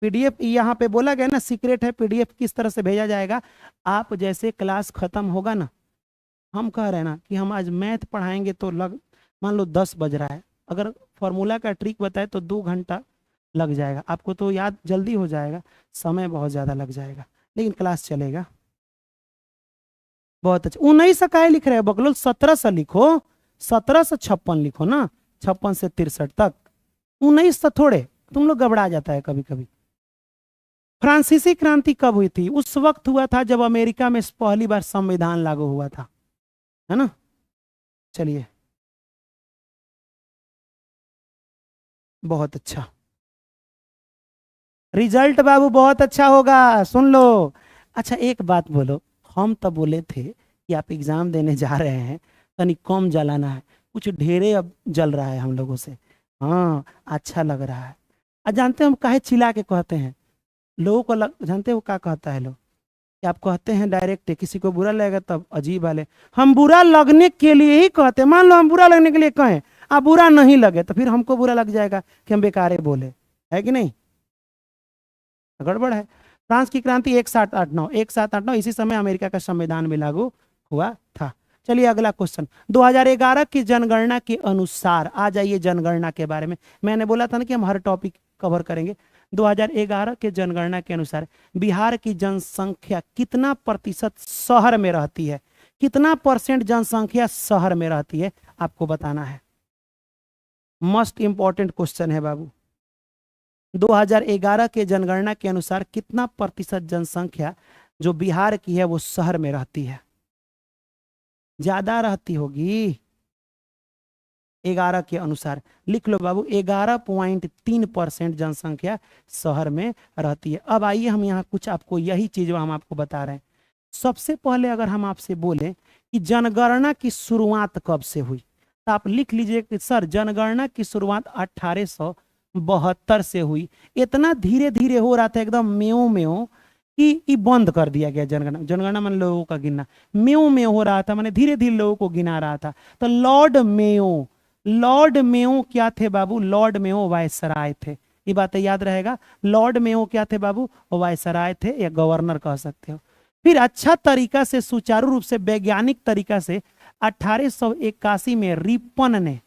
पीडीएफ यहाँ पे बोला गया ना, सीक्रेट है पीडीएफ किस तरह से भेजा जाएगा। आप जैसे क्लास खत्म होगा ना, हम कह रहे हैं ना कि हम आज मैथ पढ़ाएंगे तो मान लो 10 बज रहा है, अगर फॉर्मूला का ट्रिक बताए तो 2 घंटा लग जाएगा, आपको तो याद जल्दी हो जाएगा, समय बहुत ज़्यादा लग जाएगा, लेकिन क्लास चलेगा। बहुत अच्छा, 19 का लिख रहे हैं बकलोल, 17 से लिखो, 17 से 56 लिखो ना, 56 से 63 तक, 19 से थोड़े तुम लोग घबरा जाता है कभी कभी। फ्रांसीसी क्रांति कब हुई थी, उस वक्त हुआ था जब अमेरिका में पहली बार संविधान लागू हुआ था, है ना। चलिए बहुत अच्छा, रिजल्ट बाबू बहुत अच्छा होगा, सुन लो। अच्छा एक बात बोलो, हम तो बोले थे कि आप एग्जाम देने जा रहे हैं, तनी कम जलाना है, कुछ ढेरे अब जल रहा है हम लोगों से। हाँ, अच्छा लग रहा है। जानते हैं हम काहे चिल्ला के कहते हैं लोगों को जानते हैं वो क्या कहता है लोग, कि आप कहते हैं डायरेक्ट, किसी को बुरा लगेगा तब अजीब वाले। हम बुरा लगने के लिए ही कहते हैं। मान लो हम बुरा लगने के लिए कहें, आप बुरा नहीं लगे तो फिर हमको बुरा लग जाएगा कि हम बेकारे बोले, है कि नहीं? गड़बड़ है। फ्रांस की क्रांति 1789 इसी समय अमेरिका का संविधान भी लागू हुआ था। चलिए अगला क्वेश्चन, 2011 की जनगणना के अनुसार, आ जाइए जनगणना के बारे में। मैंने बोला था ना कि हम हर टॉपिक कवर करेंगे। 2011 के जनगणना के अनुसार बिहार की जनसंख्या कितना प्रतिशत शहर में रहती है? कितना परसेंट जनसंख्या शहर में रहती है आपको बताना है। मोस्ट इंपॉर्टेंट क्वेश्चन है बाबू। 2011 के जनगणना के अनुसार कितना प्रतिशत जनसंख्या जो बिहार की है वो शहर में रहती है? ज्यादा रहती होगी 11 के अनुसार। लिख लो बाबू, 11.3% जनसंख्या शहर में रहती है। अब आइए हम यहाँ कुछ आपको यही चीज हम आपको बता रहे हैं। सबसे पहले अगर हम आपसे बोले कि जनगणना की शुरुआत कब से हुई, तो आप लिख लीजिए कि सर जनगणना की शुरुआत 1872 से हुई। इतना धीरे धीरे हो रहा था एकदम म्यों म्यों कि बंद कर दिया गया जनगणना। जनगणना मान लोगों का गिनना म्यों म्यों हो रहा था, माने धीरे धीरे लोगों को गिना रहा था। तो लॉर्ड मेयो क्या थे बाबू? लॉर्ड मेयो वायसराय थे। ये बातें याद रहेगा। लॉर्ड मेयो क्या थे बाबू? वायसराय थे, या गवर्नर कह सकते हो। फिर अच्छा तरीका से, सुचारू रूप से, वैज्ञानिक तरीका से 1881 में रिपन ने,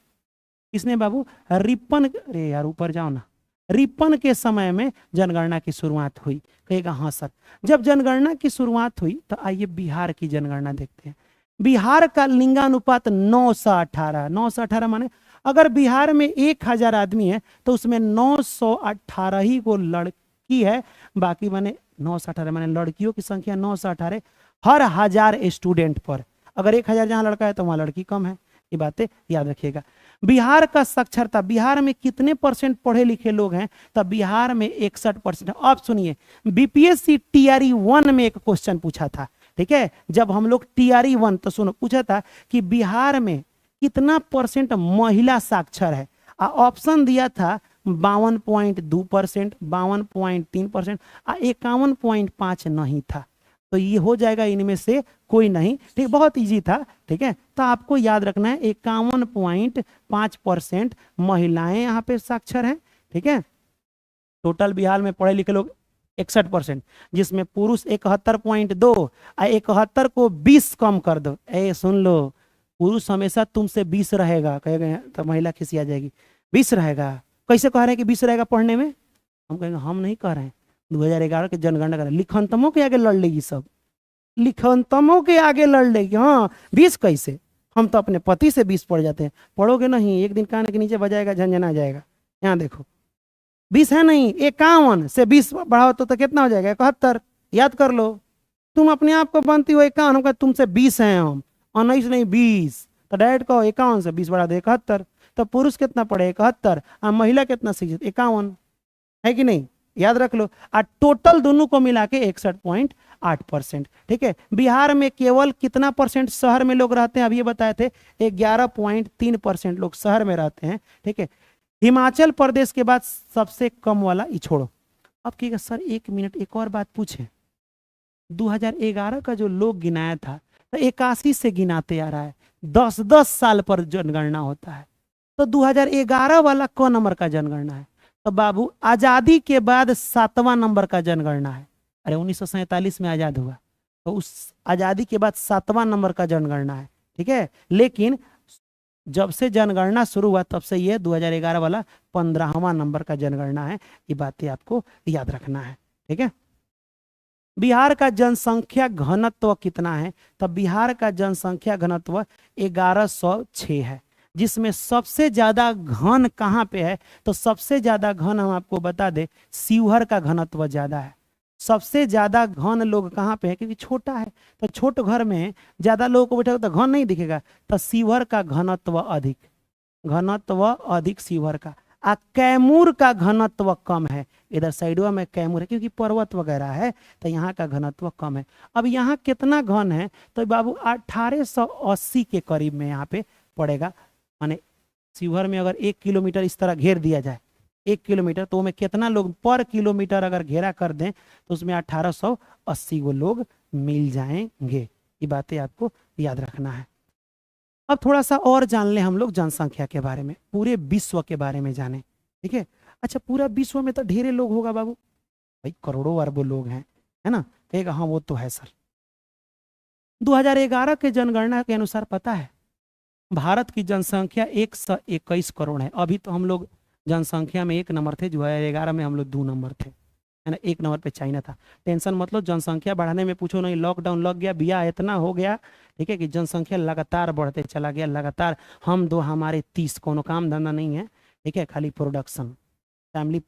किसने बाबू? रिपन। अरे यार ऊपर जाओ ना। रिपन के समय में जनगणना की शुरुआत हुई। कहेगा हाँ सर। जब जनगणना की शुरुआत हुई तो आइए बिहार की जनगणना देखते हैं। बिहार का लिंगानुपात 918। 918 माने अगर बिहार में 1000 आदमी है तो उसमें 918 ही को लड़की है, बाकी माने 918 माने लड़कियों की संख्या 918 हर 1000 स्टूडेंट पर। अगर 1000 जहां लड़का है तो वहां लड़की कम है। ये बातें याद रखिएगा। बिहार का साक्षरता, बिहार में कितने परसेंट पढ़े लिखे लोग हैं? तब बिहार में 61%। अब सुनिए, बीपीएससी टीआरई 1 में एक क्वेश्चन पूछा था, ठीक है? जब हम लोग टीआरई 1, तो सुनो, पूछा था कि बिहार में कितना परसेंट महिला साक्षर है। ऑप्शन दिया था 52.2%, 52.3%, 51.5 नहीं था। तो ये हो जाएगा इनमें से कोई नहीं, ठीक? बहुत इजी था, ठीक है? तो आपको याद रखना है 51.5% महिलाएं यहाँ पे साक्षर हैं, ठीक है? टोटल बिहार में पढ़े लिखे लोग 61%, जिसमें पुरुष 71.2। 71 को 20 कम कर दो। ए सुन लो, पुरुष हमेशा तुमसे 20 रहेगा, कहेगा तो महिला खिसिया जाएगी। 20 रहेगा। कैसे कह रहे हैं कि 20 रहेगा पढ़ने में? हम कहेंगे हम नहीं कह रहे हैं, 2011 के जनगणना कर, लिखनतमों के आगे लड़ लेगी सब, लिखनतमों के आगे लड़ लेगी। हाँ 20 कैसे? हम तो अपने पति से 20 पढ़ जाते हैं। पढ़ोगे नहीं, एक दिन कान के नीचे बजाएगा, झंझना जाएगा। यहाँ देखो 20 है नहीं, 51 से 20 बढ़ाओ तो कितना हो जाएगा? 71। याद कर लो। तुम अपने आप को बनती हो 51, हम तुमसे 20 हैं हम, 19 नहीं 20। तो डायरेक्ट कहो 51 से 20 बढ़ा दे 71। तो पुरुष कितना पढ़े? 71। और महिला कितना सीखे? 51, है कि नहीं? याद रख लो। और टोटल दोनों को मिला के 61.8%, ठीक है? बिहार में केवल कितना परसेंट शहर में लोग रहते हैं? अब ये बताए थे 11.3% लोग शहर में रहते हैं, ठीक है? हिमाचल प्रदेश के बाद सबसे कम वाला ये छोड़ो। अब कहेगा सर 1 मिनट, एक और बात पूछे। 2011 का जो लोग गिनाया था तो 81 से गिनाते आ रहा है, 10-10 साल पर जनगणना होता है। तो 2011 वाला कौन नंबर का जनगणना है? तो बाबू आजादी के बाद 7वां नंबर का जनगणना है। अरे 1947 में आजाद हुआ, तो उस आजादी के बाद 7वां नंबर का जनगणना है, ठीक है? लेकिन जब से जनगणना शुरू हुआ तब से ये 2011 वाला 15वां नंबर का जनगणना है। ये बातें आपको याद रखना है, ठीक है? बिहार का जनसंख्या घनत्व कितना है? तो बिहार का जनसंख्या घनत्व 1106 है, जिसमें सबसे ज्यादा घन कहाँ पे है? तो सबसे ज्यादा घन हम आपको बता दें, शिवहर का घनत्व ज्यादा है। सबसे ज्यादा घन लोग कहाँ पे है? क्योंकि छोटा है, तो छोटे घर में ज्यादा लोगों को बैठा तो घन नहीं दिखेगा। तो शिवहर का घनत्व अधिक, घनत्व अधिक शिवहर का। कैमूर का घनत्व कम है। इधर साइडवा में कैमूर है क्योंकि पर्वत वगैरह है, तो यहाँ का घनत्व कम है। अब यहाँ कितना घन है? तो बाबू 1880 के करीब में यहाँ पे पड़ेगा। माने शिवहर में अगर 1 किलोमीटर इस तरह घेर दिया जाए, 1 किलोमीटर, तो में कितना लोग पर किलोमीटर अगर घेरा कर दें तो उसमें 1880 वो लोग मिल जाएंगे। ये बातें आपको याद रखना है। अब थोड़ा सा और जान लें हम लोग जनसंख्या के बारे में, पूरे विश्व के बारे में जाने। ठीक है, अच्छा पूरा विश्व में तो ढेरे लोग होगा बाबू, भाई करोड़ों अरबों लोग हैं, है ना। कहेगा हाँ वो तो है सर। 2011 के जनगणना के अनुसार पता है भारत की जनसंख्या 121 करोड़ है। अभी तो हम लोग जनसंख्या में 1 नंबर थे, 2011 में हम लोग 2 नंबर थे, है ना। 1 नंबर पे चाइना था। टेंशन मतलब जनसंख्या बढ़ाने में पूछो नहीं, लॉकडाउन लग गया, बिया इतना हो गया, ठीक है, कि जनसंख्या लगातार बढ़ते चला गया, लगातार। हम दो हमारे 30, कोनो काम धंधा नहीं है, ठीक है, खाली प्रोडक्शन, फैमिली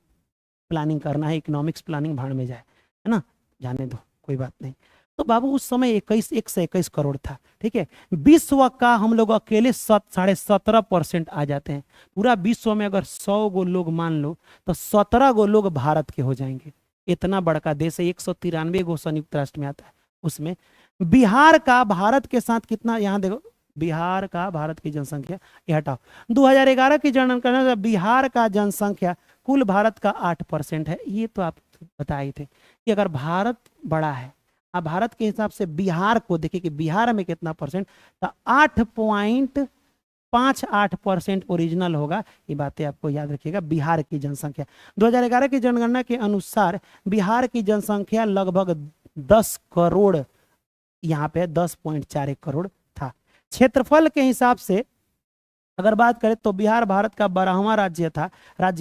प्लानिंग करना है, इकोनॉमिक्स प्लानिंग भाड़ में जाए, है ना, जाने दो, कोई बात नहीं। तो बाबू उस समय 121 करोड़ था, ठीक है। विश्व का हम लोग अकेले 17.5% आ जाते हैं। पूरा विश्व में अगर 100 गो लोग मान लो तो 17 गो लोग भारत के हो जाएंगे। इतना बड़का देश है, 193 गो संयुक्त राष्ट्र में आता है। उसमें बिहार का भारत के साथ कितना, यहाँ देखो, बिहार का भारत की जनसंख्या, ये हटाओ, 2011 की जनगणना बिहार का जनसंख्या कुल भारत का 8% है। ये तो आप बताए थे कि अगर भारत बड़ा है, अब भारत के हिसाब से बिहार को देखिए कि बिहार में कितना परसेंट, तो 8.58% ओरिजिनल होगा। ये बातें आपको याद रखिएगा। बिहार की जनसंख्या 2011 की जनगणना के अनुसार बिहार की जनसंख्या लगभग 10 करोड़, यहाँ पे 10.41 करोड़ था। क्षेत्रफल के हिसाब से अगर बात करें तो बिहार भारत का 12वां राज्य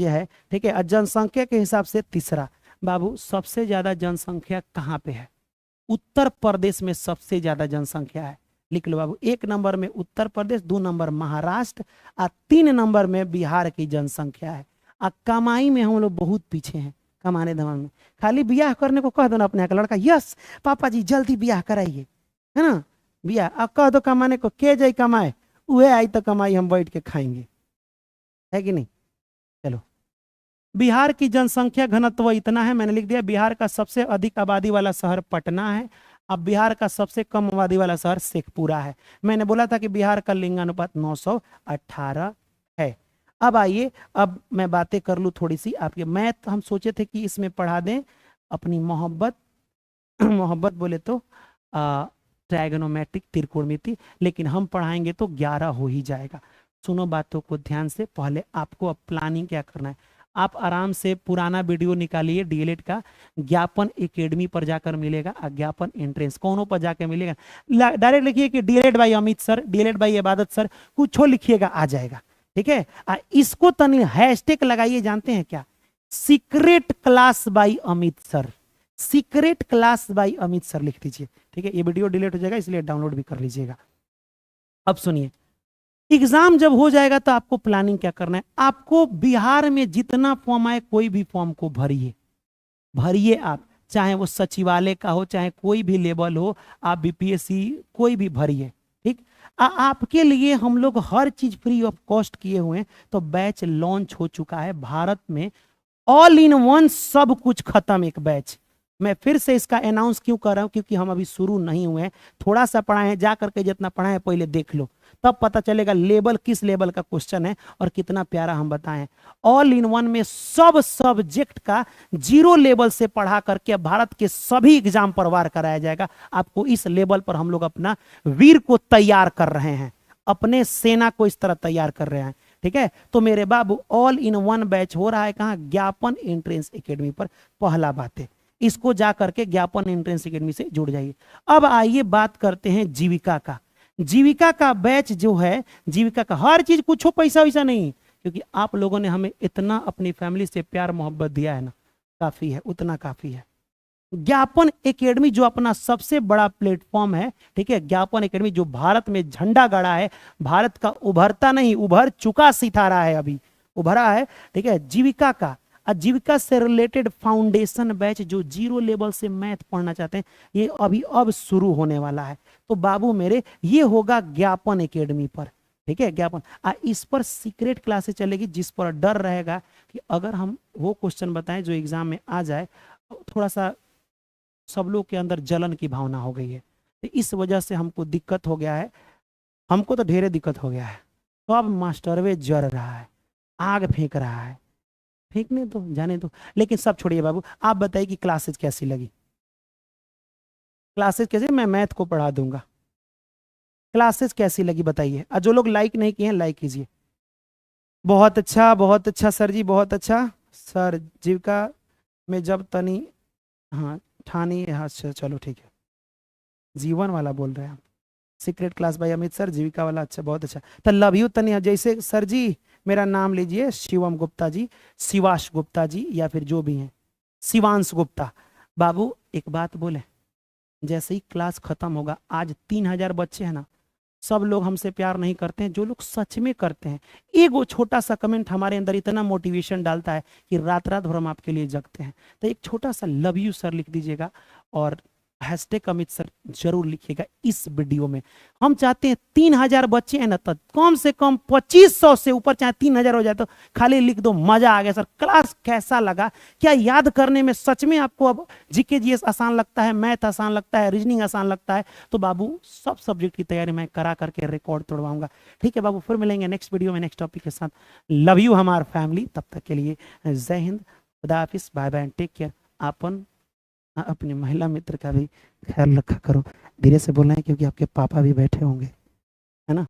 है, ठीक है। जनसंख्या के हिसाब से तीसरा। बाबू सबसे ज्यादा जनसंख्या कहाँ पे है? उत्तर प्रदेश में सबसे ज्यादा जनसंख्या है, लिख लो बाबू। 1 नंबर में उत्तर प्रदेश, 2 नंबर महाराष्ट्र, और 3 नंबर में बिहार की जनसंख्या है। और कमाई में हम लोग बहुत पीछे हैं, कमाने धमाने में। खाली ब्याह करने को कह दो ना अपने यहाँ का लड़का, यस पापा जी जल्दी ब्याह कराइए, है ना, ब्याह। अब कह दो कमाने को, के जाई कमाए, वह आई तो कमाई हम बैठ के खाएंगे, है कि नहीं। चलो, बिहार की जनसंख्या घनत्व इतना है, मैंने लिख दिया। बिहार का सबसे अधिक आबादी वाला शहर पटना है। अब बिहार का सबसे कम आबादी वाला शहर शेखपुरा है। मैंने बोला था कि बिहार का लिंगानुपात 918 है। अब आइए, अब मैं बातें कर लूँ थोड़ी सी आपके। मैथ हम सोचे थे कि इसमें पढ़ा दें अपनी मोहब्बत मोहब्बत बोले तो ट्रायगोनोमेट्रिक, त्रिकोणमिति, लेकिन हम पढ़ाएंगे तो 11 हो ही जाएगा। सुनो बातों को ध्यान से। पहले आपको अब प्लानिंग क्या करना है, आप आराम से पुराना वीडियो निकालिए डीएलएड का, ज्ञापन एकेडमी पर जाकर मिलेगा, ज्ञापन एंट्रेंस कोनो पर जाकर मिलेगा। डायरेक्ट लिखिए कि DElEd by Amit sir, DElEd by इबादत सर, कुछ लिखिएगा, आ जाएगा, ठीक है। इसको तनी हैशटैग लगाइए, जानते हैं क्या? Secret class by Amit sir, secret class by Amit sir लिख दीजिए, ठीक है। ये वीडियो डिलीट हो जाएगा, इसलिए डाउनलोड भी कर लीजिएगा। अब सुनिए, एग्जाम जब हो जाएगा तो आपको प्लानिंग क्या करना है। आपको बिहार में जितना फॉर्म आए कोई भी फॉर्म को भरिए, भरिए आप, चाहे वो सचिवालय का हो, चाहे कोई भी लेवल हो, आप बीपीएससी कोई भी भरिए, ठीक। आपके लिए हम लोग हर चीज फ्री ऑफ कॉस्ट किए हुए हैं। तो बैच लॉन्च हो चुका है भारत में, ऑल इन वन, सब कुछ खत्म एक बैच। मैं फिर से इसका अनाउंस क्यों कर रहा हूं, क्योंकि हम अभी शुरू नहीं हुए हैं, थोड़ा सा पढ़ाए हैं, जा करके जितना पढ़ाए हैं पहले देख लो, तब पता चलेगा लेवल किस लेवल का क्वेश्चन है और कितना प्यारा हम बताएं। ऑल इन वन में सब सब्जेक्ट का 0 लेवल से पढ़ा करके भारत के सभी एग्जाम पर वार कराया जाएगा। आपको इस लेवल पर हम लोग अपना वीर को तैयार कर रहे हैं, अपने सेना को इस तरह तैयार कर रहे हैं, ठीक है। तो मेरे बाबू ऑल इन वन बैच हो रहा है कहाँ? ज्ञापन एंट्रेंस एकेडमी पर। पहला बात है, इसको जा करके ज्ञापन एंट्रेंस एकेडमी से जुड़ जाइए। अब आइए बात करते हैं जीविका का। जीविका का बैच जो है, जीविका का हर चीज, कुछ पैसा वैसा नहीं, क्योंकि आप लोगों ने हमें इतना अपनी फैमिली से प्यार मोहब्बत दिया है ना, काफी है, उतना काफी है। ज्ञापन एकेडमी जो अपना सबसे बड़ा प्लेटफॉर्म है, ठीक है, ज्ञापन एकेडमी जो भारत में झंडा गाड़ा है, भारत का उभरता नहीं, उभर चुका सितारा है, अभी उभरा है, ठीक है। जीविका का, जीविका से रिलेटेड फाउंडेशन बैच जो 0 लेवल से मैथ पढ़ना चाहते हैं, ये अभी अब शुरू होने वाला है। तो बाबू मेरे, ये होगा ज्ञापन एकेडमी पर, ठीक है। ज्ञापन इस पर सीक्रेट क्लासेस चलेगी, जिस पर डर रहेगा कि अगर हम वो क्वेश्चन बताएं जो एग्जाम में आ जाए, थोड़ा सा सब लोग के अंदर जलन की भावना हो गई है, तो इस वजह से हमको दिक्कत हो गया है, हमको तो ढेरे दिक्कत हो गया है। तो अब मास्टर वे जर रहा है, आग फेंक रहा है, फेंकने दो, जाने दो। लेकिन सब छोड़िए बाबू, आप बताइए कि क्लासेस कैसी लगी? क्लासेस कैसी, मैं मैथ को पढ़ा दूंगा। क्लासेस कैसी लगी बताइए, और जो लोग लाइक नहीं किए हैं लाइक कीजिए। बहुत अच्छा सर जी, बहुत अच्छा। सर जीविका में जब तनी, हाँ ठानी, हाँ अच्छा चलो ठीक है। जीवन वाला बोल रहे हैं आप? Secret class by Amit sir, जीविका वाला, अच्छा बहुत अच्छा। तो लव यू तनी, जैसे सर जी मेरा नाम लीजिए, शिवम गुप्ता जी, शिवाश गुप्ता जी, या फिर जो भी हैं, शिवांश गुप्ता। बाबू एक बात बोले, जैसे ही क्लास खत्म होगा, आज 3,000 बच्चे हैं ना, सब लोग हमसे प्यार नहीं करते हैं, जो लोग सच में करते हैं, एक वो छोटा सा कमेंट हमारे अंदर इतना मोटिवेशन डालता है कि रात रात भर हम आपके लिए जगते हैं। तो एक छोटा सा लव यू सर लिख दीजिएगा, और हैशटैग अमित सर जरूर लिखिएगा इस वीडियो में। हम चाहते हैं 3,000 बच्चे हैं ना, तो कम से कम 2,500 से ऊपर, चाहे 3,000 हो जाए तो खाली लिख दो मजा आ गया सर, क्लास कैसा लगा, क्या याद करने में सच में आपको अब जीके जीएस आसान लगता है, मैथ आसान लगता है, रीजनिंग आसान लगता है? तो बाबू सब सब्जेक्ट की तैयारी मैं करा करके रिकॉर्ड तोड़वाऊंगा। ठीक है बाबू, फिर मिलेंगे नेक्स्ट वीडियो में नेक्स्ट टॉपिक के साथ। लव यू हमार फैमिली, तब तक के लिए जय हिंद, खुदा हाफिज, बाय बाय, टेक केयर। अपन अपने महिला मित्र का भी ख्याल रखा करो। धीरे से बोलना है क्योंकि आपके पापा भी बैठे होंगे।